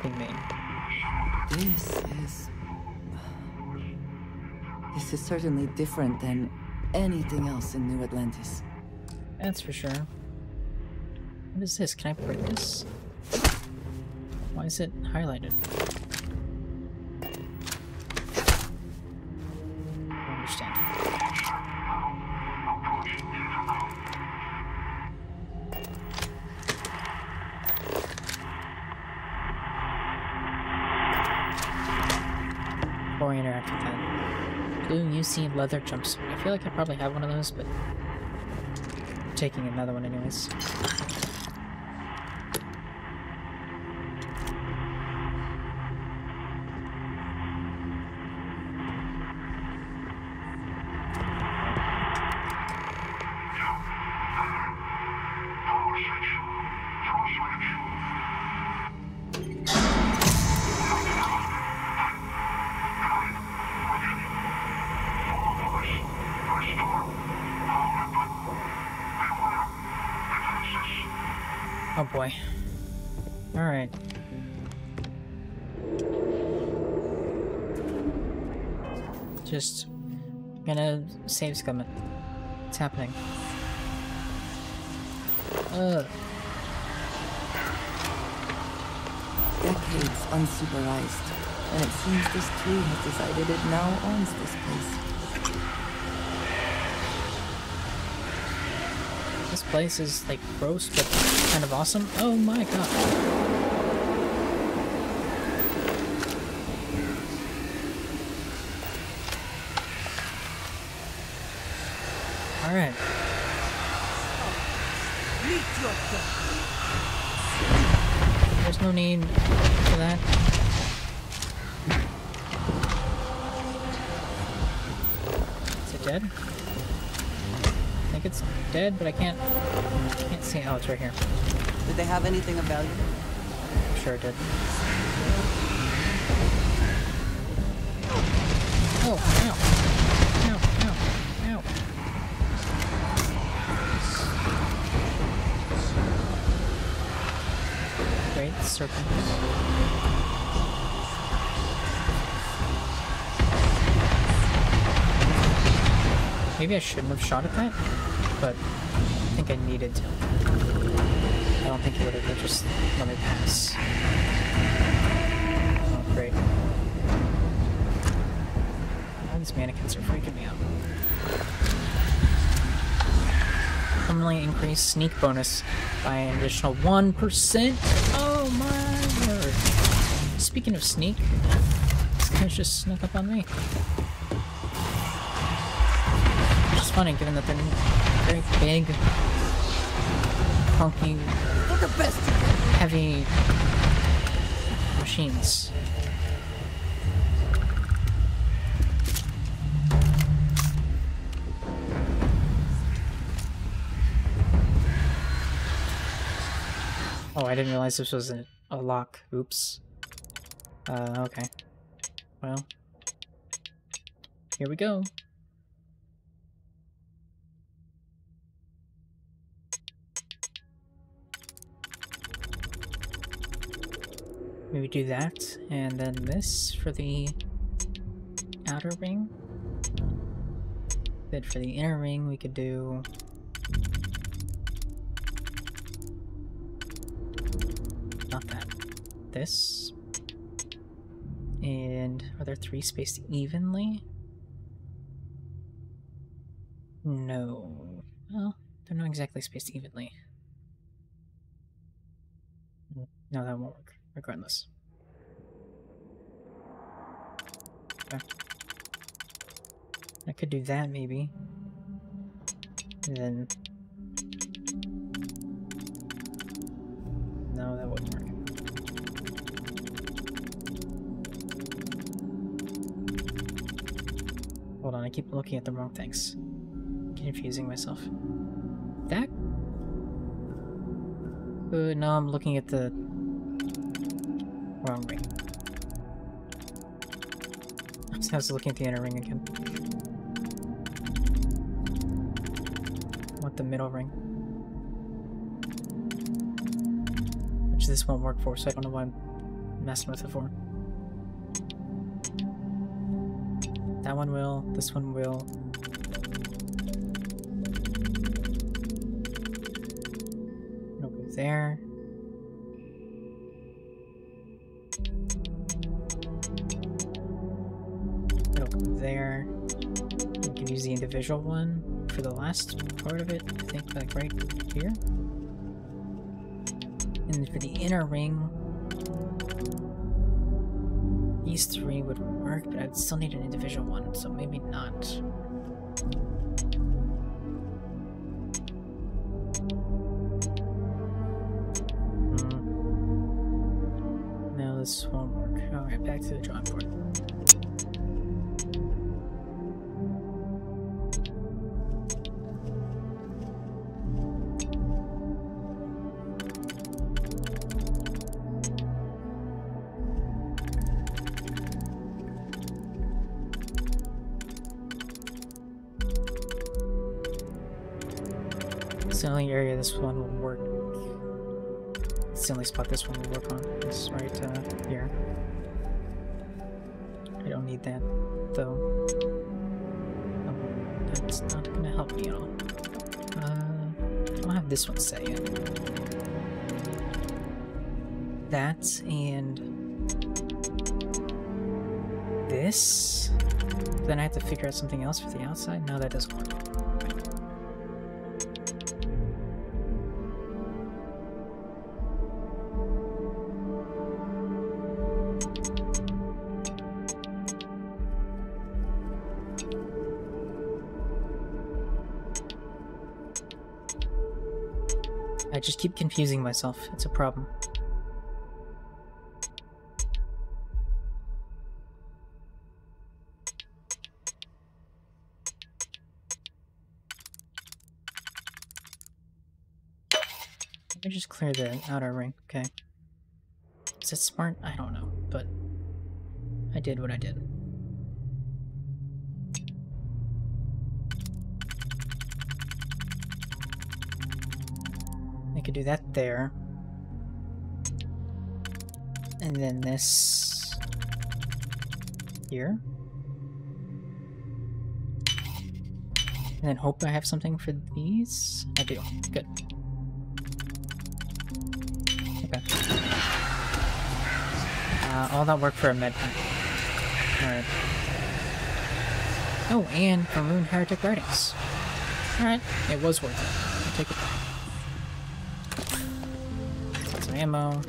being made. This is This is certainly different than anything else in New Atlantis. That's for sure. What is this? Can I break this? Why is it highlighted? I don't understand. Before I interact with that. Blue UC leather jumpsuit. I feel like I probably have one of those, but I'm taking another one anyways. Oh boy. Alright. Just gonna save scum it. What's happening? Decades unsupervised, and it seems this tree has decided it now owns this place. This place is like gross, but kind of awesome. Oh my god. Alright. There's no need for that. Is it dead? I think it's dead, but I can't see. Oh, it's right here. Did they have anything of value? I'm sure it did. Oh, ow. Ow, ow, ow. Great, serpent. Maybe I shouldn't have shot at that, but I think I needed to. I don't think it would have just let me pass. Oh, great. All these mannequins are freaking me out. Permanently increase sneak bonus by an additional 1%. Oh my word. Speaking of sneak, this guy's just snuck up on me. Funny, given that they're very big, funky, heavy machines. Oh, I didn't realize this was a lock. Oops. Okay. Well, here we go. Maybe do that, and then this for the outer ring. Then for the inner ring, we could do... not that. This. And are there 3 spaced evenly? No. Well, they're not exactly spaced evenly. No, that won't work. Regardless. Okay. I could do that maybe. And then... no, that wouldn't work. Hold on, I keep looking at the wrong things. Confusing myself. That? No, I'm looking at the wrong ring. I was looking at the inner ring again. I want the middle ring. Which this won't work for, so I don't know why I'm messing with it for. That one will. This one will. It'll go there. It'll go there. You can use the individual one for the last part of it, I think, like right here. And for the inner ring, these three would work, but I'd still need an individual one, so maybe not. No, this won't work. Alright, back to the drawing board. It's the only area this one will work. It's the only spot this one will work on. It's right here. I don't need that, though. That's not gonna help me at all. I don't have this one set yet. That and this. Then I have to figure out something else for the outside. No, that doesn't work. I just keep confusing myself. It's a problem. Let me just clear the outer ring. Okay. Is it smart? I don't know, but I did what I did. I could do that there. And then this here. And then hope I have something for these. I do. Good. Okay. All that work for a med pack. Alright. Oh, and for Rune Heretic Writings. Alright, it was worth it. I'll take it back. Some ammo.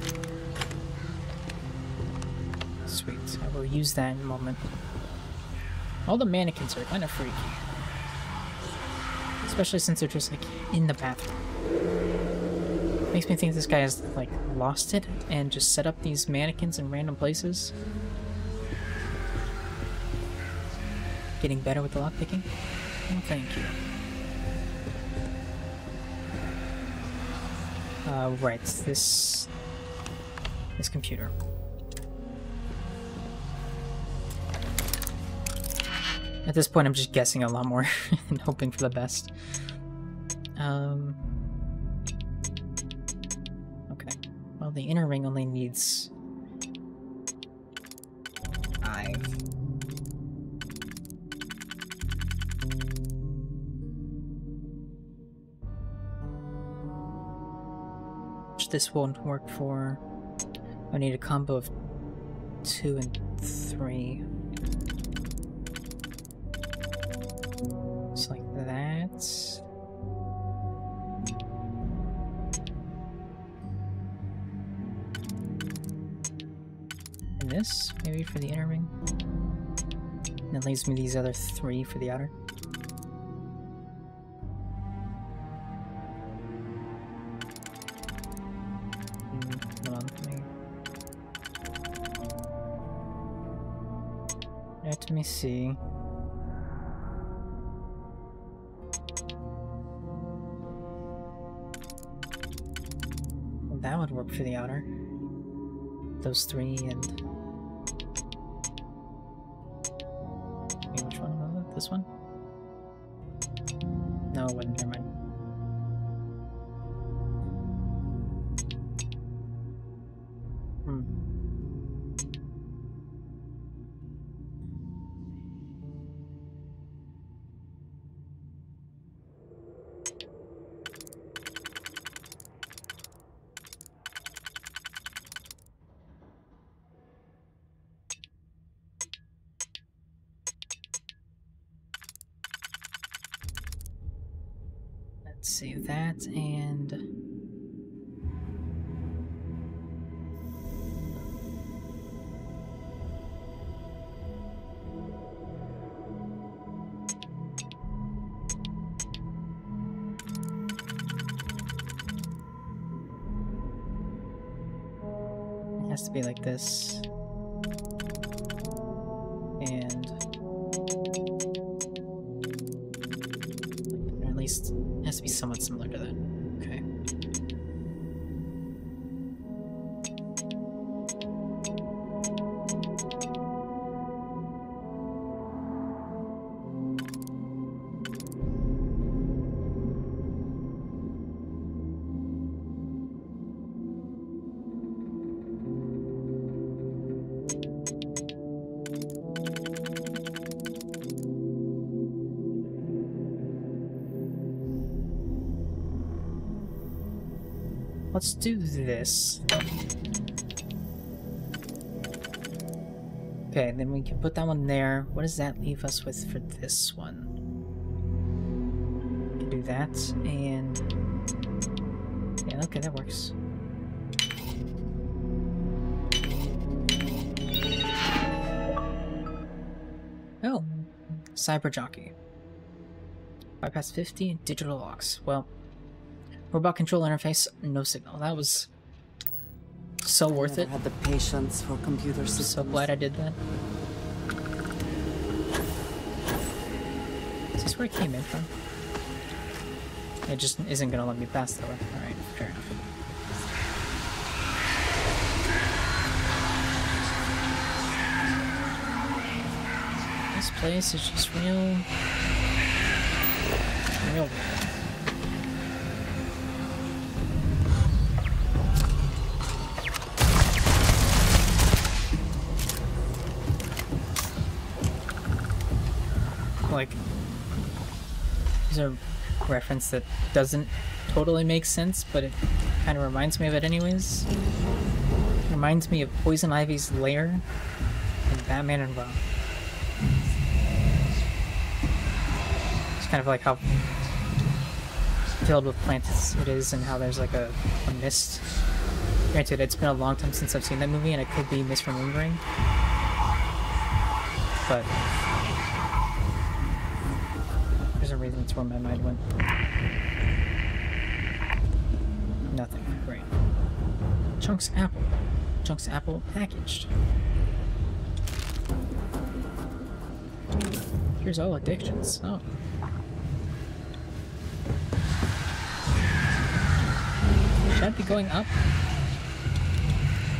Sweet. I will use that in a moment. All the mannequins are kind of freaky. Especially since they're just like in the bathroom. Makes me think this guy has like lost it and just set up these mannequins in random places. Getting better with the lockpicking? Oh, thank you. Right, this computer. At this point, I'm just guessing a lot more and hoping for the best. Okay. Well, the inner ring only needs 5. Which this won't work for. I need a combo of 2 and 3. Just like that. And this, maybe for the inner ring. And that leaves me these other 3 for the outer. Hold on, let me see. Well, that would work for the outer. Those 3 and... Wait, which one was it? This one? No, it wouldn't. Never mind. Let's see that, and it has to be like this, and or at least it has to be somewhat similar to that. Okay. Let's do this. Okay, then we can put that one there. What does that leave us with for this one? We can do that, and yeah, okay, that works. Oh, Cyber Jockey. Bypass 50 digital locks. Well, robot control interface, no signal. That was so worth it. I had the patience for computer systems. So glad I did that. Is this where I came in from? It just isn't gonna let me pass that way. Alright, fair enough. This place is just real weird. Like, there's a reference that doesn't totally make sense, but it kind of reminds me of it anyways. It reminds me of Poison Ivy's lair in Batman and Robin. It's kind of like how filled with plants it is, and how there's like a mist. Granted, it's been a long time since I've seen that movie, and I could be misremembering, but there's a reason it's where my mind went. Nothing. Great. Chunks apple. Chunks apple packaged. Here's all addictions. Oh. Should I be going up?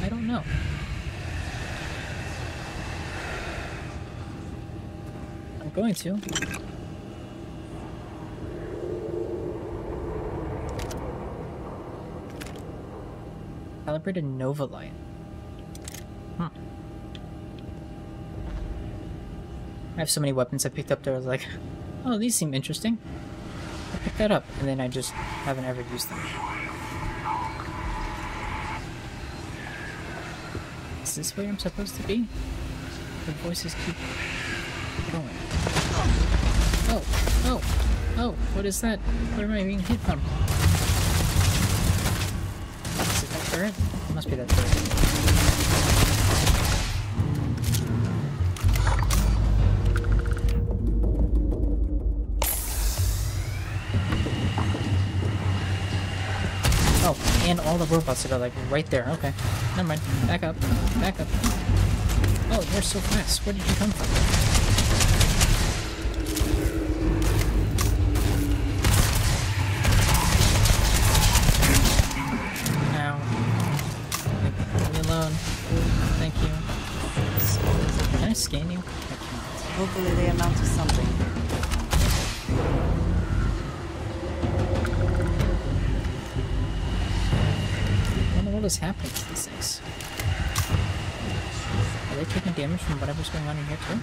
I don't know. I'm going to. Calibrated Nova Light. I have so many weapons I picked up there. I was like, oh, these seem interesting. I picked that up, and then I just haven't ever used them. Is this where I'm supposed to be? The voices keep going. Oh, oh, oh, what is that? Where am I being hit from? Is it that turret? It must be that turret. Oh, and all the robots that are like right there. Okay, never mind. Back up. Back up. Oh, they're so fast. Where did you come from? Ow. Leave me alone. Thank you. Can I scan you? I can't. Hopefully they amount to something. What is happening to these things? Are they taking damage from whatever's going on in here too?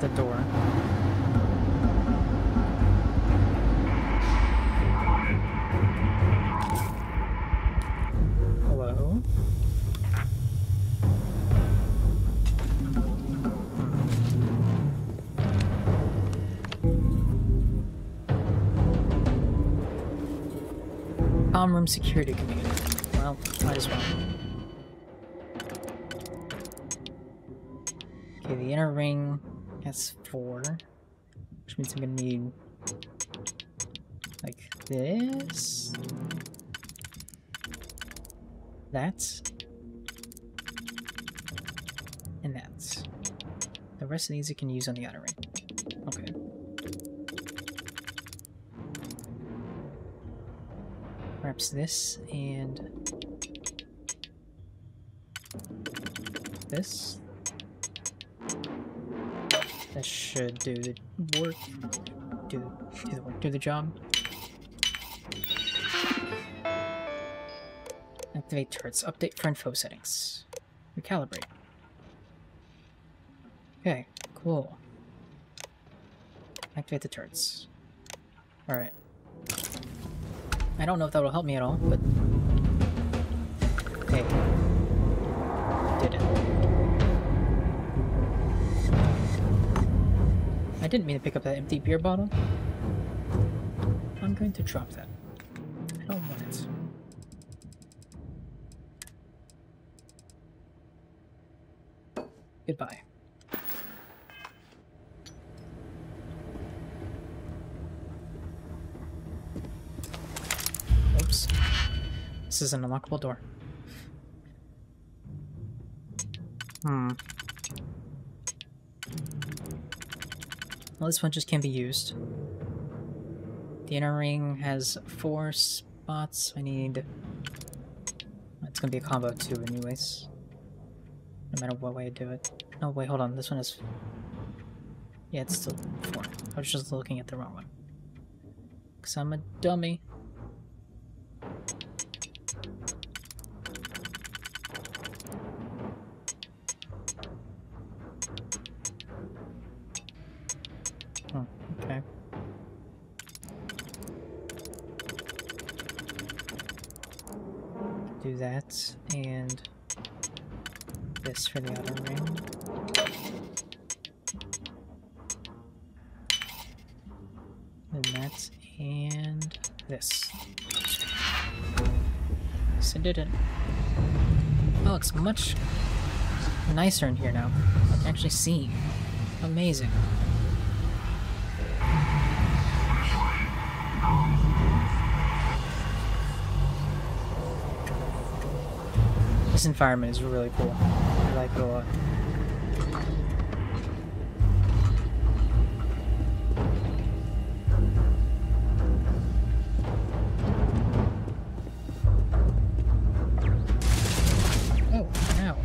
another door. Hello? Comm room security computer. Well, might as well. Okay, the inner ring has 4, which means I'm gonna need like this, that, and that. The rest of these I can use on the outer ring. Okay. Perhaps this and this. That should do the work. Do the job. Activate turrets. Update for info settings. Recalibrate. Okay, cool. Activate the turrets. Alright. I don't know if that will help me at all, but... hey. Did it. I didn't mean to pick up that empty beer bottle. I'm going to drop that. I don't want it. Goodbye. Oops. This is an unlockable door. Well, this one just can't be used. The inner ring has 4 spots. I need... it's gonna be a combo of 2 anyways. No matter what way I do it. No, wait, hold on. This one is... yeah, it's still 4. I was just looking at the wrong one. Because I'm a dummy. Okay. Do that, and this for the outer ring. And that, and this. Yes, I did it. Oh, it's much nicer in here now. I can actually see. Amazing. This environment is really cool. I like it a lot. Oh, ow.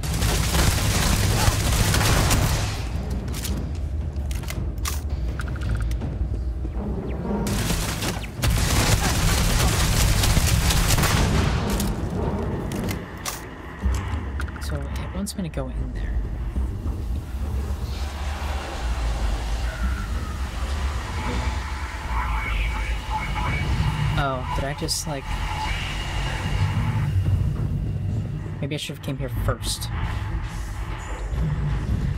So it wants me to go in there. Oh, did I just like... maybe I should have came here first.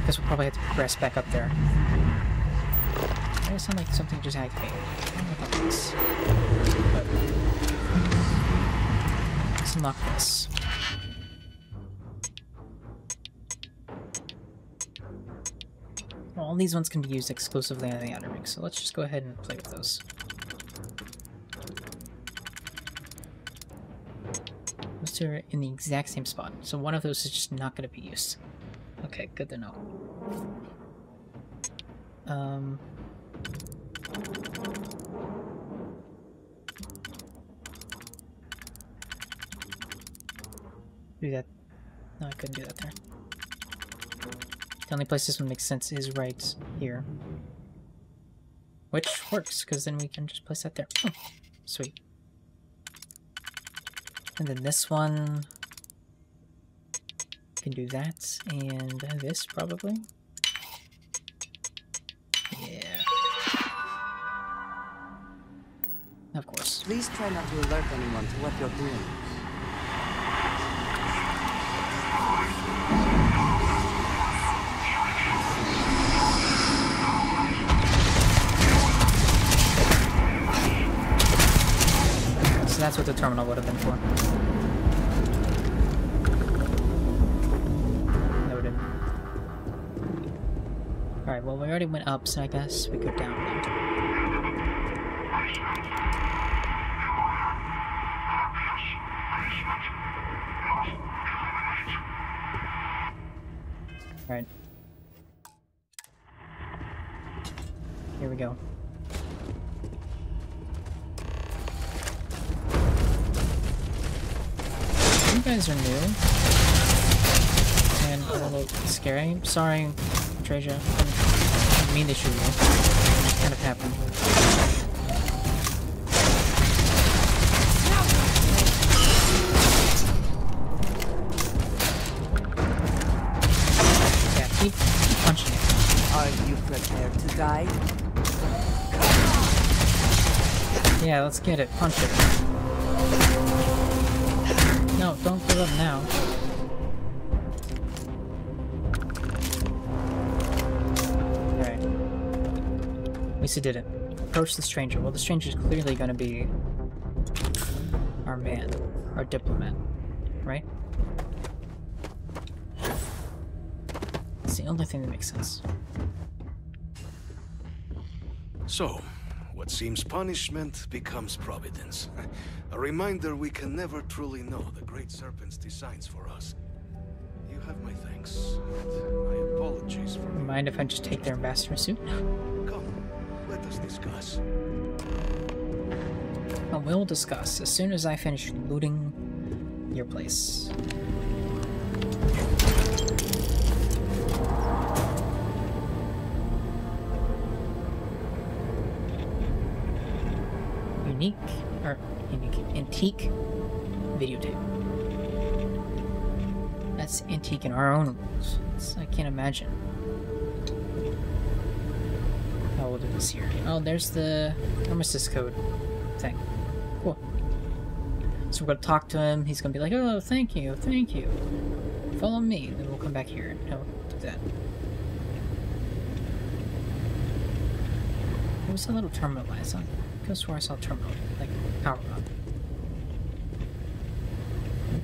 Guess we'll probably have to progress back up there. Why does it sound like something just activated? I don't know about this. But... let's unlock this. All these ones can be used exclusively on the outer ring, so let's just go ahead and play with those. Those two are in the exact same spot, so one of those is just not going to be used. Okay, good to know. Do that. No, I couldn't do that there. The only place this one makes sense is right here. Which works, because then we can just place that there. Oh, sweet. And then this one... can do that, and this, probably. Please try not to alert anyone to what you're doing. So that's what the terminal would have been for. Noted. Alright, well, we already went up, so I guess we go down now. Alright. Here we go. You guys are new and a little scary. I'm sorry, Treasure. I didn't mean to shoot you. It just kind of happened. Yeah, keep punching it. Are you prepared to die? Yeah, let's get it. Punch it. No, don't give up now. Alright. At least he did it. Approach the stranger. Well, the stranger's clearly gonna be our man. Our diplomat. Right? It's the only thing that makes sense. So, what seems punishment becomes providence. A reminder we can never truly know the Great Serpent's designs for us. You have my thanks, and my apologies for... Mind if I just take their ambassador suit? Come, let us discuss. Well, we'll discuss as soon as I finish looting your place. Antique videotape. That's antique in our own rules. I can't imagine. Oh, we'll do this here. Oh, there's the armistice code thing. Cool. So we're gonna talk to him. He's gonna be like, "Oh, thank you, thank you. Follow me." Then we'll come back here and he'll do that. What was that little terminal I saw? I could swear I saw a terminal, like power up.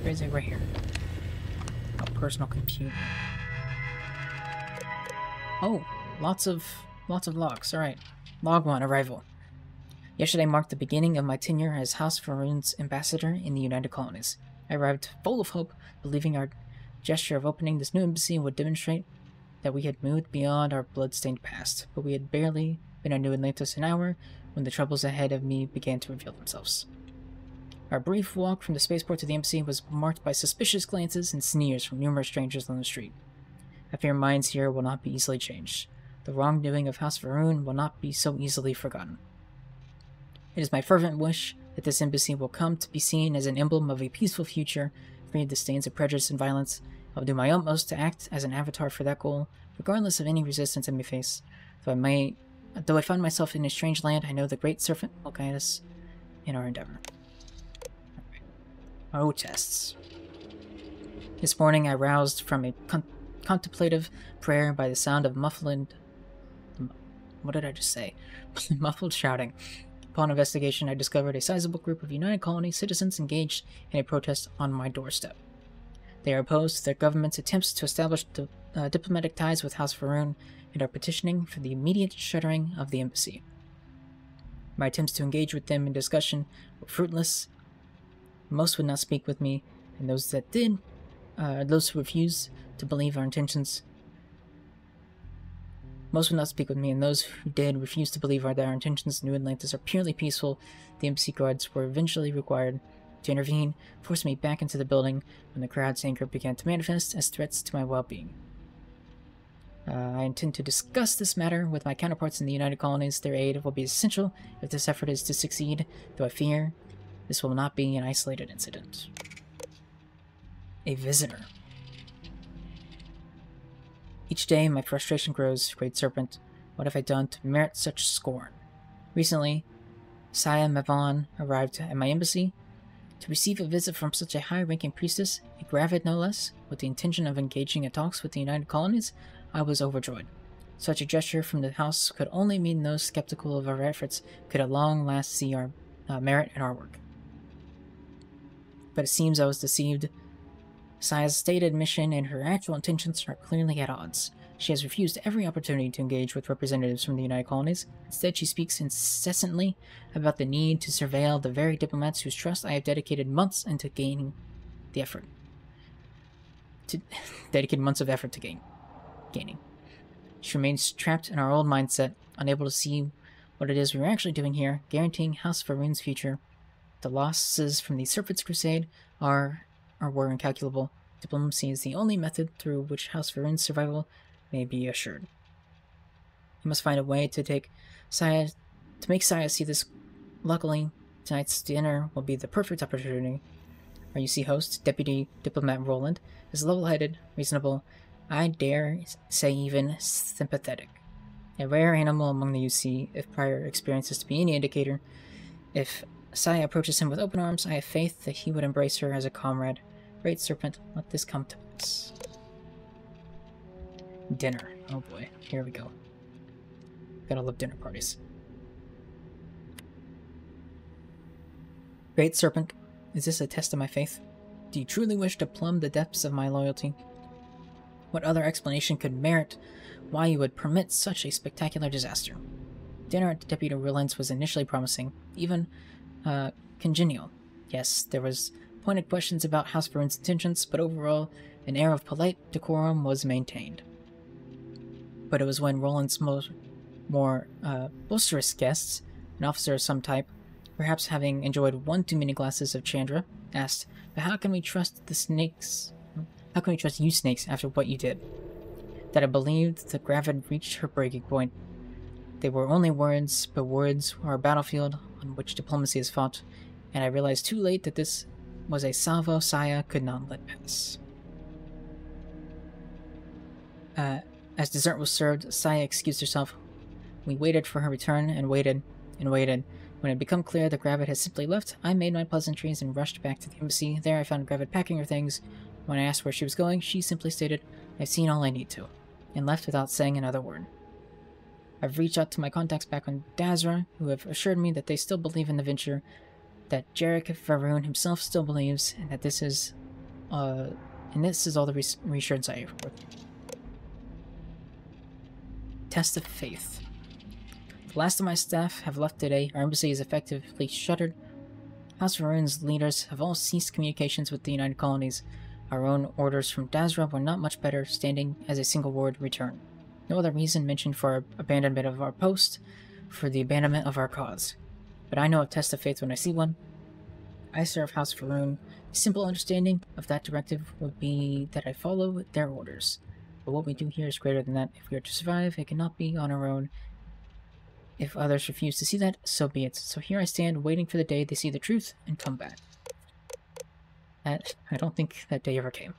Where is it? Right here. Oh, personal computer. Oh, lots of logs. All right. Log 1, arrival. Yesterday marked the beginning of my tenure as House Faroon's ambassador in the United Colonies. I arrived full of hope, believing our gesture of opening this new embassy would demonstrate that we had moved beyond our blood-stained past, but we had barely been on New Atlantis an hour when the troubles ahead of me began to reveal themselves. Our brief walk from the spaceport to the embassy was marked by suspicious glances and sneers from numerous strangers on the street. I fear minds here will not be easily changed. The wrongdoing of House Faroon will not be so easily forgotten. It is my fervent wish that this embassy will come to be seen as an emblem of a peaceful future, free of the stains of prejudice and violence. I will do my utmost to act as an avatar for that goal, regardless of any resistance I may face. Though I find myself in a strange land, I know the Great Serpent will guide us in our endeavor. Oh, tests. This morning I roused from a contemplative prayer by the sound of muffled... What did I just say? Muffled shouting. Upon investigation, I discovered a sizable group of United Colony citizens engaged in a protest on my doorstep. They are opposed to their government's attempts to establish diplomatic ties with House Faroon and are petitioning for the immediate shuttering of the embassy. My attempts to engage with them in discussion were fruitless. Most would not speak with me, and those that did, those who refused to believe our intentions. Most would not speak with me, and those who did refuse to believe that our intentions in New Atlantis are purely peaceful. The embassy guards were eventually required to intervene, forcing me back into the building when the crowd's anger began to manifest as threats to my well-being. I intend to discuss this matter with my counterparts in the United Colonies. Their aid will be essential if this effort is to succeed, though I fear this will not be an isolated incident. A visitor. Each day my frustration grows, Great Serpent. What have I done to merit such scorn? Recently, Saya Mavon arrived at my embassy to receive a visit from such a high-ranking priestess, a Gravid no less, with the intention of engaging in talks with the United Colonies. I was overjoyed. Such a gesture from the House could only mean those skeptical of our efforts could at long last see our merit in our work. But it seems I was deceived. Saya's stated mission and her actual intentions are clearly at odds. She has refused every opportunity to engage with representatives from the United Colonies. Instead, she speaks incessantly about the need to surveil the very diplomats whose trust I have dedicated months into gaining the effort. Dedicated months of effort to gaining. She remains trapped in our old mindset, unable to see what it is we are actually doing here, guaranteeing House Faroon's future. The losses from the Serpent's Crusade were incalculable. Diplomacy is the only method through which House Faroon's survival may be assured. I must find a way to make Saya see this. Luckily, tonight's dinner will be the perfect opportunity. Our UC host, Deputy Diplomat Roland, is level-headed, reasonable, I dare say even sympathetic. A rare animal among the UC, if prior experience is to be any indicator. If Saya approaches him with open arms, I have faith that he would embrace her as a comrade. Great Serpent, let this come to pass. Dinner. Oh boy, here we go. Gotta love dinner parties. Great Serpent, is this a test of my faith? Do you truly wish to plumb the depths of my loyalty? What other explanation could merit why you would permit such a spectacular disaster? Dinner at Deputy Roland's was initially promising, even congenial. Yes, there was pointed questions about House Faroon's intentions, but overall, an air of polite decorum was maintained. But it was when Roland's more boisterous guests, an officer of some type, perhaps having enjoyed one too many glasses of Chandra, asked, "But how can we trust the snakes? How can we trust you snakes after what you did?" That I believed the Gravid reached her breaking point. They were only words, but words are a battlefield on which diplomacy is fought, and I realized too late that this was a salvo Saya could not let pass. As dessert was served, Saya excused herself. We waited for her return, and waited, and waited. When it had become clear that Gravid had simply left, I made my pleasantries and rushed back to the embassy. There I found Gravid packing her things. When I asked where she was going, she simply stated, "I've seen all I need to," and left without saying another word. I've reached out to my contacts back on Dazra, who have assured me that they still believe in the venture, that Jarek Faroon himself still believes, and that this is all the reassurance I have. Test of faith. The last of my staff have left today. Our embassy is effectively shuttered. House Faroon's leaders have all ceased communications with the United Colonies. Our own orders from Dazra were not much better, standing as a single word, return. No other reason mentioned for abandonment of our post, for the abandonment of our cause. But I know a test of faith when I see one. I serve House Faroon. A simple understanding of that directive would be that I follow their orders. But what we do here is greater than that. If we are to survive, it cannot be on our own. If others refuse to see that, so be it. So here I stand, waiting for the day they see the truth and come back. I don't think that day ever came.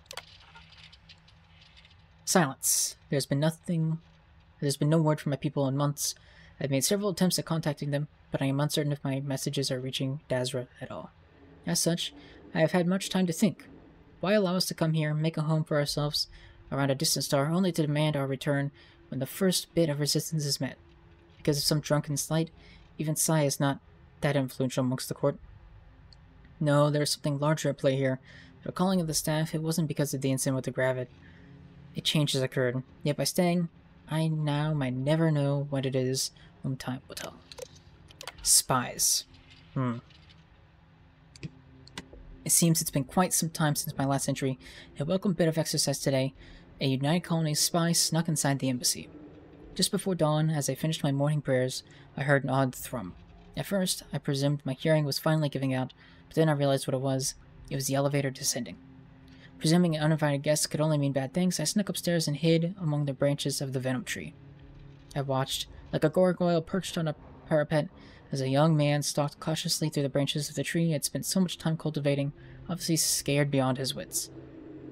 Silence. There's been no word from my people in months. I've made several attempts at contacting them, but I am uncertain if my messages are reaching Dazra at all. As such, I have had much time to think. Why allow us to come here, make a home for ourselves around a distant star, only to demand our return when the first bit of resistance is met? Because of some drunken slight, even Sai is not that influential amongst the court. No, there's something larger at play here. The calling of the staff, it wasn't because of the incident with the Gravid. A change has occurred. Yet by staying, I now might never know what it is. Only time will tell. Spies. It seems it's been quite some time since my last entry. A welcome bit of exercise today. A United Colonies spy snuck inside the embassy. Just before dawn, as I finished my morning prayers, I heard an odd thrum. At first, I presumed my hearing was finally giving out, but then I realized what it was. It was the elevator descending. Presuming an uninvited guest could only mean bad things, I snuck upstairs and hid among the branches of the venom tree. I watched, like a gargoyle perched on a parapet, as a young man stalked cautiously through the branches of the tree he had spent so much time cultivating, obviously scared beyond his wits.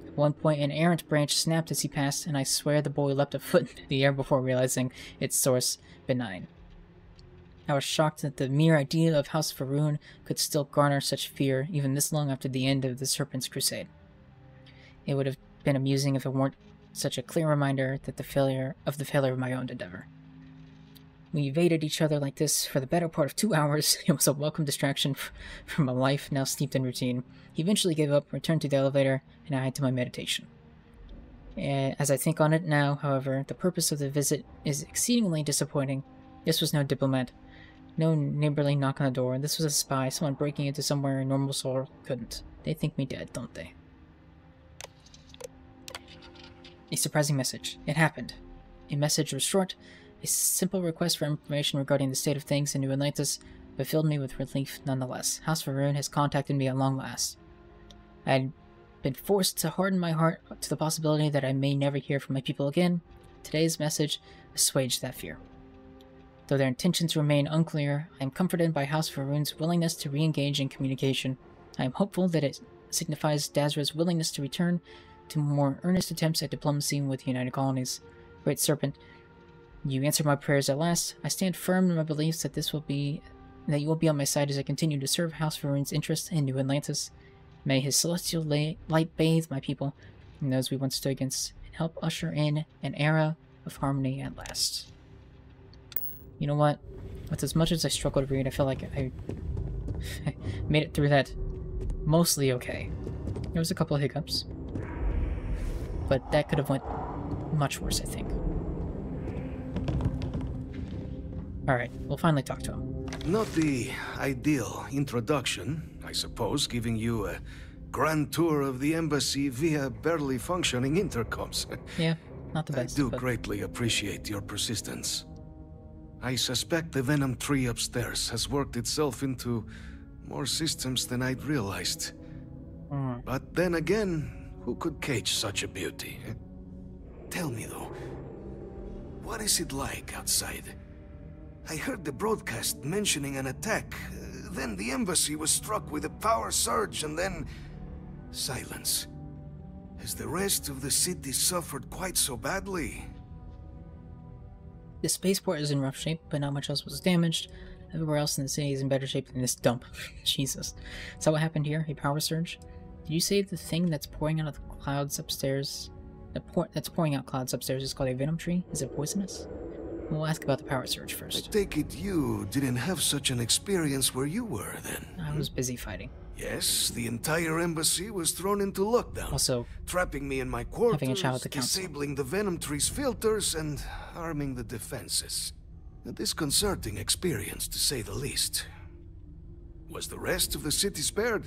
At one point, an errant branch snapped as he passed, and I swear the boy leapt a foot into the air before realizing its source benign. I was shocked that the mere idea of House Va'ruun could still garner such fear even this long after the end of the Serpent's Crusade. It would have been amusing if it weren't such a clear reminder that the failure of my own endeavor. We evaded each other like this for the better part of 2 hours. It was a welcome distraction from a life now steeped in routine. He eventually gave up, returned to the elevator, and I had to my meditation. As I think on it now, however, the purpose of the visit is exceedingly disappointing. This was no diplomat, no neighborly knock on the door. This was a spy, someone breaking into somewhere a normal soul couldn't. They think me dead, don't they? A surprising message. It happened. A message was short, a simple request for information regarding the state of things in New Atlantis, but filled me with relief nonetheless. House Va'ruun has contacted me at long last. I had been forced to harden my heart to the possibility that I may never hear from my people again. Today's message assuaged that fear. Though their intentions remain unclear, I am comforted by House Va'ruun's willingness to re-engage in communication. I am hopeful that it signifies Dazra's willingness to return to more earnest attempts at diplomacy with the United Colonies. Great Serpent, you answer my prayers at last. I stand firm in my beliefs that you will be on my side as I continue to serve House Va'ruun's interests in New Atlantis. May his celestial light bathe my people and those we once stood against, and help usher in an era of harmony at last. You know what? With as much as I struggle to read, I feel like I made it through that mostly okay. There was a couple of hiccups, but that could have went much worse, I think. Alright, we'll finally talk to him. Not the ideal introduction, I suppose, giving you a grand tour of the embassy via barely functioning intercoms. Yeah, not the best. I do greatly appreciate your persistence. I suspect the Venom tree upstairs has worked itself into more systems than I'd realized. But then again, who could cage such a beauty? Tell me though, what is it like outside? I heard the broadcast mentioning an attack, then the embassy was struck with a power surge, and then silence. Has the rest of the city suffered quite so badly? The spaceport is in rough shape, but not much else was damaged. Everywhere else in the city is in better shape than this dump. Jesus. Is that what happened here? A power surge? Did you say the thing that's pouring out of the clouds upstairs? That's pouring out clouds upstairs is called a venom tree? Is it poisonous? We'll ask about the power surge first. I take it you didn't have such an experience where you were, then? I was busy fighting. Yes, the entire embassy was thrown into lockdown. Also, trapping me in my quarters, having a chat with the council, disabling the venom tree's filters, and arming the defenses. A disconcerting experience, to say the least. Was the rest of the city spared?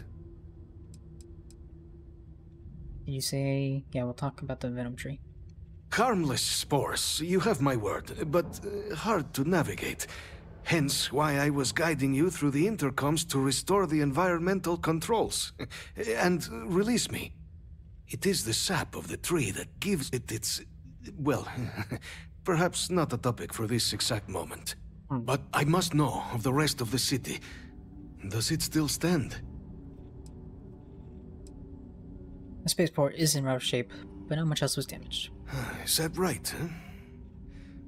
Did you say... Yeah, we'll talk about the venom tree. Harmless spores, you have my word, but hard to navigate. Hence why I was guiding you through the intercoms to restore the environmental controls. And release me. It is the sap of the tree that gives it its... well, perhaps not a topic for this exact moment. But I must know of the rest of the city. Does it still stand? The spaceport is in rough shape, but not much else was damaged. Is that right, huh?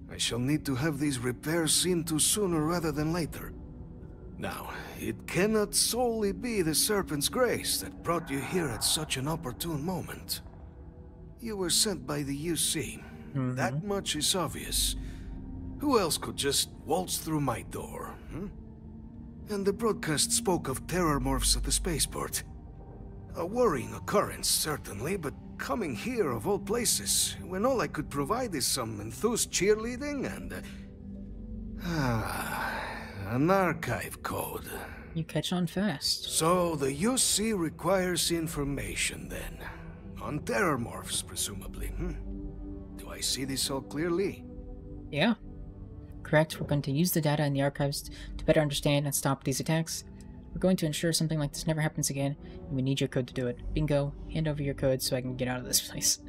I shall need to have these repairs seen to sooner rather than later. Now, it cannot solely be the Serpent's grace that brought you here at such an opportune moment. You were sent by the UC. That much is obvious. Who else could just waltz through my door, And the broadcast spoke of terror morphs at the spaceport. A worrying occurrence, certainly, but coming here of all places, when all I could provide is some enthused cheerleading and... an archive code. You catch on fast. So the UC requires information, then. On terror morphs, presumably, Do I see this all clearly? Yeah. Correct, we're going to use the data in the archives to better understand and stop these attacks. We're going to ensure something like this never happens again, and we need your code to do it. Bingo, hand over your code so I can get out of this place.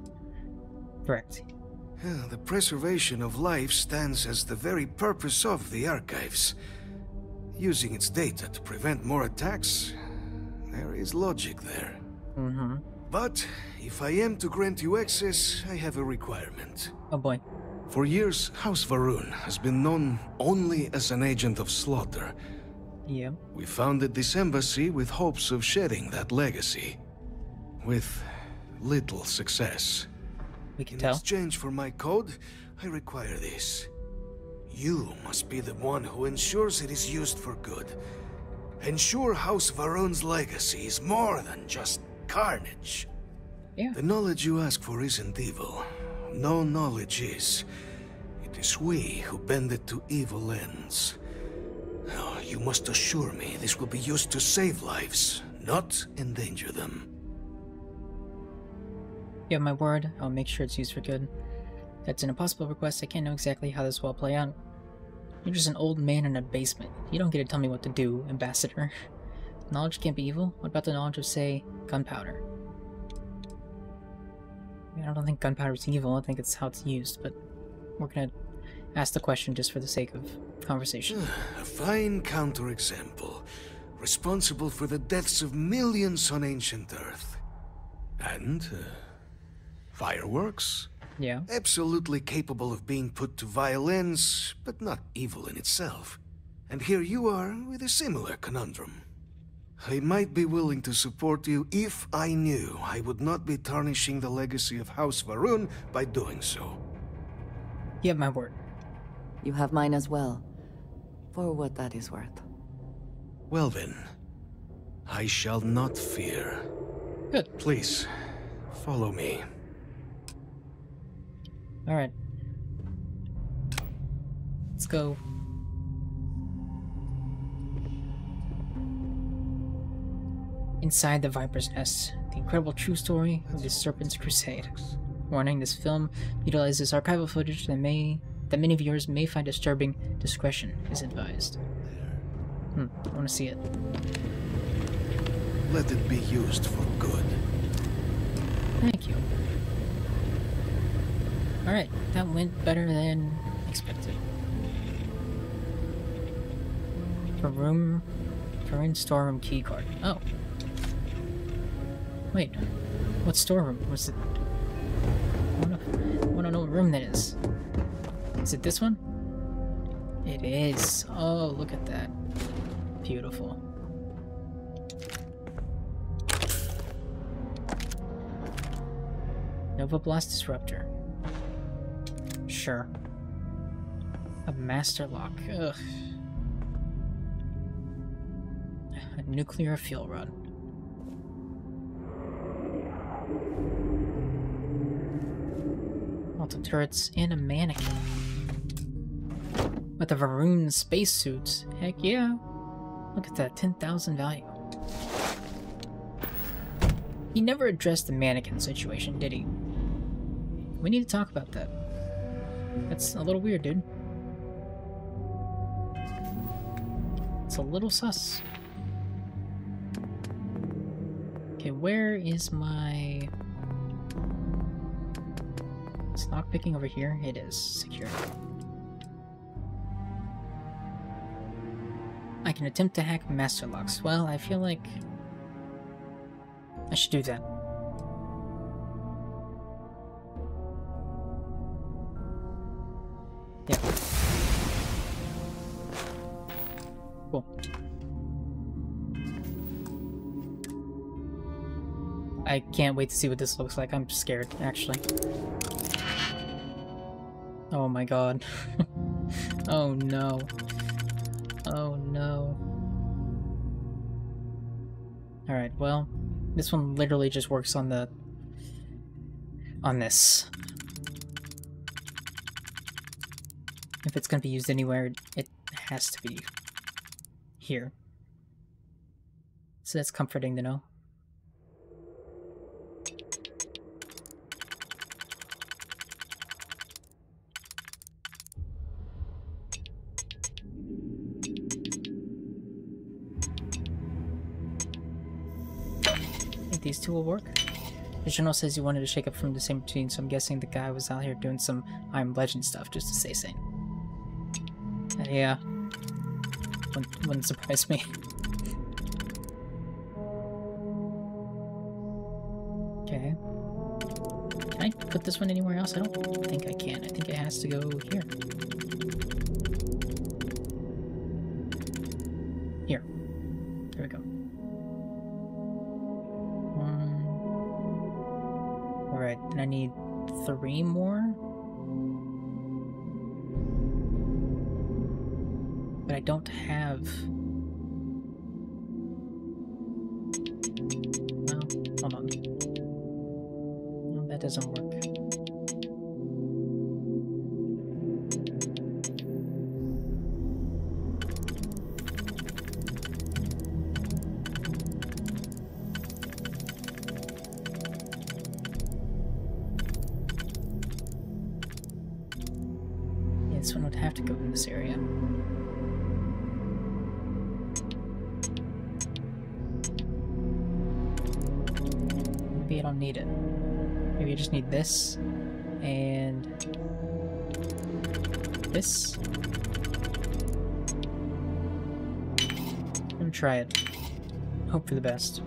Correct. The preservation of life stands as the very purpose of the archives. Using its data to prevent more attacks, there is logic there. But if I am to grant you access, I have a requirement. Oh boy. For years, House Varun has been known only as an agent of slaughter. Yeah. We founded this embassy with hopes of shedding that legacy. With little success. We can In tell. exchange for my code, I require this. You must be the one who ensures it is used for good. Ensure House Varun's legacy is more than just carnage. Yeah. The knowledge you ask for isn't evil. No knowledge is. It is we who bend it to evil ends. Now, you must assure me this will be used to save lives, not endanger them. You have my word. I'll make sure it's used for good. That's an impossible request. I can't know exactly how this will play out. You're just an old man in a basement. You don't get to tell me what to do, Ambassador. Knowledge can't be evil? What about the knowledge of, say, gunpowder? I mean, I don't think gunpowder is evil. I think it's how it's used, but we're gonna ask the question just for the sake of conversation. A fine counterexample. Responsible for the deaths of millions on ancient Earth. And, fireworks? Yeah. Absolutely capable of being put to violence, but not evil in itself. And here you are with a similar conundrum. I might be willing to support you if I knew I would not be tarnishing the legacy of House Varun by doing so. You have my word. You have mine as well, for what that is worth. Well then, I shall not fear. Good. Please, follow me. Alright. Let's go. Inside the Viper's Nest, the incredible true story of the Serpent's Crusade. Warning, this film utilizes archival footage that many viewers may find disturbing. Discretion is advised. I want to see it. Let it be used for good. Thank you. Alright, that went better than expected. Current storeroom keycard. Oh. Wait. What storeroom? Was it? I wanna know what room that is. Is it this one? It is. Oh, look at that. Beautiful. Nova Blast Disruptor. Sure. A master lock. Ugh. A nuclear fuel rod. Multiple turrets and a mannequin. With a Varun spacesuit. Heck yeah. Look at that, 10,000 value. He never addressed the mannequin situation, did he? We need to talk about that. That's a little weird, dude. It's a little sus. Okay, where is my... Is lockpicking over here? It is. Secure. I can attempt to hack master locks. Well, I feel like I should do that. Yeah. Cool. I can't wait to see what this looks like. I'm scared, actually. Oh my god. Oh no. Oh no. Alright, well, this one literally just works on the... on this. If it's gonna be used anywhere, it has to be here. So that's comforting to know. These two will work. The general says he wanted to shake up from the same routine, so I'm guessing the guy was out here doing some I'm Legend stuff just to stay sane. Yeah. Wouldn't surprise me. Okay. Can I put this one anywhere else? I don't think I can. I think it has to go here. Here. There we go. Alright, and I need 3 more. But I don't have... Well, hold on. No, that doesn't work. Yeah, this one would have to go in this area. Maybe I don't need it. Maybe I just need this and this. I'm gonna try it. Hope for the best.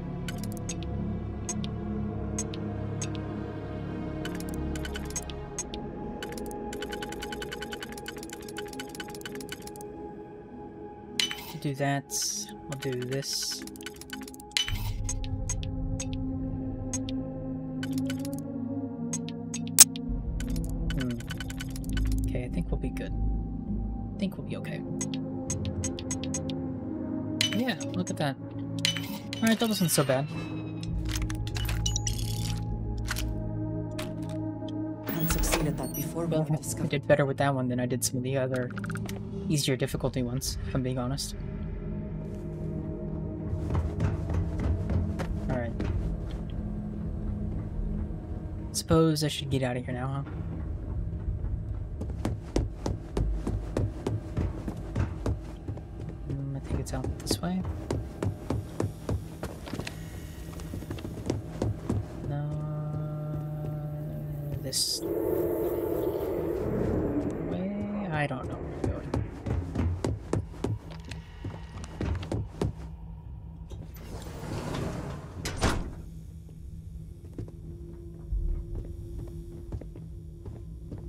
To do that, I'll do this. Okay, I think we'll be good. I think we'll be okay. Yeah, look at that. Alright, that wasn't so bad. I succeeded that before. Well, I did better with that one than I did some of the other easier difficulty ones, if I'm being honest. Alright. Suppose I should get out of here now, huh? I think it's out this way. No, this way? I don't know where I'm going.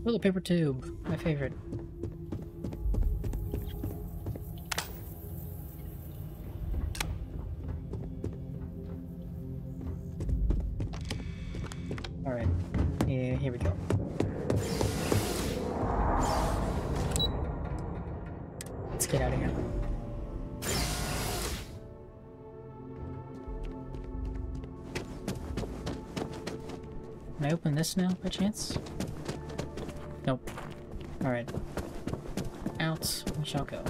Toilet paper tube, my favorite. Alright, yeah, here we go. Let's get out of here. Can I open this now, by chance? Nope. Alright. Out we shall go.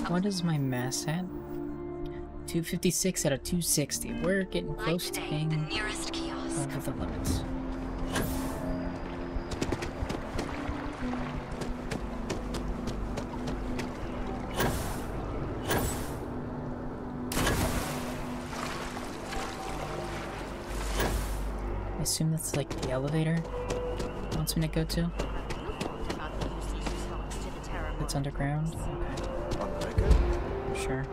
What is my mass at? 256 out of 260. We're getting close to being over the limits. I assume that's like the elevator it wants me to go to. It's underground? Okay. Sure.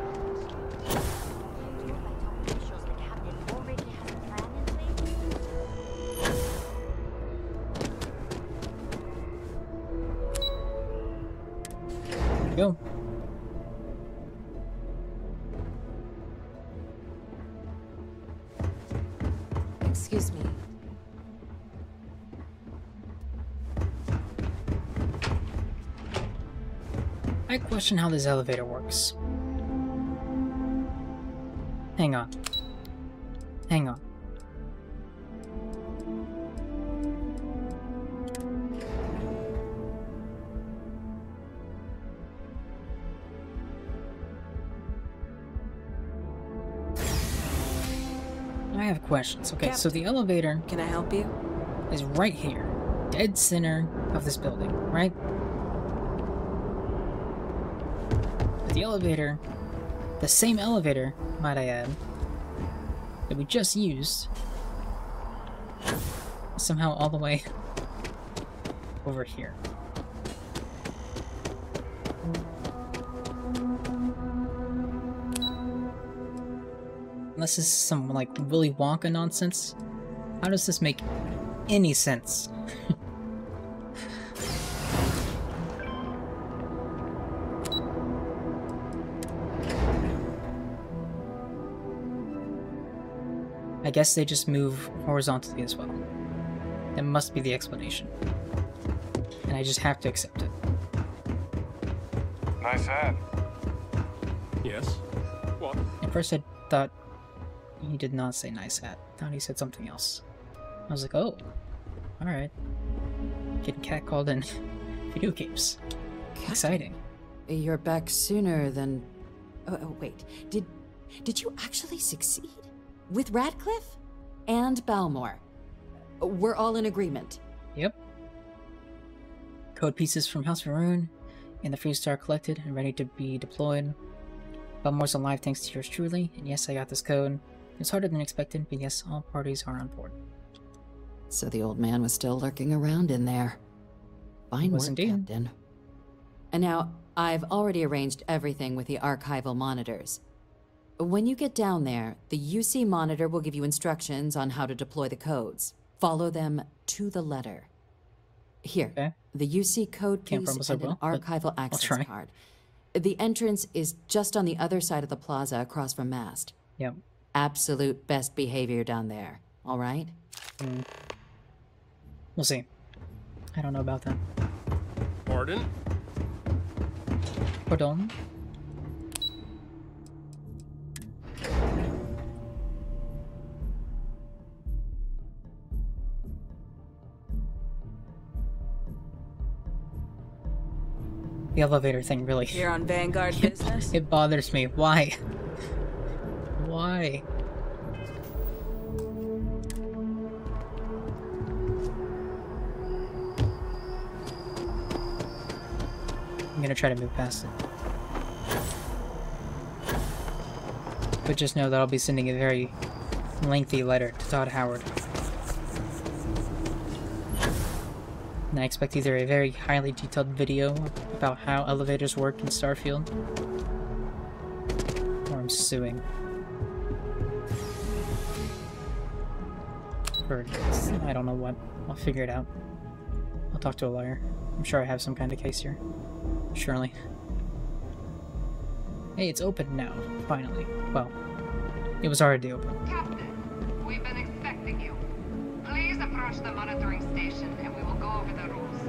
Go. Excuse me. I question how this elevator works. Hang on. Hang on. I have questions. Okay, so the elevator... Can I help you? ...is right here. Dead center of this building, right? The elevator... The same elevator, might I add, that we just used is somehow all the way over here. Unless this is some, like, Willy Wonka nonsense. How does this make any sense? I guess they just move horizontally as well. That must be the explanation. And I just have to accept it. Nice hat. Yes? What? At first I thought he did not say nice hat. I thought he said something else. I was like, oh, alright. Getting catcalled in video games. Exciting. You're back sooner than... Oh, wait. Did you actually succeed? With Radcliffe? And Balmore? We're all in agreement. Yep. Code pieces from House Varun and the Freestar collected and ready to be deployed. Balmore's alive thanks to yours truly, and yes, I got this code. It's harder than expected, but yes, all parties are on board. So the old man was still lurking around in there. Fine work, Captain. And now, I've already arranged everything with the archival monitors. When you get down there, the UC monitor will give you instructions on how to deploy the codes. Follow them to the letter. Here, the UC code piece and an archival access card. The entrance is just on the other side of the plaza across from Mast. Yep. Absolute best behavior down there, all right? We'll see. I don't know about that. Pardon? Pardon? The elevator thing really... Here on Vanguard business? It bothers me. Why? Why? I'm gonna try to move past it. But just know that I'll be sending a very lengthy letter to Todd Howard. And I expect either a very highly detailed video about how elevators work in Starfield, or I'm suing. Or I don't know what. I'll figure it out. I'll talk to a lawyer. I'm sure I have some kind of case here. Surely. Hey, it's open now, finally. Well, it was already open. Captain, we've been expecting you. Please approach the monitoring station and we will go over the rules.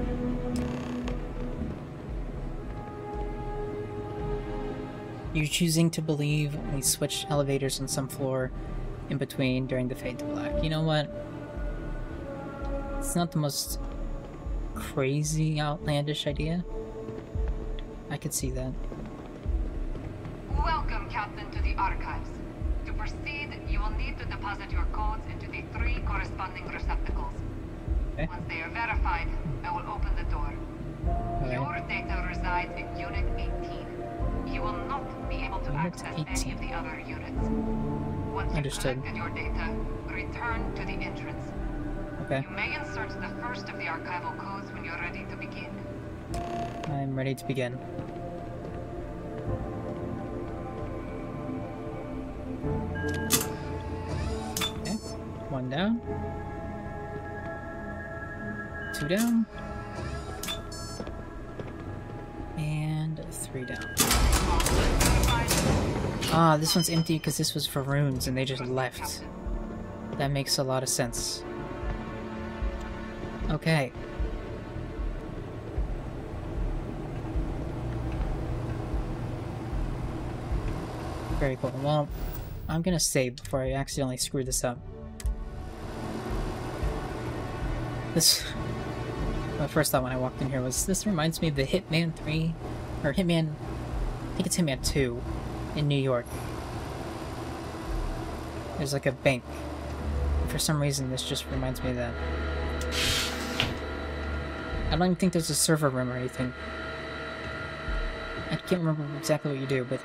You're choosing to believe we switched elevators on some floor in between during the Fade to Black. You know what? It's not the most crazy, outlandish idea. I could see that. Welcome, Captain, to the archives. To proceed, you will need to deposit your codes into the 3 corresponding receptacles. Okay. Once they are verified, I will open the door. Okay. Your data resides in Unit 18. You will not be able to access any of the other units. Once you've collected your data, return to the entrance. Okay. You may insert the first of the archival codes when you're ready to begin. I'm ready to begin. Okay. 1 down. 2 down. And 3 down. Ah, this one's empty because this was for runes and they just left. That makes a lot of sense. Okay. Very cool. Well, I'm gonna save before I accidentally screw this up. My first thought when I walked in here was, this reminds me of the Hitman 3, or Hitman, I think it's Hitman 2, in New York. There's like a bank. For some reason, this just reminds me of that. I don't even think there's a server room or anything. I can't remember exactly what you do, but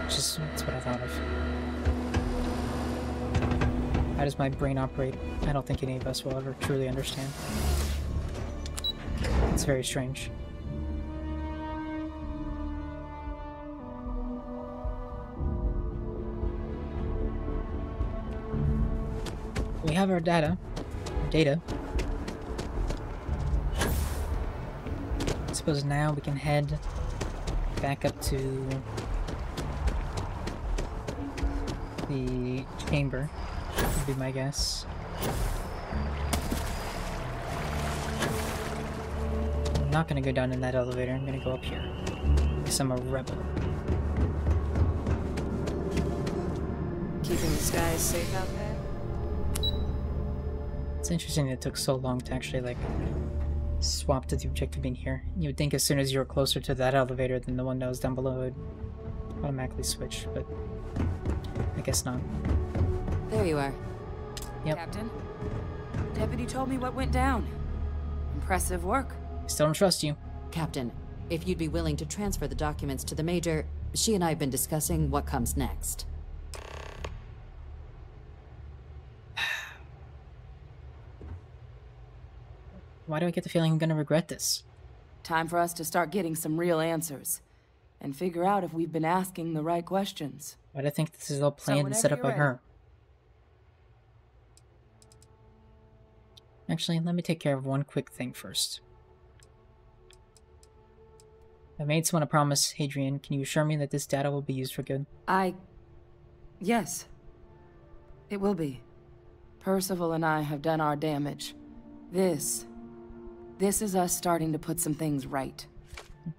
that's what I thought of. How does my brain operate? I don't think any of us will ever truly understand. It's very strange. We have our data. I suppose now we can head back up to the chamber, would be my guess. I'm not gonna go down in that elevator, I'm gonna go up here. Because I'm a rebel. Keeping the skies safe out there? It's interesting that it took so long to actually, like, swap to the objective being here. You would think as soon as you were closer to that elevator than the one that was down below, it would automatically switch, but I guess not. There you are. Yep. Captain, Deputy told me what went down. Impressive work. Still don't trust you. Captain, if you'd be willing to transfer the documents to the Major, she and I have been discussing what comes next. Why do I get the feeling I'm gonna regret this? Time for us to start getting some real answers. And figure out if we've been asking the right questions. Why do I think this is all planned and set up by her? Actually, let me take care of one quick thing first. I made someone a promise. Hadrian, can you assure me that this data will be used for good? Yes. It will be. Percival and I have done our damage. This is us starting to put some things right.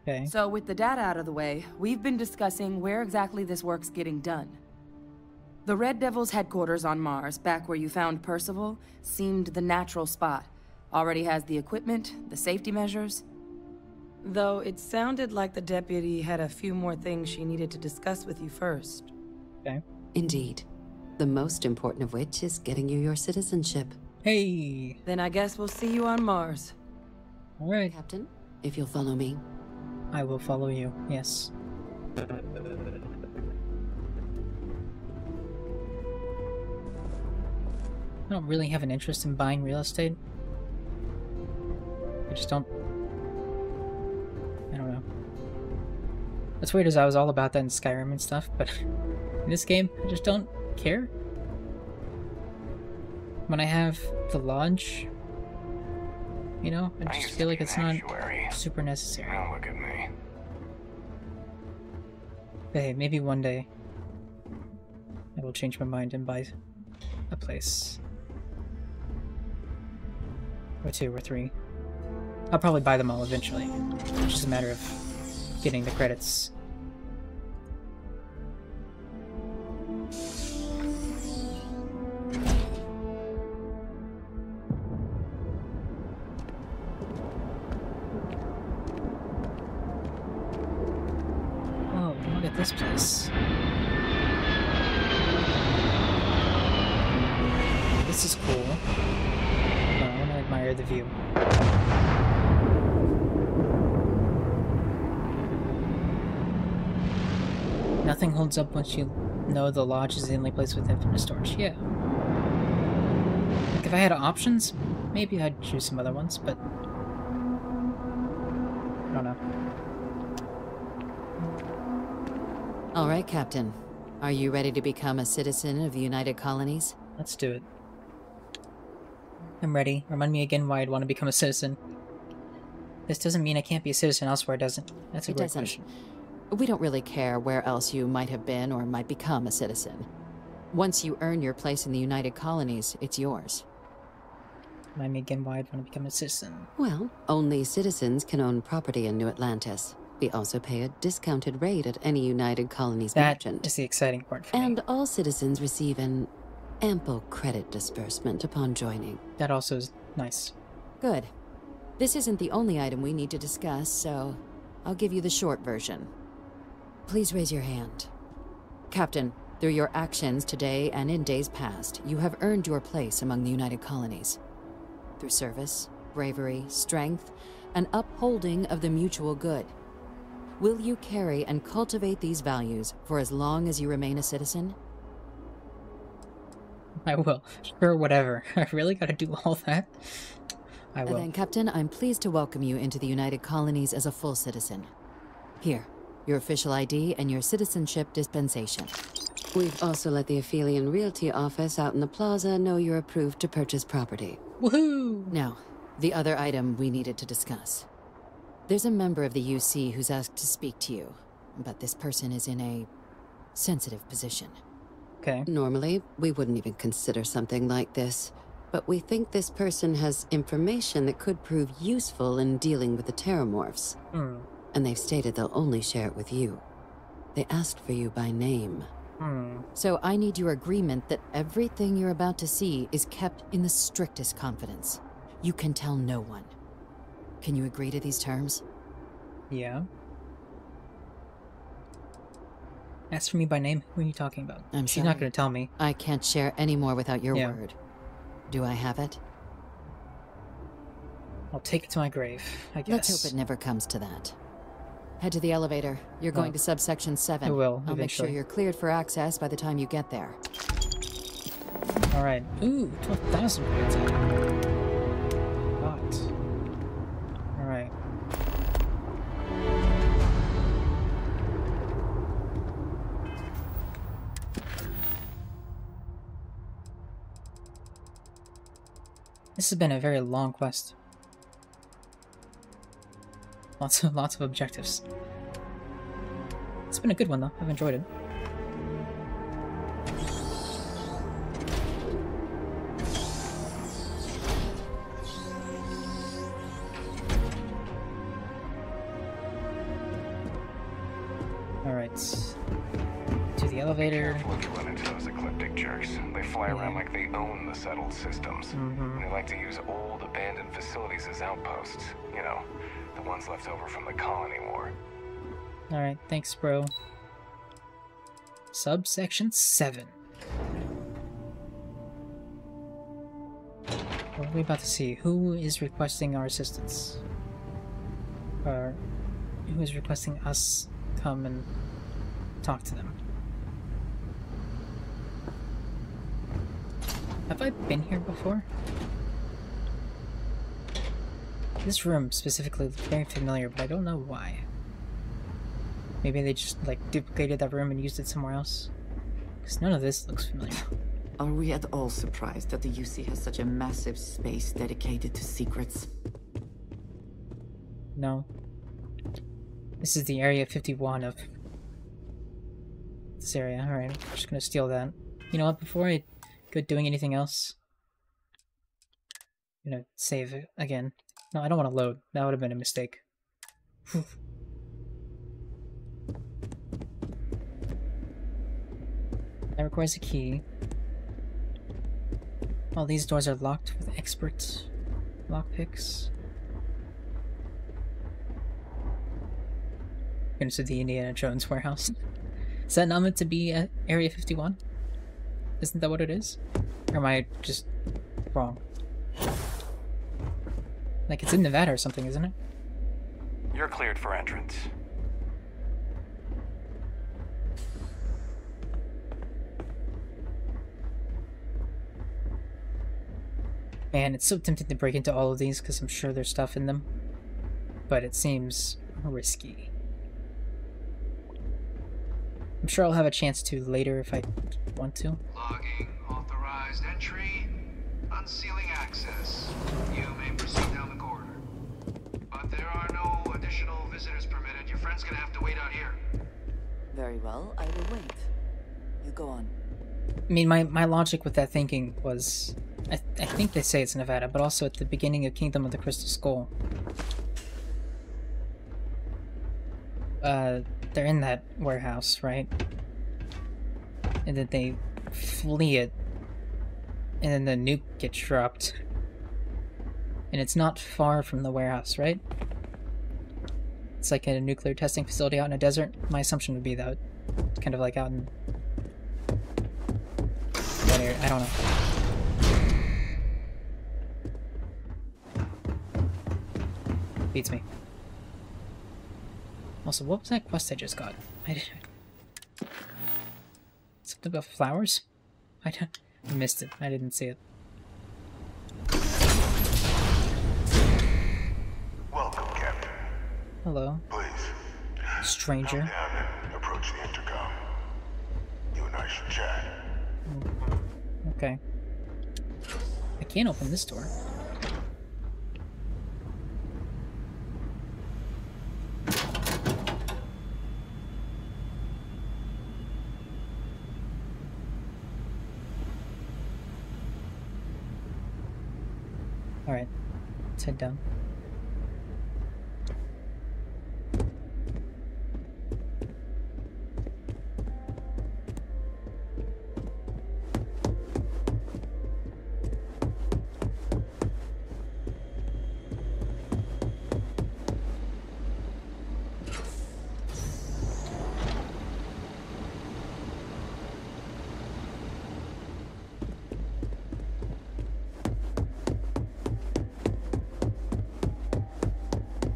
Okay. So with the data out of the way, we've been discussing where exactly this work's getting done. The Red Devil's headquarters on Mars, back where you found Percival, seemed the natural spot. Already has the equipment, the safety measures. Though it sounded like the deputy had a few more things she needed to discuss with you first. Okay. Indeed. The most important of which is getting you your citizenship. Hey! Then I guess we'll see you on Mars. Alright. Captain, if you'll follow me. I will follow you, yes. I don't really have an interest in buying real estate. I just don't... I don't know. What's weird is I was all about that in Skyrim and stuff, but in this game, I just don't care. When I have the lodge, you know, I just feel like it's not super necessary. Now look at me. But hey, maybe one day I will change my mind and buy a place. Or 2 or 3. I'll probably buy them all eventually. It's just a matter of getting the credits. Oh, look at this place. This is cool. Oh, I want to admire the view. Nothing holds up once you know the lodge is the only place with infinite storage. Yeah. Like if I had options, maybe I'd choose some other ones, but I don't know. All right, Captain. Are you ready to become a citizen of the United Colonies? Let's do it. I'm ready. Remind me again why I'd want to become a citizen. This doesn't mean I can't be a citizen elsewhere, does it? That's a great question. We don't really care where else you might have been or might become a citizen. Once you earn your place in the United Colonies, it's yours. Remind me again why I'd want to become a citizen. Well, only citizens can own property in New Atlantis. We also pay a discounted rate at any United Colonies merchant. That is the exciting part for me. And all citizens receive an ample credit disbursement upon joining. That also is nice. Good. This isn't the only item we need to discuss, so I'll give you the short version. Please raise your hand. Captain, through your actions today and in days past, you have earned your place among the United Colonies. Through service, bravery, strength, and upholding of the mutual good. Will you carry and cultivate these values for as long as you remain a citizen? I will. Sure, whatever. I really gotta do all that? I will. Then, Captain, I'm pleased to welcome you into the United Colonies as a full citizen. Here, your official ID and your citizenship dispensation. We've also let the Aphelion Realty office out in the plaza know you're approved to purchase property. Woohoo! Now, the other item we needed to discuss. There's a member of the UC who's asked to speak to you, but this person is in a sensitive position. Okay. Normally, we wouldn't even consider something like this, but we think this person has information that could prove useful in dealing with the Terramorphs. And they've stated they'll only share it with you. They asked for you by name. So I need your agreement that everything you're about to see is kept in the strictest confidence. You can tell no one. Can you agree to these terms? Yeah. Ask for me by name? Who are you talking about? She's not going to tell me. I can't share any more without your word. Do I have it? I'll take it to my grave, I guess. Let's hope it never comes to that. Head to the elevator. You're going to subsection 7. I will, I'll make sure you're cleared for access by the time you get there. Alright. Ooh, 12,000 points. Hot. Alright. This has been a very long quest. Lots of objectives. It's been a good one though. I've enjoyed it. Alright. To the elevator. Be careful if you run into those ecliptic jerks. They fly around like they own the settled systems. And they like to use old, abandoned facilities as outposts. You know, the ones left over from the colony war. Alright, thanks, bro. Subsection 7. What are we about to see? Who is requesting our assistance? Or who is requesting us come and talk to them? Have I been here before? This room specifically looks very familiar, but I don't know why. Maybe they just, like, duplicated that room and used it somewhere else? Because none of this looks familiar. Are we at all surprised that the UC has such a massive space dedicated to secrets? No. This is the Area 51 of this area. Alright, I'm just gonna steal that. You know what, before I go doing anything else, I'm gonna save it again. No, I don't want to load. That would have been a mistake. Whew. That requires a key. All these doors are locked with expert lockpicks. Into the Indiana Jones warehouse. Is that not meant to be at Area 51? Isn't that what it is? Or am I just wrong? Like, it's in Nevada or something, isn't it? You're cleared for entrance. Man, it's so tempting to break into all of these because I'm sure there's stuff in them. But it seems risky. I'm sure I'll have a chance to later if I want to. Logging authorized entry, unsealing access. You may proceed down the corridor. But there are no additional visitors permitted. Your friend's gonna have to wait out here. Very well, I will wait. You go on. I mean, my logic with that thinking was, I think they say it's Nevada, but also at the beginning of Kingdom of the Crystal Skull. They're in that warehouse, right? And then they flee it, and then the nuke gets dropped. And it's not far from the warehouse, right? It's like a nuclear testing facility out in a desert. My assumption would be that it's kind of like out in that area. I don't know. Beats me. Also, what was that quest I just got? I did something about flowers? I missed it. I didn't see it. Welcome, Captain. Hello. Please. Stranger. Come down and approach the intercom. You and I should chat. Okay. I can't open this door. Alright, let's head down.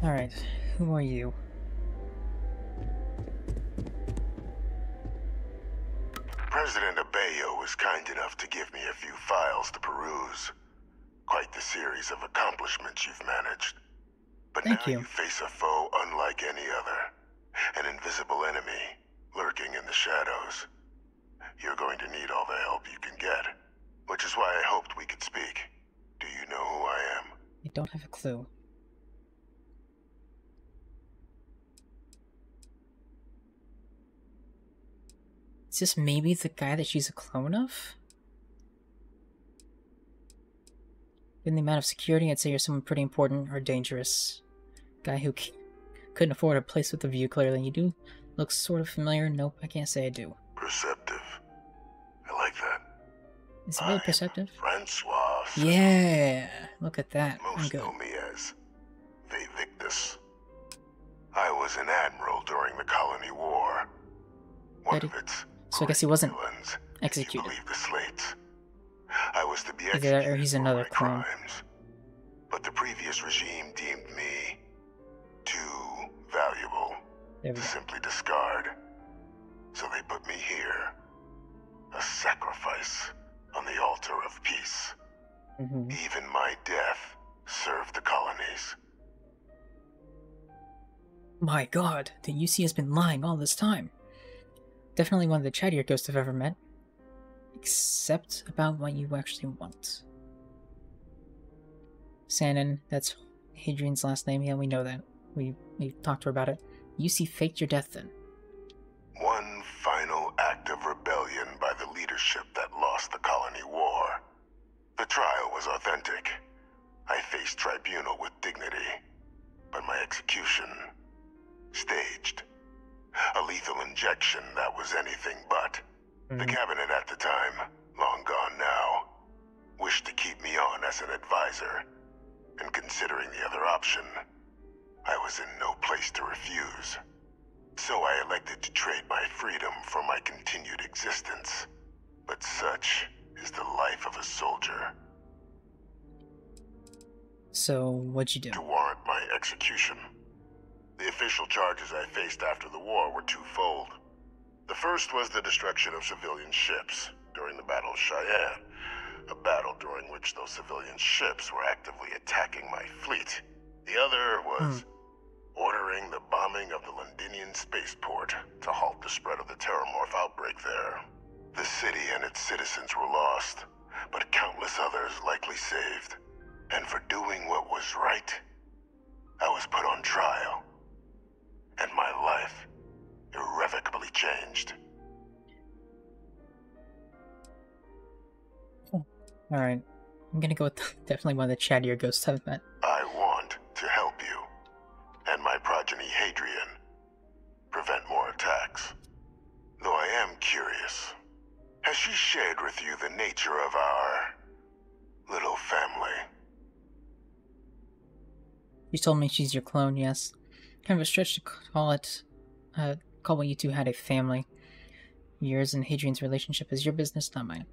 Alright, who are you? President Abeyo was kind enough to give me a few files to peruse. Quite the series of accomplishments you've managed. But now you face a foe unlike any other. An invisible enemy, lurking in the shadows. You're going to need all the help you can get. Which is why I hoped we could speak. Do you know who I am? I don't have a clue. Is this maybe the guy that she's a clone of? Given the amount of security, I'd say you're someone pretty important or dangerous. Guy who couldn't afford a place with a view, clearly. You do look sort of familiar. Nope, I can't say I do. Perceptive. I like that. Is it really perceptive? Francois. Yeah! Look at that. Most know me as Victus. I was an admiral during the Colony War. One of its so I guess he wasn't executed. The slates. I was to be executed. Either that or he's another clone. Crimes. But the previous regime deemed me too valuable to simply discard. So they put me here. A sacrifice on the altar of peace. Even my death served the colonies. My god, the UC has been lying all this time. Definitely one of the chattier ghosts I've ever met. Except about what you actually want. Sanin, that's Hadrian's last name. Yeah, we know that. We talked to her about it. UC faked your death then. One final act of rebellion by the leadership that lost the Colony War. The trial was authentic. I faced tribunal with dignity. But my execution... staged. A lethal injection that was anything but. The cabinet at the time, long gone now, wished to keep me on as an advisor. And considering the other option, I was in no place to refuse. So I elected to trade my freedom for my continued existence. But such is the life of a soldier. So, what'd you do? To warrant my execution. The official charges I faced after the war were twofold. The first was the destruction of civilian ships during the Battle of Cheyenne, a battle during which those civilian ships were actively attacking my fleet. The other was ordering the bombing of the Londinian spaceport to halt the spread of the Terramorph outbreak there. The city and its citizens were lost, but countless others likely saved. And for doing what was right, I was put on trial. And my life irrevocably changed. Alright. I'm gonna go with definitely one of the chattier ghosts I've met. I want to help you, and my progeny Hadrian, prevent more attacks. Though I am curious, has she shared with you the nature of our little family? You told me she's your clone, yes. Kind of a stretch to call it, call what you two had a family. Yours and Hadrian's relationship is your business, not mine.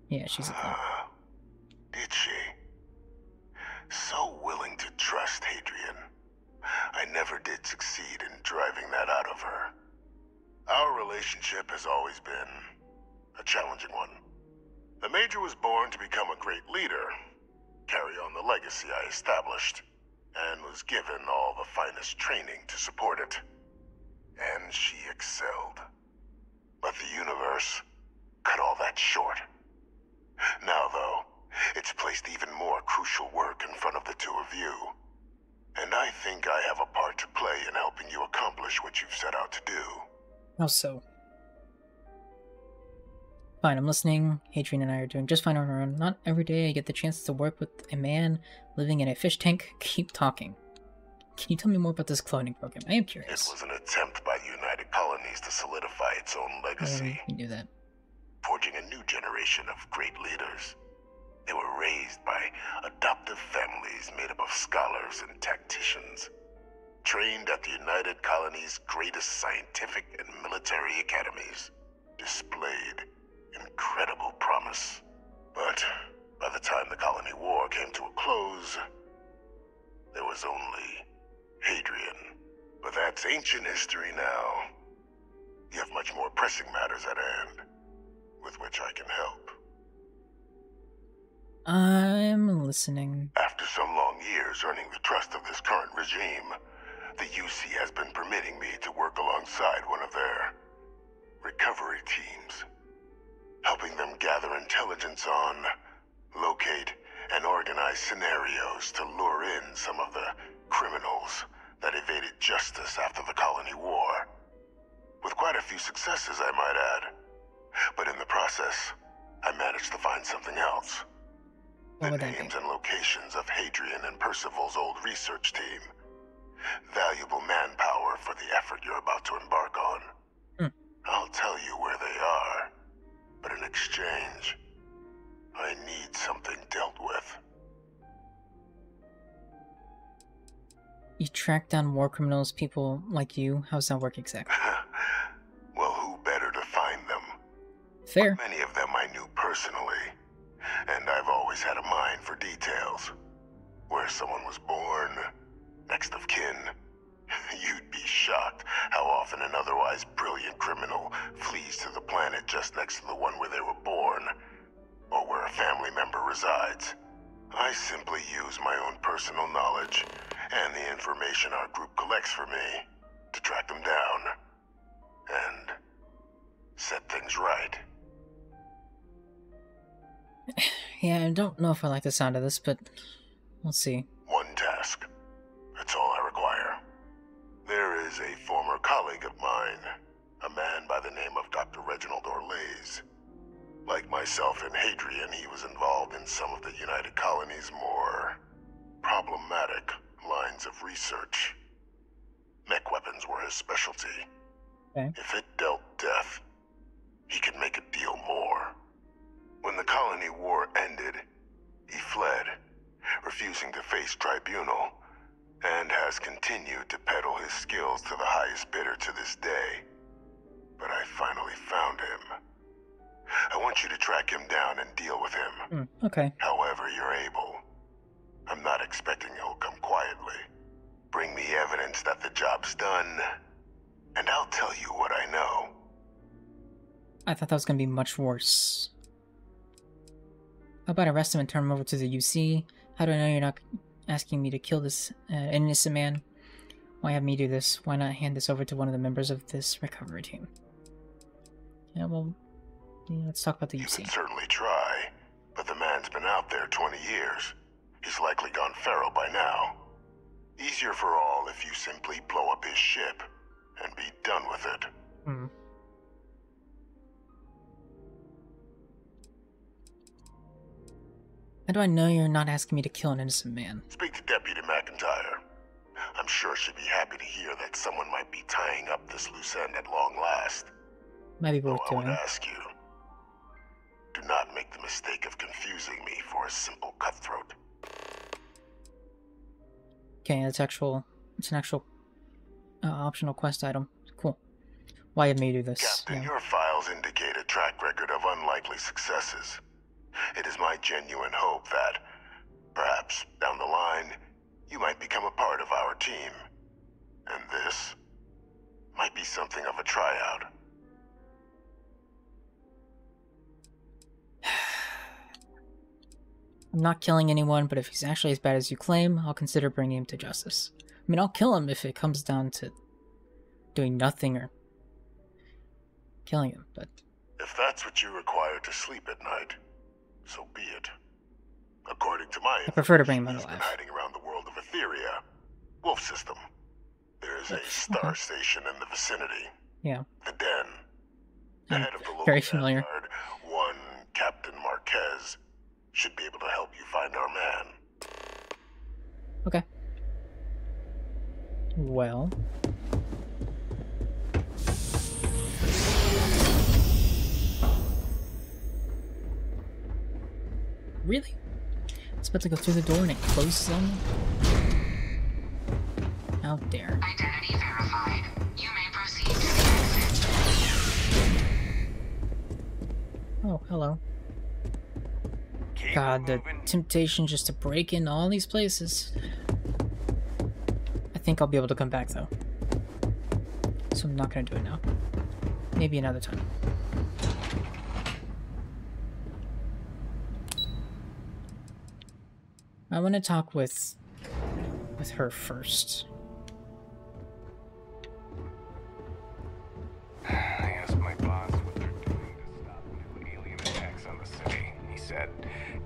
Yeah, she's a clone. Did she? So willing to trust Hadrian. I never did succeed in driving that out of her. Our relationship has always been a challenging one. The Major was born to become a great leader, carry on the legacy I established, and was given all the finest training to support it. And she excelled. But the universe cut all that short. Now, though, it's placed even more crucial work in front of the two of you. And I think I have a part to play in helping you accomplish what you've set out to do. How so? Fine, I'm listening. Hadrian and I are doing just fine on our own. Not every day I get the chance to work with a man living in a fish tank. Keep talking. Can you tell me more about this cloning program? I am curious. It was an attempt by the United Colonies to solidify its own legacy. You knew that. Forging a new generation of great leaders. They were raised by adoptive families made up of scholars and tacticians, trained at the United Colonies' greatest scientific and military academies, displayed incredible promise. But by the time the Colony War came to a close, there was only Hadrian. But that's ancient history now. You have much more pressing matters at hand, with which I can help. I'm listening. After some long years earning the trust of this current regime, the UC has been permitting me to work alongside one of their recovery teams, helping them gather intelligence on, locate, and organize scenarios to lure in some of the criminals that evaded justice after the Colony War. With quite a few successes, I might add. But in the process, I managed to find something else. The names and locations of Hadrian and Percival's old research team. Valuable manpower for the effort you're about to embark on. I'll tell you where they are, but in exchange, I need something dealt with. You track down war criminals, people like you? How's that work exactly? Well, who better to find them? Fair. Many of them I knew personally, and I've always had a mind for details. Where someone was born, next of kin. You'd be shocked how often an otherwise brilliant criminal flees to the planet just next to the one where they were born, or where a family member resides. I simply use my own personal knowledge and the information our group collects for me to track them down and set things right. Yeah, I don't know if I like the sound of this, but we'll see. One task. That's all I require. There is a former colleague of mine, a man by the name of Dr. Reginald Orlaise. Like myself and Hadrian, he was involved in some of the United Colonies' more problematic lines of research. Mech weapons were his specialty. Okay. If it dealt death, he could make a deal more. When the Colony War ended, he fled, refusing to face tribunal, and has continued to peddle his skills to the highest bidder to this day. But I finally found him. I want you to track him down and deal with him. Okay. However you're able. I'm not expecting he'll come quietly. Bring me evidence that the job's done, and I'll tell you what I know. I thought that was going to be much worse. How about arrest him and turn him over to the UC? How do I know you're not asking me to kill this innocent man? Why have me do this? Why not hand this over to one of the members of this recovery team? Yeah, well, yeah, let's talk about the UC. You can certainly try, but the man's been out there 20 years. He's likely gone feral by now. Easier for all if you simply blow up his ship and be done with it. How do I know you're not asking me to kill an innocent man? Speak to Deputy McIntyre. I'm sure she'd be happy to hear that someone might be tying up this loose end at long last. Might be worth I would doing. ask you, do not make the mistake of confusing me for a simple cutthroat. Okay, it's an actual optional quest item. Cool. Why have me do this? Captain, your files indicate a track record of unlikely successes. It is my genuine hope that, perhaps down the line, you might become a part of our team. And this might be something of a tryout. I'm not killing anyone, but if he's actually as bad as you claim, I'll consider bringing him to justice. I mean, I'll kill him if it comes down to doing nothing or killing him, but... If that's what you require to sleep at night, so be it. According to my I prefer to bring him alive. He's been hiding around the world of Etheria. Wolf System. There is a star station in the vicinity. Yeah. The Den. The head of the local very familiar. Vanguard, one Captain Marquez, should be able to help you find our man. Okay. Well... Really? It's about to go through the door and it closes on me? How dare. Identity verified. You may proceed to the exit. Oh, hello. God, the temptation just to break into all these places. I think I'll be able to come back though. So I'm not gonna do it now. Maybe another time. I want to talk with her first. I asked my boss what they're doing to stop new alien attacks on the city. He said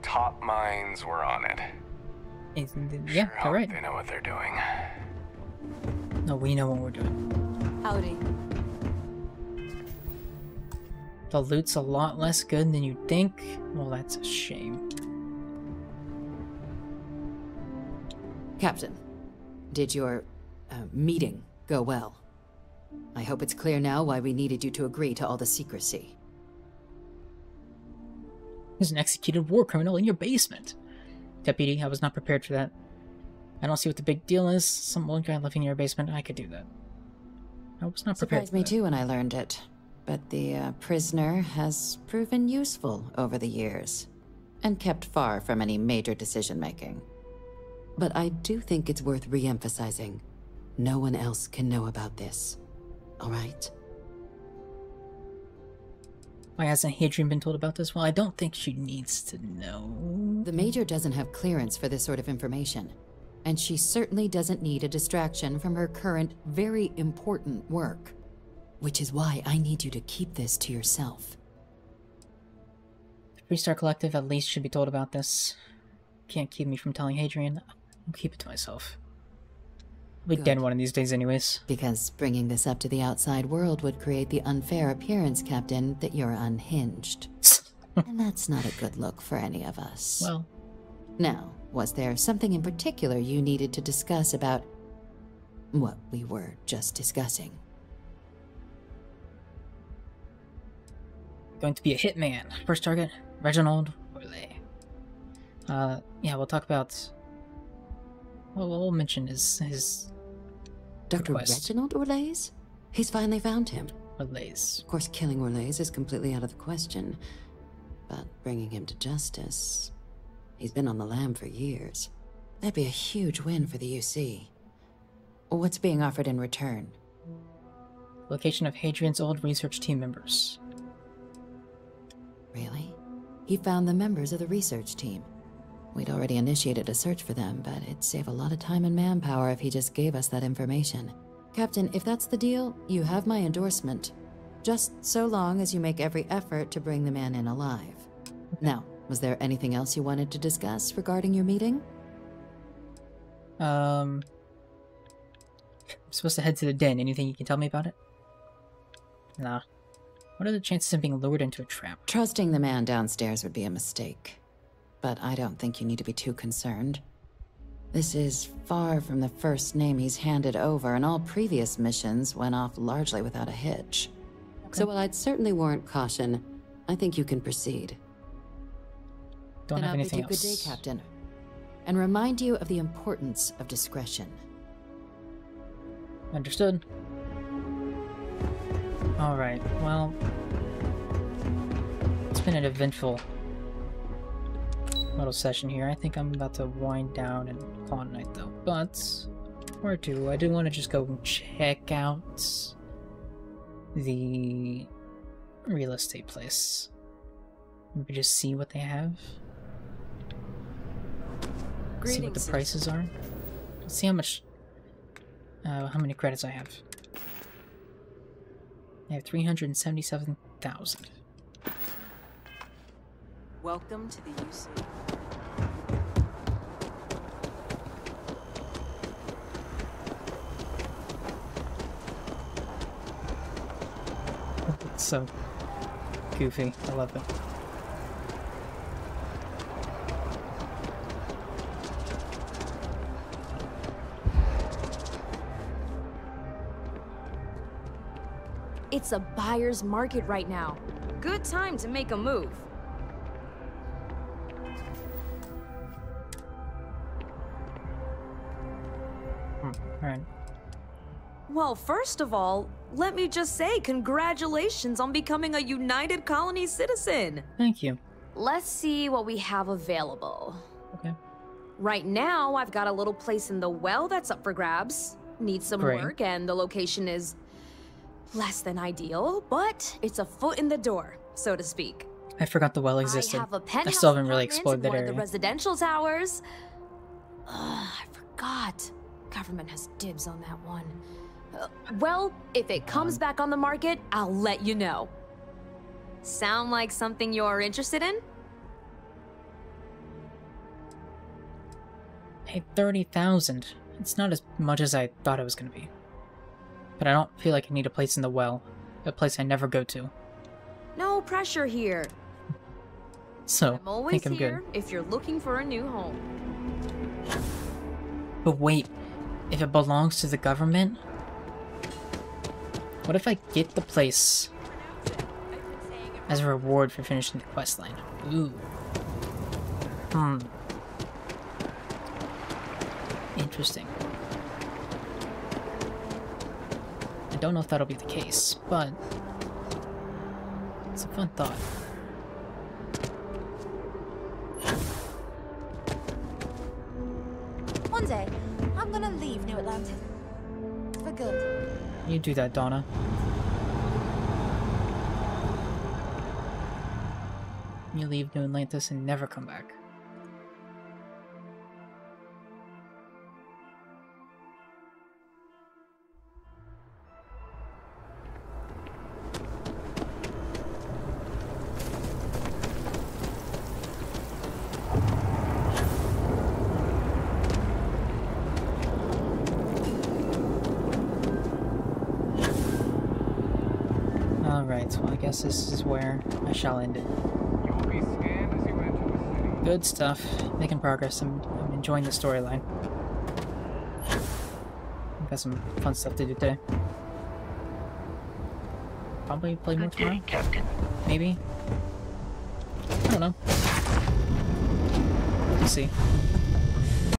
top minds were on it. Yeah, sure right. They know what they're doing. No, we know what we're doing. Howdy. The loot's a lot less good than you'd think. Well, that's a shame. Captain, did your meeting go well? I hope it's clear now why we needed you to agree to all the secrecy. There's an executed war criminal in your basement. Deputy, I was not prepared for that. I don't see what the big deal is. Some old guy living in your basement, I could do that. I was not prepared. Surprised me too when I learned it. But the prisoner has proven useful over the years, and kept far from any major decision-making. But I do think it's worth re-emphasizing. No one else can know about this. All right? Why hasn't Hadrian been told about this? Well, I don't think she needs to know. The Major doesn't have clearance for this sort of information, and she certainly doesn't need a distraction from her current, very important work. Which is why I need you to keep this to yourself. The Freestar Collective at least should be told about this. Can't keep me from telling Hadrian. I'll keep it to myself. I'll be dead one of these days anyways. Because bringing this up to the outside world would create the unfair appearance, Captain, that you're unhinged. And that's not a good look for any of us. Well. Now, was there something in particular you needed to discuss about what we were just discussing? Going to be a hitman. First target, Reginald Orley. Yeah, we'll talk about... Well, we'll mention his Dr. request. Reginald Orlais? He's finally found him. Orlais. Of course, killing Orlais is completely out of the question. But bringing him to justice... He's been on the lam for years. That'd be a huge win for the UC. What's being offered in return? Location of Hadrian's old research team members. Really? He found the members of the research team. We'd already initiated a search for them, but it'd save a lot of time and manpower if he just gave us that information. Captain, if that's the deal, you have my endorsement. Just so long as you make every effort to bring the man in alive. Now, was there anything else you wanted to discuss regarding your meeting? I'm supposed to head to the den. Anything you can tell me about it? Nah. What are the chances of being lured into a trap? Trusting the man downstairs would be a mistake. But I don't think you need to be too concerned. This is far from the first name he's handed over, and all previous missions went off largely without a hitch. Okay. So while I'd certainly warrant caution, I think you can proceed. Don't have anything else. Good day, Captain. And remind you of the importance of discretion. Understood. Alright, well... It's been an eventful little session here. I think I'm about to wind down and call it night though. But, before I do want to just go check out the real estate place. Maybe just see what they have. See what the prices are. Let's see how much. How many credits I have. I have 377,000. Welcome to the UC. It's so goofy. I love it. It's a buyer's market right now. Good time to make a move. Alright. Well, first of all, let me just say congratulations on becoming a United Colony citizen. Thank you. Let's see what we have available. Okay. Right now, I've got a little place in the well that's up for grabs. Needs some work, and the location is less than ideal, but it's a foot in the door, so to speak. I forgot the well existed. I have a penthouse still haven't really explored that one area. of the residential towers. I forgot. Government has dibs on that one. Well, if it comes back on the market, I'll let you know. Sound like something you're interested in? Hey, 30,000. It's not as much as I thought it was going to be. But I don't feel like I need a place in the well. A place I never go to. No pressure here. So, I'm always I think I'm here good. if you're looking for a new home. But wait, if it belongs to the government? What if I get the place as a reward for finishing the questline? Ooh. Interesting. I don't know if that'll be the case, but it's a fun thought. One day, I'm gonna leave New Atlantis. For good. You do that, Donna. You leave New Atlantis and never come back. Alright, well I guess this is where I shall end it. Good stuff. Making progress. I'm enjoying the storyline. I've got some fun stuff to do today. Probably play more tomorrow? Captain. Maybe? I don't know. We'll see.